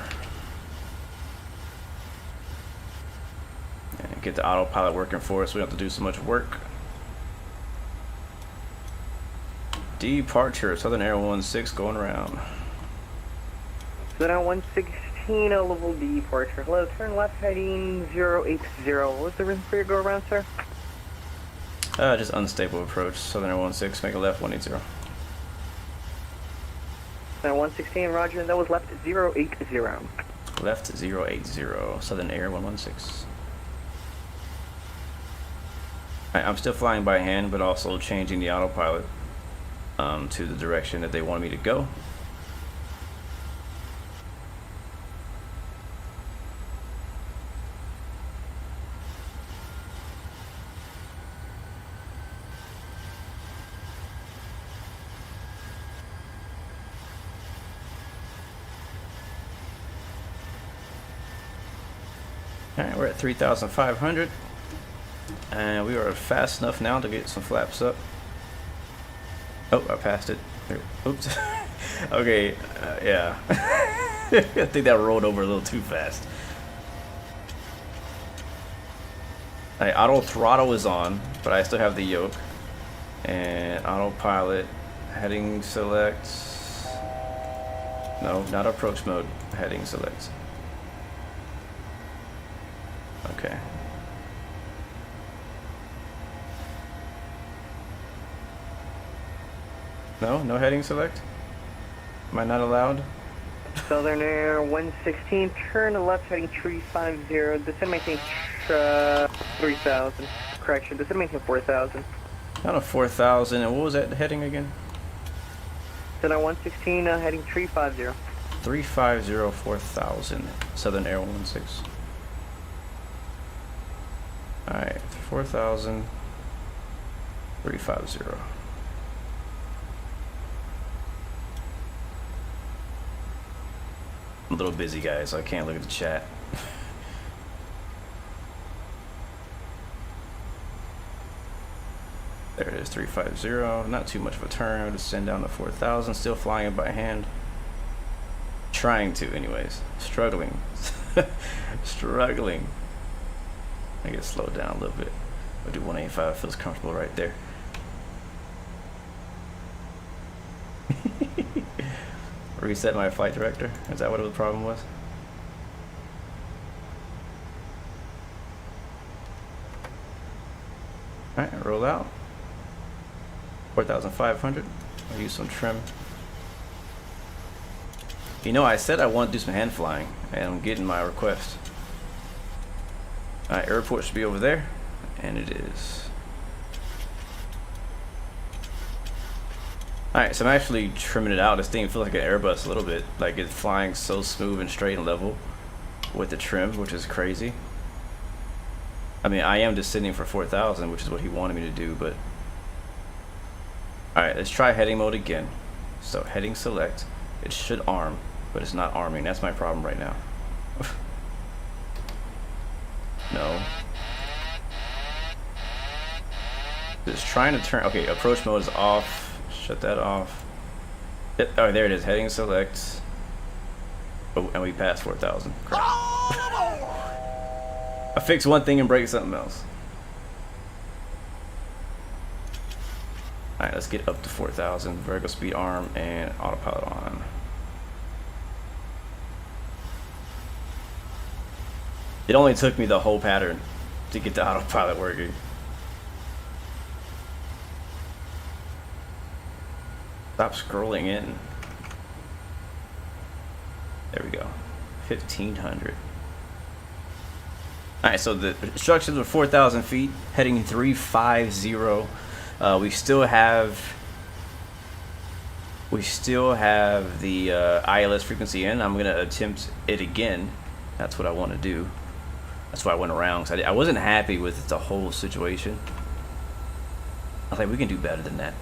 And get the autopilot working for us. We don't have to do so much work. Departure, Southern Air 16 going around. Southern Air 116, a level departure. Hello, turn left heading 080. What was the reason for your go around, sir? Just unstable approach. Southern Air 16, make a left 180. Southern Air 116, roger, that was left 080. Left 080, Southern Air 116. Alright, I'm still flying by hand, but also changing the autopilot to the direction that they want me to go. Alright, we're at 3,500 and we are fast enough now to get some flaps up. Oh, I passed it. Oops. Okay, yeah. I think that rolled over a little too fast. Alright, auto throttle is on, but I still have the yoke. And autopilot, heading select. No, not approach mode, heading select. Okay. No, no heading select? Am I not allowed? Southern Air 116, turn to left heading 350. Descend maintain 3,000. Correction, descend maintain 4,000. Not a 4,000, and what was that heading again? Southern Air 116, heading 350. 350, 4,000, Southern Air 16. Alright, 4,000, 350. I'm a little busy, guys, so I can't look at the chat. There it is, 350. Not too much of a turn. I'll just send down to 4,000. Still flying it by hand. Trying to, anyways. Struggling. Struggling. I get slowed down a little bit. I'll do 185. Feels comfortable right there. Reset my flight director. Is that what the problem was? Alright, roll out. 4,500. I'll use some trim. You know, I said I want to do some hand flying, and I'm getting my request. Alright, airport should be over there, and it is. Alright, so I'm actually trimming it out. This thing feels like an Airbus a little bit. Like it's flying so smooth and straight and level with the trim, which is crazy. I mean, I am descending for 4,000, which is what he wanted me to do, but... Alright, let's try heading mode again. So heading select. It should arm, but it's not arming. That's my problem right now. No. Just trying to turn. Okay, approach mode is off. Shut that off. Yep. Oh, there it is. Heading select. Oh, and we passed 4,000. Crap. I fix one thing and break something else. Alright, let's get up to 4,000. Vertical speed arm and autopilot on. It only took me the whole pattern to get the autopilot working. Stop scrolling in. There we go. 1,500. Alright, so the instructions are 4,000 feet, heading 350. We still have the ILS frequency in. I'm gonna attempt it again. That's what I want to do. That's why I went around, because I wasn't happy with the whole situation. I was like, we can do better than that.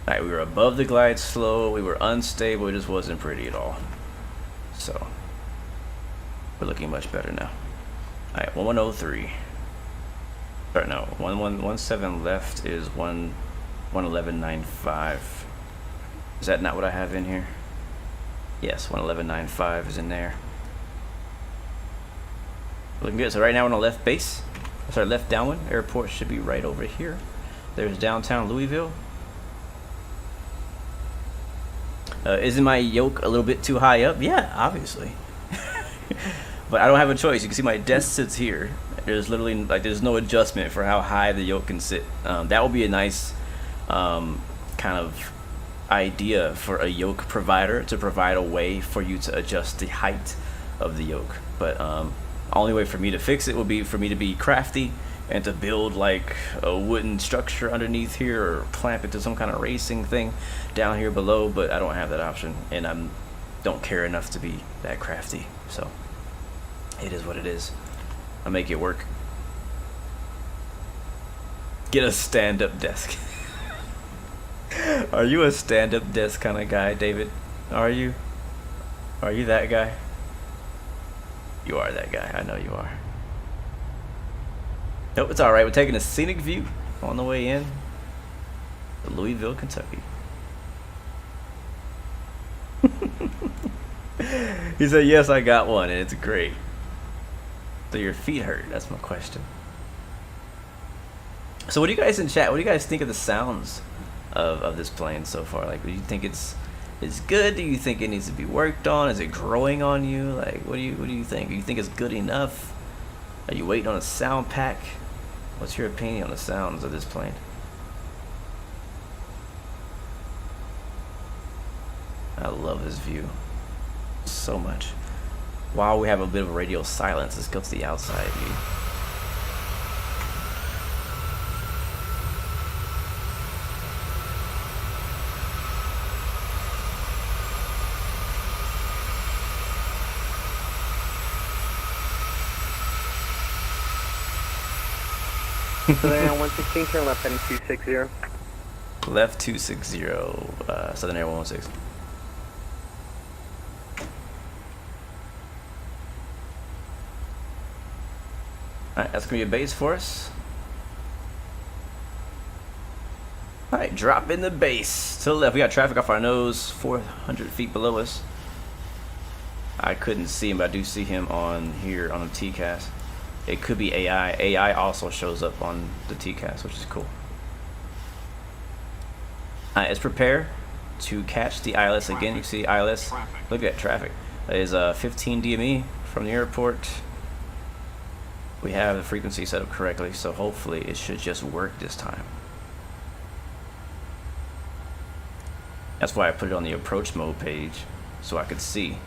Alright, we were above the glide slope, we were unstable, it just wasn't pretty at all. So, we're looking much better now. Alright, 1103. Or no, 1117 left is 111.95. Is that not what I have in here? Yes, 111.95 is in there. Looking good. So right now we're on the left base. Sorry, left downwind. Airport should be right over here. There's downtown Louisville. Isn't my yoke a little bit too high up? Yeah, obviously. But I don't have a choice. You can see my desk sits here. There's literally like there's no adjustment for how high the yoke can sit. That would be a nice kind of idea for a yoke provider, to provide a way for you to adjust the height of the yoke. But only way for me to fix it would be for me to be crafty and to build like a wooden structure underneath here, or clamp it to some kind of racing thing down here below. But I don't have that option, and I don't care enough to be that crafty. So it is what it is. I'll make it work. Get a stand-up desk. Are you a stand-up desk kind of guy, David? Are you? Are you that guy? You are that guy. I know you are. Nope, it's alright. We're taking a scenic view on the way in to Louisville, Kentucky. He said, yes, I got one, and it's great. So your feet hurt? That's my question. So what do you guys in chat, what do you guys think of the sounds of this plane so far? Like, do you think it's good? Do you think it needs to be worked on? Is it growing on you? Like, what do you think? Do you think it's good enough? Are you waiting on a sound pack? What's your opinion on the sounds of this plane? I love this view so much. While we have a bit of a radio silence, let's go to the outside view. So then 116, turn left heading 260. Left 260, Southern Air 116. Alright, that's gonna be a base for us. Alright, drop in the base. To the left, we got traffic off our nose, 400 feet below us. I couldn't see him, but I do see him on here on the TCAS. It could be AI. AI also shows up on the TCAS, which is cool. Let's prepare to catch the ILS again. You see ILS. Look at that traffic. That is 15 DME from the airport. We have the frequency set up correctly, so hopefully it should just work this time. That's why I put it on the approach mode page, so I could see.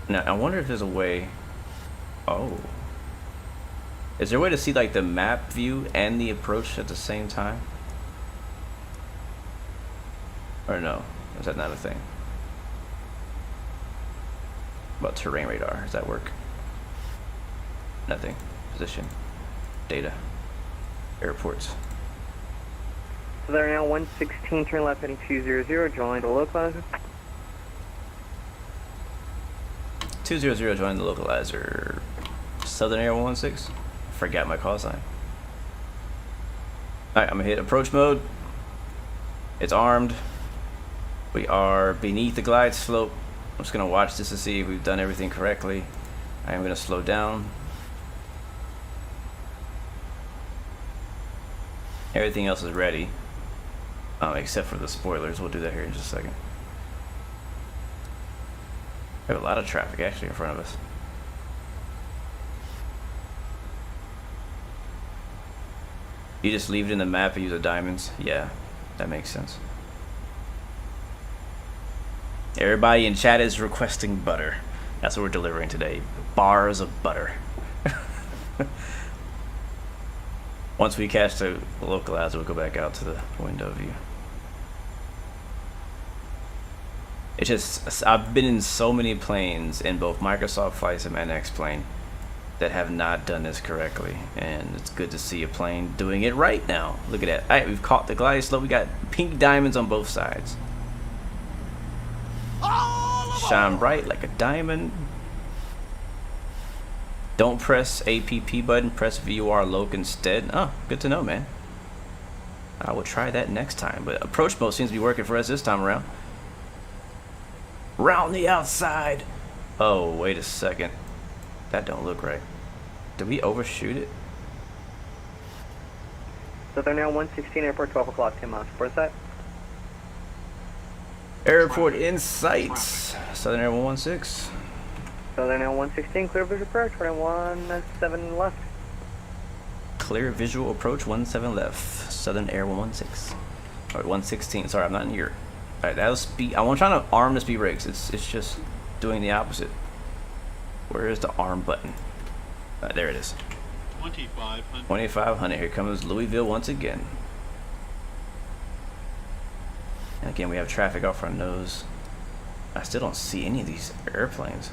Now, I wonder if there's a way... Oh. Is there a way to see like the map view and the approach at the same time? Or no? Is that not a thing? What about terrain radar? Does that work? Nothing. Position. Data. Airports. Southern Air 116, turn left heading 200, join the localizer. 200, join the localizer. Southern Air 116. Forgot my call sign. Alright, I'm gonna hit approach mode. It's armed. We are beneath the glide slope. I'm just gonna watch this to see if we've done everything correctly. I am gonna slow down. Everything else is ready. Except for the spoilers. We'll do that here in just a second. We have a lot of traffic actually in front of us. You just leave it in the map and use the diamonds? Yeah, that makes sense. Everybody in chat is requesting butter. That's what we're delivering today. Bars of butter. Once we catch the localizer, we'll go back out to the window view. It's just, I've been in so many planes in both Microsoft Flight Sim and X-Plane that have not done this correctly, and it's good to see a plane doing it right now. Look at that. Alright, we've caught the glide slope. We got pink diamonds on both sides. Shine bright like a diamond. Don't press APP button, press VUR loc instead. Oh, good to know, man. I will try that next time, but approach mode seems to be working for us this time around. Round the outside. Oh, wait a second. That don't look right. Did we overshoot it? Southern Air 116, airport 12 o'clock, 10 miles. Where's that? Airport in sight. Southern Air 116. Southern Air 116, clear visual approach, runway 17 left. Clear visual approach 17 left. Southern Air 116. Or 116. Sorry, I'm not in Europe. Alright, that was speed. I'm trying to arm the speed brakes. It's just doing the opposite. Where is the arm button? There it is. 2500. 2500. Here comes Louisville once again. And again, we have traffic off our nose. I still don't see any of these airplanes.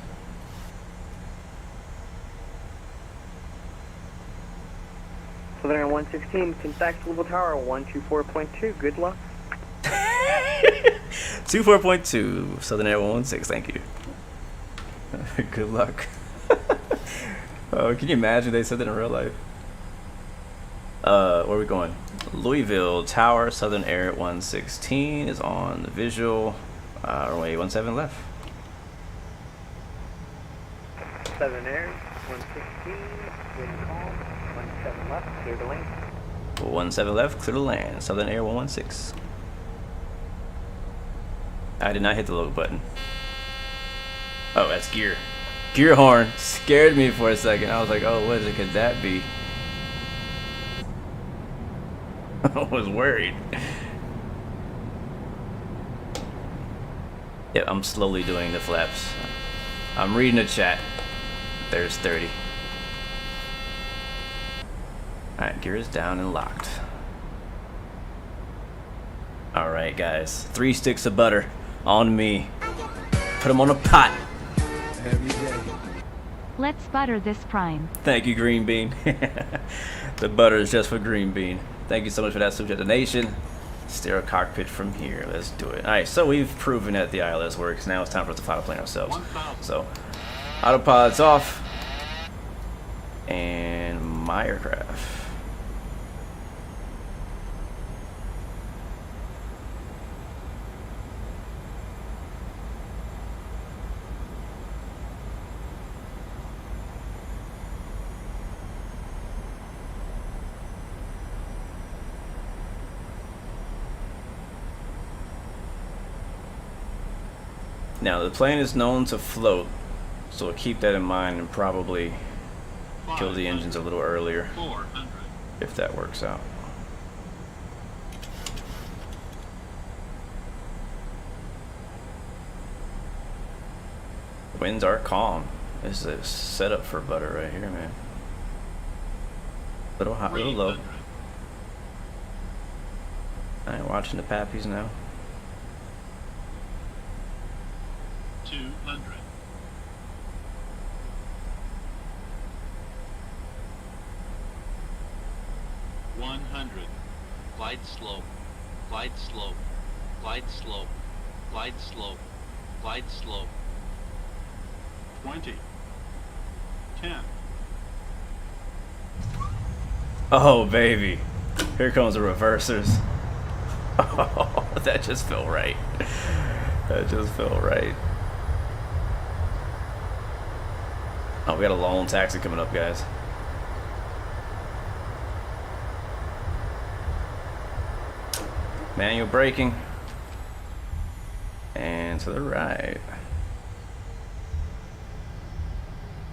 Southern Air 116, contact Louisville Tower 124.2. Good luck. 24.2. Southern Air 116. Thank you. Good luck. Oh, can you imagine they said that in real life? Where are we going? Louisville Tower, Southern Air 116 is on the visual. Runway 17 left. Southern Air 116, wind calm, 17 left, clear to land. 17 left, clear to land. Southern Air 116. I did not hit the low button. Oh, that's gear. Gear horn scared me for a second. I was like, oh, what could that be? I was worried. Yeah, I'm slowly doing the flaps. I'm reading the chat. There's 30. Alright, gear is down and locked. Alright, guys. 3 sticks of butter on me. Put them on a pot. Let's butter this prime. Thank you, Green Bean. The butter is just for Green Bean. Thank you so much for that super chat donation. Steer a cockpit from here. Let's do it. Alright, so we've proven that the ILS works. Now it's time for us to fly the plane ourselves. So, autopilot's off. And my aircraft. Now the plane is known to float, so keep that in mind and probably kill the engines a little earlier if that works out. Winds are calm. This is a setup for butter right here, man. Little hot, little low. I ain't watching the pappies now. 200. 100. Glide slope. glide slope, glide slope, glide slope, glide slope. 20, 10. Oh, baby. Here comes the reversers. Oh, that just felt right. That just felt right. Oh, we got a long taxi coming up, guys. Manual braking. And to the right.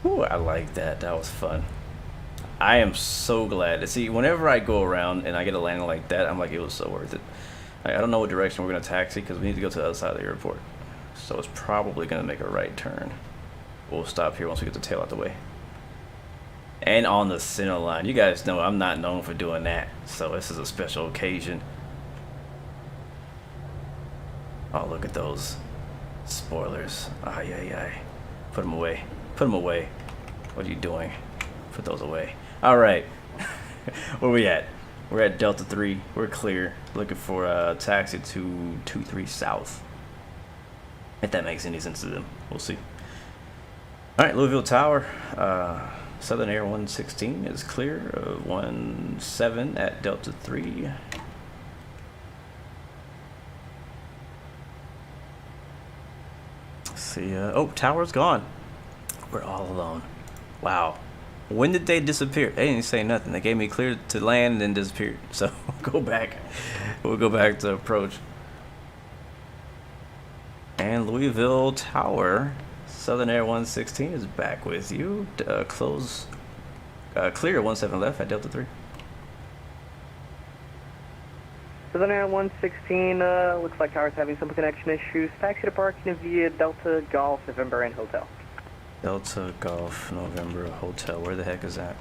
Ooh, I like that. That was fun. I am so glad to see whenever I go around and I get a landing like that, I'm like, it was so worth it. I don't know what direction we're going to taxi because we need to go to the other side of the airport. So it's probably going to make a right turn. We'll stop here once we get the tail out the way. And on the center line. You guys know I'm not known for doing that. So this is a special occasion. Oh, look at those spoilers. Ay, ay, ay. Put them away. Put them away. What are you doing? Put those away. All right. Where we at? We're at Delta 3. We're clear. Looking for a taxi to 23 South. If that makes any sense to them. We'll see. All right, Louisville Tower. Southern Air 116 is clear. 17 at Delta 3. Let's see. Oh, tower's gone. We're all alone. Wow. When did they disappear? They didn't say nothing. They gave me clear to land and then disappeared. So we'll go back. We'll go back to approach. And Louisville Tower, Southern Air 116 is back with you. Close, clear 17 left at Delta 3. Southern Air 116, looks like tower's having some connection issues. Taxi to parking via Delta Golf, November and Hotel. Delta Golf November Hotel. Where the heck is that?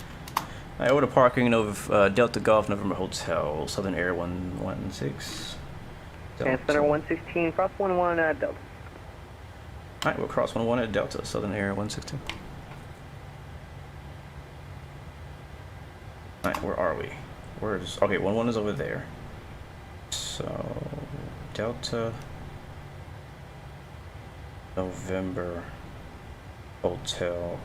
Alright, over to parking of Delta Golf November Hotel. Southern Air 116. And Southern Air 116, cross 11 at Delta. Alright, we'll cross 11 at Delta. Southern Air 116. Alright, where are we? Where's... Okay, 11 is over there. So... Delta... November... Hotel.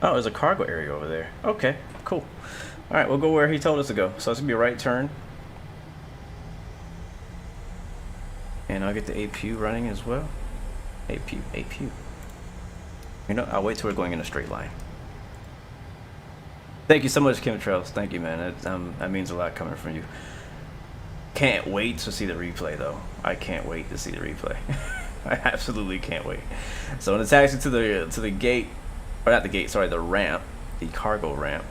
Oh, there's a cargo area over there. Okay, cool. Alright, we'll go where he told us to go. So it's gonna be a right turn. And I'll get the APU running as well. APU. You know, I'll wait till we're going in a straight line. Thank you so much, Chemtrails. Thank you, man. That means a lot coming from you. Can't wait to see the replay, though. I can't wait to see the replay. I absolutely can't wait. So I'm gonna taxi to the gate, or not the gate, sorry, the ramp, the cargo ramp,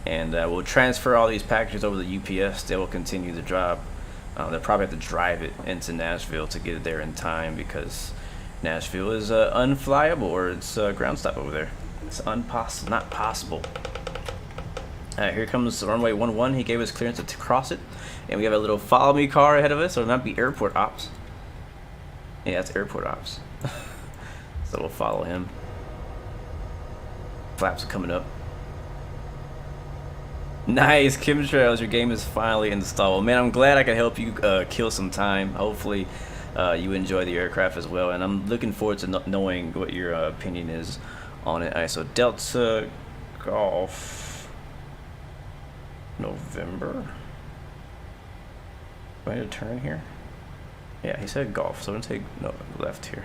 and we'll transfer all these packages over the UPS. They will continue the job. They'll probably have to drive it into Nashville to get it there in time because Nashville is unflyable, or it's ground stop over there. It's not possible. Alright, here comes the runway 11. He gave us clearance to cross it, and we have a little follow me car ahead of us, so it might be airport ops. Yeah, it's airport ops. So we'll follow him. Flaps are coming up. Nice, Chemtrails, your game is finally installed. Man, I'm glad I could help you kill some time. Hopefully you enjoy the aircraft as well, and I'm looking forward to knowing what your opinion is on it. Alright, so Delta Golf November. Do I need to turn here? Yeah, he said golf, so I'm gonna take no left here.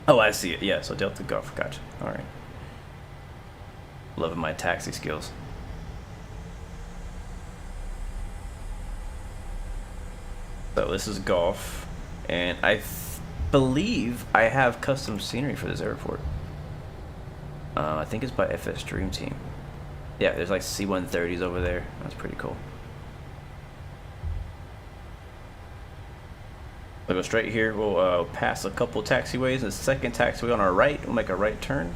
Oh, I see it. Yeah, so Delta Golf. Gotcha. All right. Loving my taxi skills. So this is golf, and I believe I have custom scenery for this airport. I think it's by FS Dream Team. Yeah, there's like C-130s over there. That's pretty cool. We'll go straight here. We'll pass a couple taxiways. The second taxiway on our right, we'll make a right turn.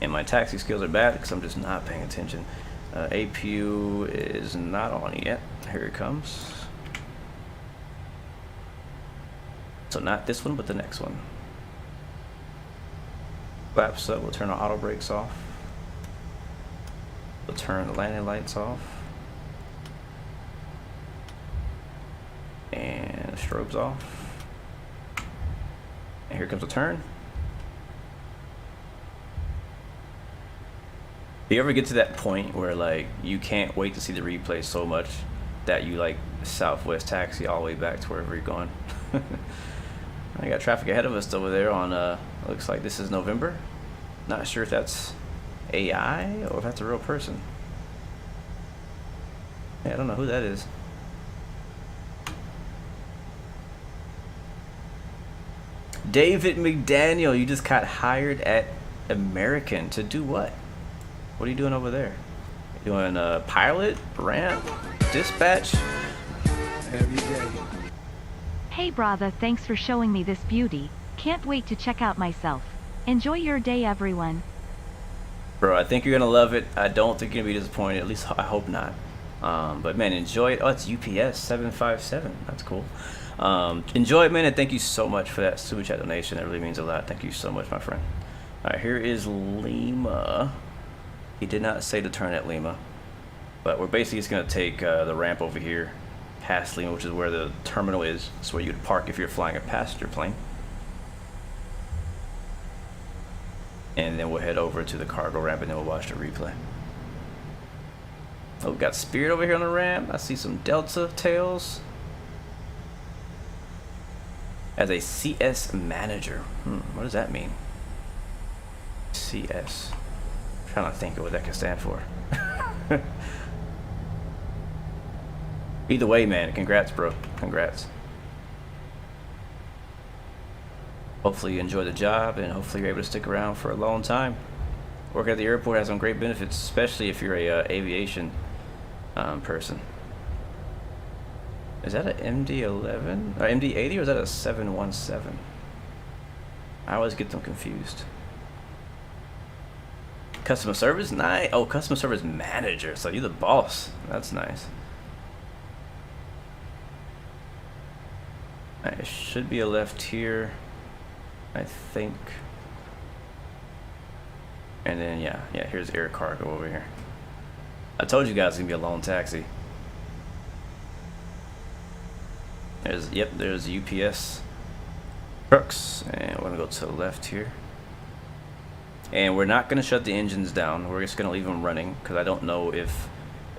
And my taxi skills are bad because I'm just not paying attention. APU is not on yet. Here it comes. So not this one, but the next one. Flaps up. We'll turn our auto brakes off. We'll turn the landing lights off. strobes off. And here comes a turn. Do you ever get to that point where like you can't wait to see the replay so much that you like Southwest taxi all the way back to wherever you're going? I got traffic ahead of us over there on looks like this is November. Not sure if that's AI or if that's a real person. Yeah, I don't know who that is. David McDaniel, you just got hired at American to do what? What are you doing over there? You doing pilot, ramp, dispatch? Every day. Hey brother, thanks for showing me this beauty. Can't wait to check out myself. Enjoy your day, everyone. Bro, I think you're gonna love it. I don't think you're gonna be disappointed. At least I hope not. But man, enjoy it. Oh, it's UPS 757. That's cool. Enjoy it, man, and thank you so much for that super chat donation. That really means a lot. Thank you so much, my friend. All right, here is Lima. He did not say to turn at Lima, but we're basically just gonna take the ramp over here past Lima, which is where the terminal is. It's where you'd park if you're flying a passenger plane. And then we'll head over to the cargo ramp and then we'll watch the replay. Oh, we got Spirit over here on the ramp. I see some Delta tails. As a CS manager. What does that mean? CS. I'm trying to think of what that can stand for. Either way, man, congrats, bro. Congrats. Hopefully you enjoy the job and hopefully you're able to stick around for a long time. Work at the airport has some great benefits, especially if you're a aviation person. Is that an MD-11 or MD-80 or is that a 717? I always get them confused. Customer service? Nice. Oh, customer service manager. So you're the boss. That's nice. Alright, it should be a left here, I think. And then yeah, here's air cargo over here. I told you guys it's gonna be a long taxi. There's UPS trucks, and we're gonna go to the left here. And we're not gonna shut the engines down. We're just gonna leave them running because I don't know if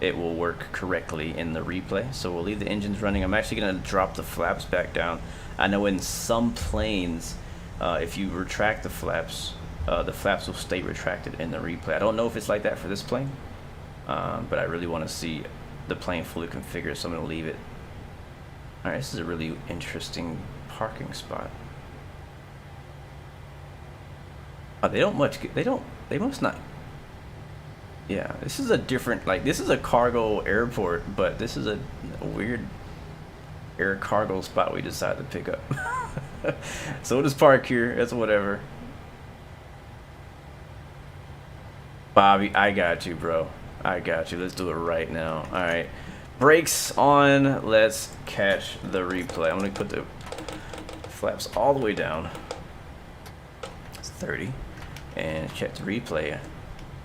it will work correctly in the replay. So we'll leave the engines running. I'm actually gonna drop the flaps back down. I know in some planes, if you retract the flaps will stay retracted in the replay. I don't know if it's like that for this plane, but I really want to see the plane fully configured, so I'm gonna leave it. All right, this is a really interesting parking spot. Oh, they must not. Yeah, this is a different, like, this is a cargo airport, but this is a weird air cargo spot we decided to pick up. So we'll just park here. It's whatever. Bobby, I got you, bro. I got you. Let's do it right now. All right. Brakes on. Let's catch the replay. I'm going to put the flaps all the way down. It's 30. And check the replay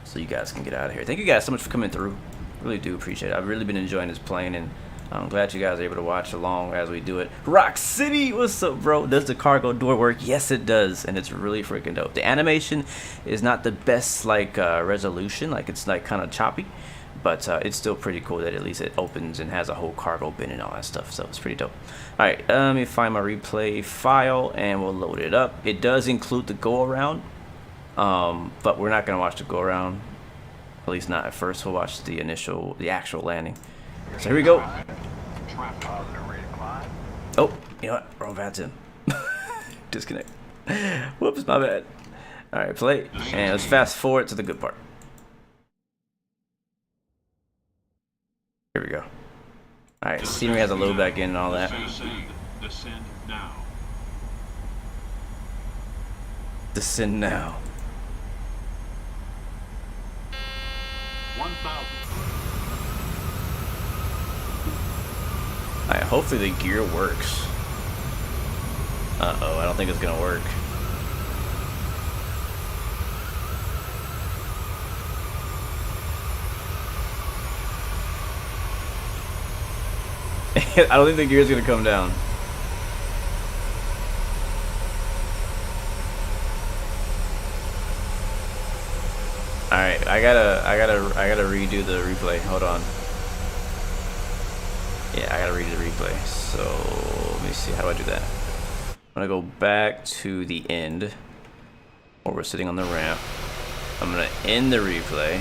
so you guys can get out of here. Thank you guys so much for coming through. Really do appreciate it. I've really been enjoying this plane, and I'm glad you guys are able to watch along as we do it. Rock City, what's up, bro? Does the cargo door work? Yes, it does, and it's really freaking dope. The animation is not the best, like, resolution. Like, it's, like, kind of choppy, but it's still pretty cool that at least it opens and has a whole cargo bin and all that stuff, so it's pretty dope. All right, let me find my replay file, and we'll load it up. It does include the go-around, but we're not going to watch the go-around, at least not at first. We'll watch the actual landing. So here we go. Oh, you know what? Wrong button. Disconnect. Whoops, my bad. All right, play. And let's fast forward to the good part. Here we go. All right, scenery has a load back in and all that. Descend now. Descend now. 1,000. Alright, hopefully the gear works. Uh-oh, I don't think it's gonna work. I don't think the gear's gonna come down. I gotta redo the replay. Hold on. Yeah, I gotta redo the replay. So let me see, how do I do that? I'm gonna go back to the end where we're sitting on the ramp. I'm gonna end the replay.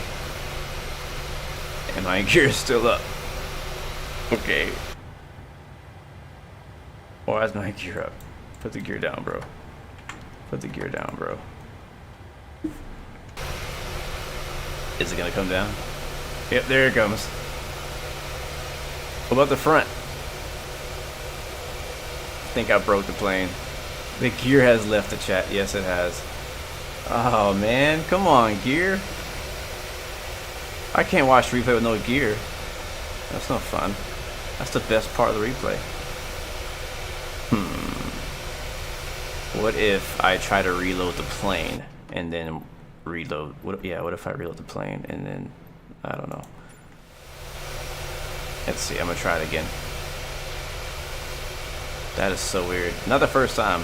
And my gear is still up. Okay. Why is my gear up? Put the gear down, bro. Put the gear down, bro. Is it gonna come down? Yep, there it comes. What about the front? I think I broke the plane. The gear has left the chat. Yes, it has. Oh man, come on, gear. I can't watch replay with no gear. That's no fun. That's the best part of the replay. What if I try to reload the plane and then reload? What if I reload the plane and then, I don't know. Let's see, I'm gonna try it again. That is so weird. Not the first time.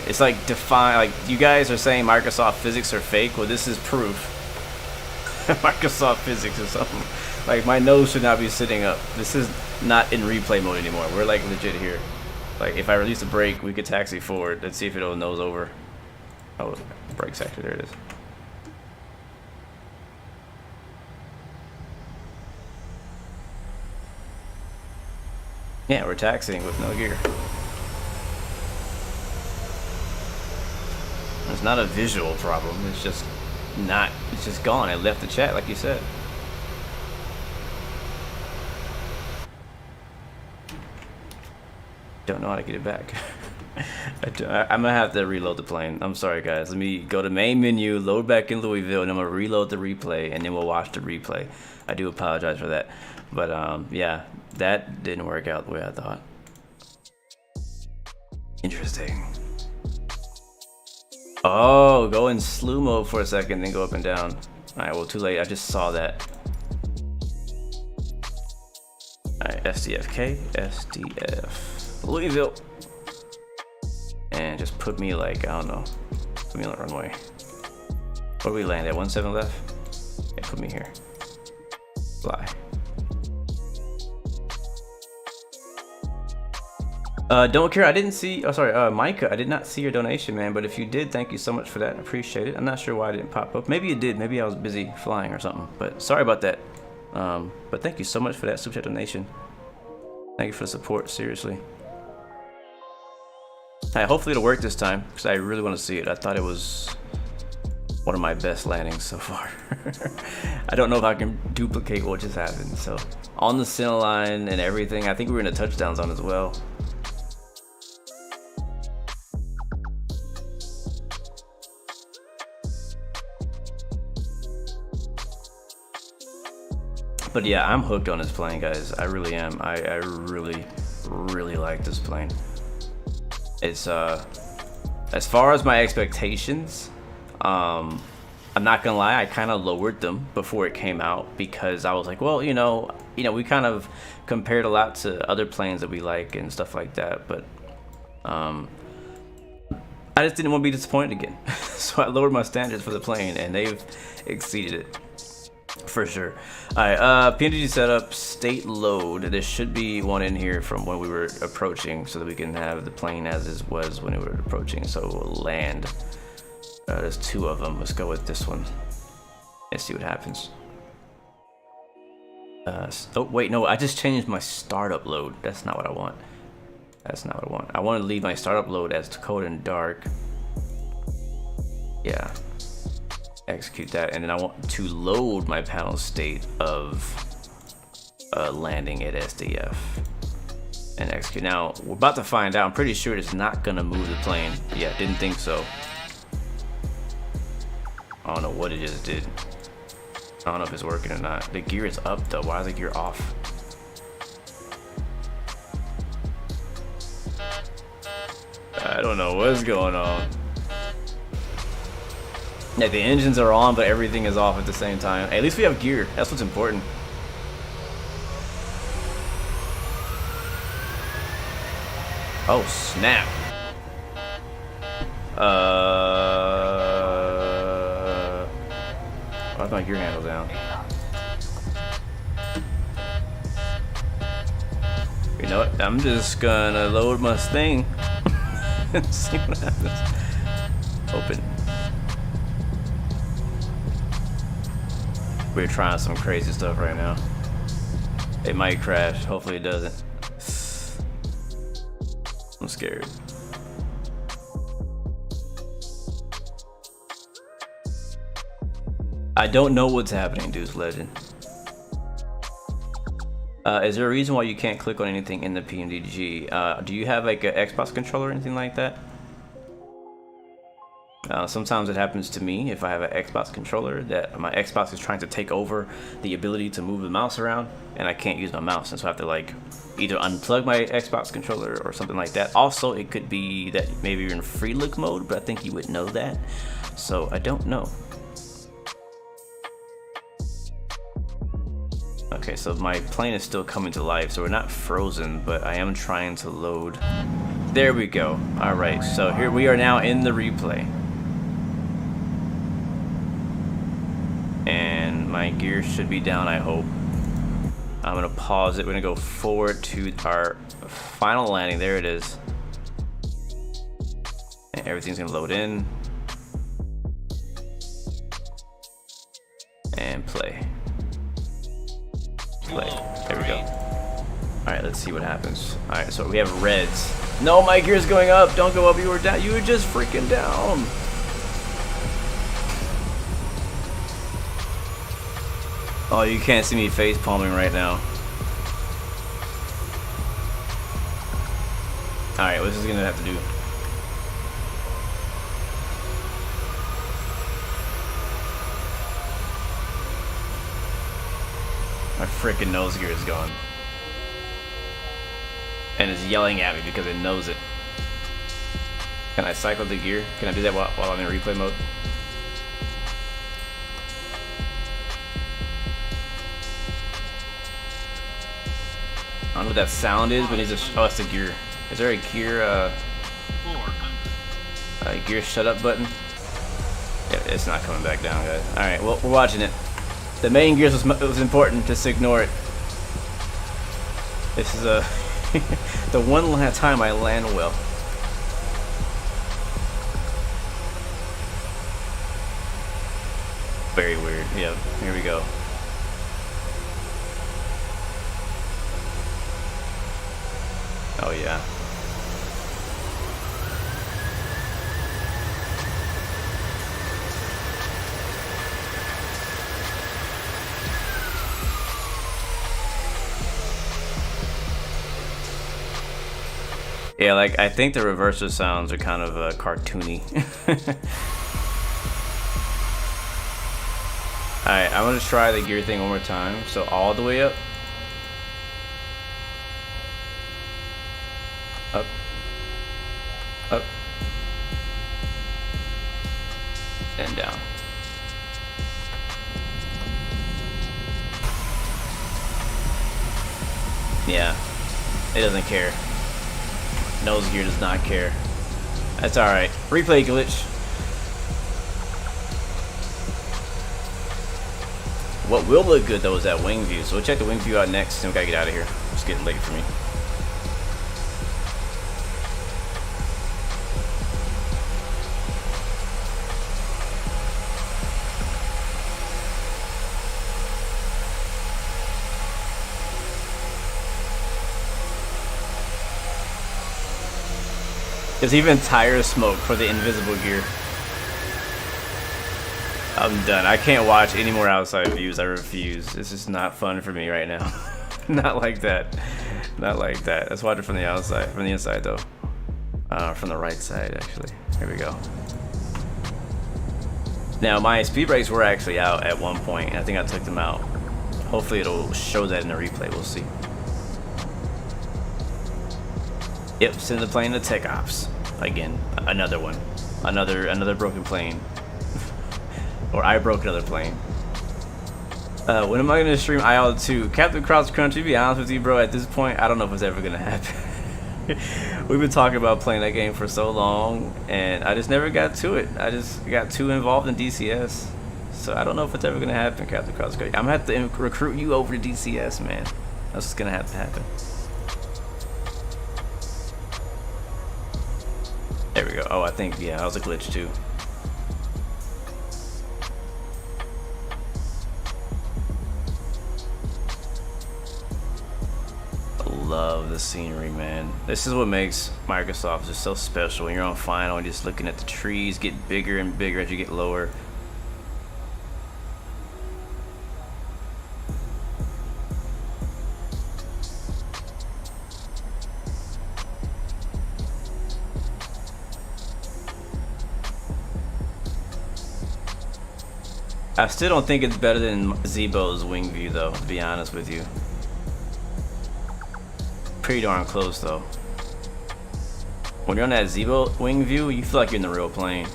It's like like you guys are saying Microsoft physics are fake. Well, this is proof. Microsoft physics or something. Like my nose should not be sitting up. This is not in replay mode anymore. We're like legit here. Like if I release a brake, we could taxi forward. Let's see if it'll nose over. Oh, brake sector, there it is. Yeah, we're taxiing with no gear. It's not a visual problem. It's just not. It's just gone. It left the chat, like you said. Don't know how to get it back. I'm gonna have to reload the plane. I'm sorry, guys. Let me go to main menu, load back in Louisville, and I'm gonna reload the replay, and then we'll watch the replay. I do apologize for that, but yeah, that didn't work out the way I thought. Interesting. Oh, go in slew mode for a second, then go up and down. All right, well, too late. I just saw that. All right, KSDF, Louisville. And just put me like, I don't know, put me on the runway. Where do we land at? 17 left? Yeah, put me here. Fly. Don't care, I didn't see, oh sorry, Micah, I did not see your donation, man, but if you did, thank you so much for that. I appreciate it. I'm not sure why it didn't pop up. Maybe it did, maybe I was busy flying or something, but sorry about that. But thank you so much for that super chat donation. Thank you for the support, seriously. Hey, hopefully it'll work this time, because I really want to see it. I thought it was one of my best landings so far. I don't know if I can duplicate what just happened. So on the center line and everything, I think we were in a touchdown zone as well. But yeah, I'm hooked on this plane, guys. I really am. I really, really like this plane. It's as far as my expectations, I'm not gonna lie, I kind of lowered them before it came out because I was like, well, you know, we kind of compared a lot to other planes that we like and stuff like that, but I just didn't want to be disappointed again. So I lowered my standards for the plane, and they've exceeded it. For sure. Alright, PMDG setup, state load. There should be one in here from when we were approaching so that we can have the plane as it was when we were approaching. So we'll land. There's two of them. Let's go with this one. Let's see what happens. Oh, wait, no, I just changed my startup load. That's not what I want. That's not what I want. I want to leave my startup load as Dakota and Dark. Yeah. Execute that, and then I want to load my panel state of landing at SDF and execute. Now we're about to find out. I'm pretty sure it's not gonna move the plane. Yeah, didn't think so. I don't know what it just did. I don't know if it's working or not. The gear is up though. Why is the gear off? I don't know what's going on. Yeah, the engines are on, but everything is off at the same time. Hey, at least we have gear. That's what's important. Oh, snap. Why's my gear handle down? You know what? I'm just gonna load my thing and see what happens. Open. We're trying some crazy stuff right now. It might crash. Hopefully it doesn't. I'm scared. I don't know what's happening, Deuce Legend. Is there a reason why you can't click on anything in the PMDG? Do you have like an Xbox controller or anything like that? Sometimes it happens to me if I have an Xbox controller that my Xbox is trying to take over the ability to move the mouse around, and I can't use my mouse, and so I have to like either unplug my Xbox controller or something like that. Also, it could be that maybe you're in free look mode, but I think you would know that, so I don't know. Okay, so my plane is still coming to life, so we're not frozen, but I am trying to load. There we go. All right, so here we are now in the replay. And my gear should be down, I hope. I'm gonna pause it. We're gonna go forward to our final landing. There it is. And everything's gonna load in. And play. There we go. Alright, let's see what happens. Alright, so we have reds. No, my gear's going up. Don't go up. You were down. You were just freaking down. Oh, you can't see me face palming right now. Alright, what is this gonna have to do? My freaking nose gear is gone. And it's yelling at me because it knows it. Can I cycle the gear? Can I do that while I'm in replay mode? I don't know what that sound is, but it's just, oh, it's the gear. Is there a gear, gear shut up button? Yeah, it's not coming back down, guys. Alright, well, we're watching it. The main gears was important, just ignore it. This is the one last time I land well. Very weird. Yeah, here we go. Oh yeah. Yeah, like I think the reverser sounds are kind of cartoony. Alright, I'm gonna try the gear thing one more time. So all the way up. Up. Up. And down. Yeah, it doesn't care. Nose gear does not care. That's alright. Replay glitch. What will look good though is that wing view. So we'll check the wing view out next and we gotta get out of here. It's getting late for me. There's even tire smoke for the invisible gear. I'm done. I can't watch any more outside views. I refuse. This is not fun for me right now. Not like that. Not like that. Let's watch it from the outside. From the inside though. From the right side actually. Here we go. Now my speed brakes were actually out at one point, and I think I took them out. Hopefully it'll show that in the replay. We'll see. Yep, send the plane to Takeoffs. Again, another one. Another broken plane. Or I broke another plane. When am I gonna stream IL 2? Captain Cross Country, to be honest with you, bro, at this point, I don't know if it's ever gonna happen. We've been talking about playing that game for so long, and I just never got to it. I just got too involved in DCS. So I don't know if it's ever gonna happen, Captain Cross Country. I'm gonna have to recruit you over to DCS, man. That's what's gonna have to happen. There we go. Oh, I think, yeah, that was a glitch too. Love the scenery, man. This is what makes Microsoft just so special. When you're on final and just looking at the trees get bigger and bigger as you get lower. I still don't think it's better than Zebo's wing view though, to be honest with you. Pretty darn close though. When you're on that Zebo wing view, you feel like you're in the real plane.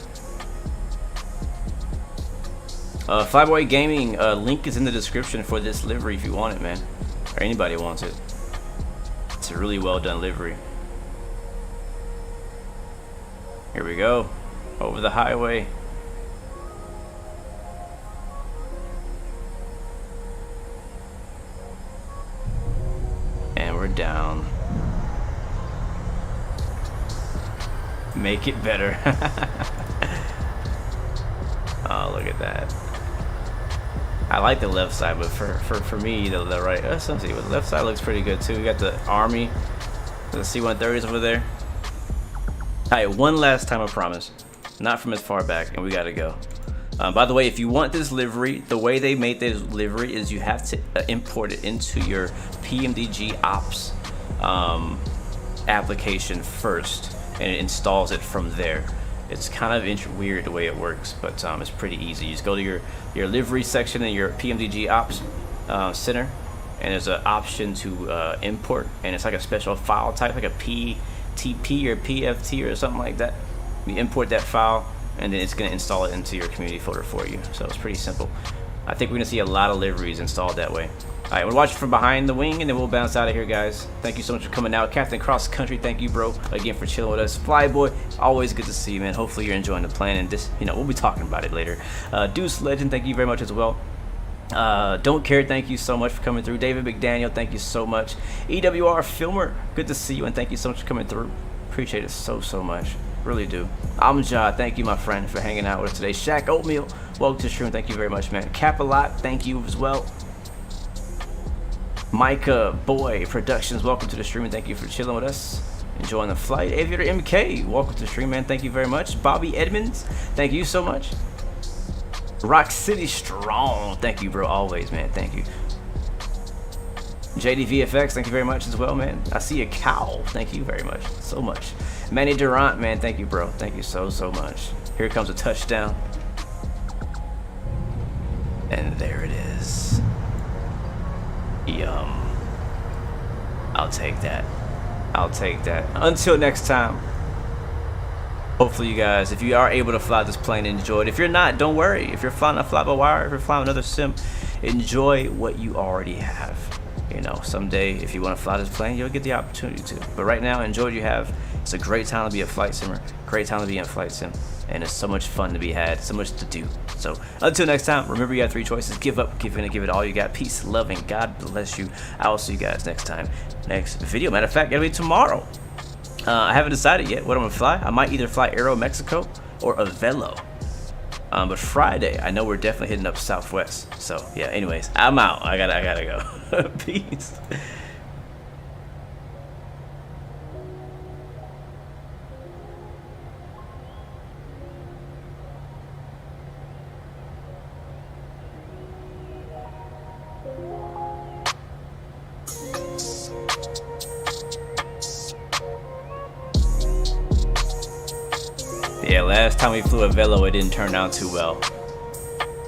Flyboy Gaming, link is in the description for this livery if you want it, man. Or anybody wants it. It's a really well done livery. Here we go. Over the highway. And we're down. Make it better. Oh, look at that. I like the left side, but for me, the right. Let's see. The left side looks pretty good too. We got the Army, the C-130s over there. Alright, one last time, I promise. Not from as far back, and we gotta go. By the way, if you want this livery, the way they made this livery is you have to import it into your PMDG ops application first, and it installs it from there. It's kind of weird the way it works, but it's pretty easy. You just go to your livery section in your PMDG ops center, and there's an option to import, and it's like a special file type, like a PTP or PFT or something like that. You import that file, and then it's going to install it into your community folder for you. So it's pretty simple. I think we're going to see a lot of liveries installed that way. Alright, we'll watch it from behind the wing, and then we'll bounce out of here, guys. Thank you so much for coming out. Captain Cross Country, thank you, bro, again for chilling with us. Flyboy, always good to see you, man. Hopefully you're enjoying the plan, and this, you know, we'll be talking about it later. Deuce Legend, thank you very much as well. Don't Care, thank you so much for coming through. David McDaniel, thank you so much. EWR Filmer, good to see you, and thank you so much for coming through. Appreciate it so much. Really do. Amjad, thank you, my friend, for hanging out with us today. Shaq Oatmeal, welcome to the stream. Thank you very much, man. Capalot, thank you as well. Micah Boy Productions, welcome to the stream, and thank you for chilling with us, enjoying the flight. Aviator MK, welcome to the stream, man. Thank you very much. Bobby Edmonds, thank you so much. Rock City Strong, thank you, bro, always, man. Thank you. JDVFX, thank you very much as well, man. I see a cow, thank you very much, so much. Manny Durant, man, thank you, bro. Thank you so much. Here comes a touchdown. And there it is. Yum. I'll take that. I'll take that. Until next time. Hopefully you guys, if you are able to fly this plane, enjoy it. If you're not, don't worry. If you're flying a fly-by-wire, if you're flying another sim, enjoy what you already have. You know, someday if you want to fly this plane, you'll get the opportunity to. But right now, enjoy what you have. It's a great time to be a flight simmer. Great time to be in flight sim. And it's so much fun to be had, so much to do. So until next time, remember you got 3 choices. Give up, give in, and give it all you got. Peace, love, and God bless you. I will see you guys next time. Next video. Matter of fact, it'll be tomorrow. I haven't decided yet what I'm gonna fly. I might either fly Aero Mexico or a Velo. But Friday, I know we're definitely hitting up Southwest. So yeah, anyways, I'm out. I gotta go. Peace. Yeah, last time we flew a Velo, it didn't turn out too well.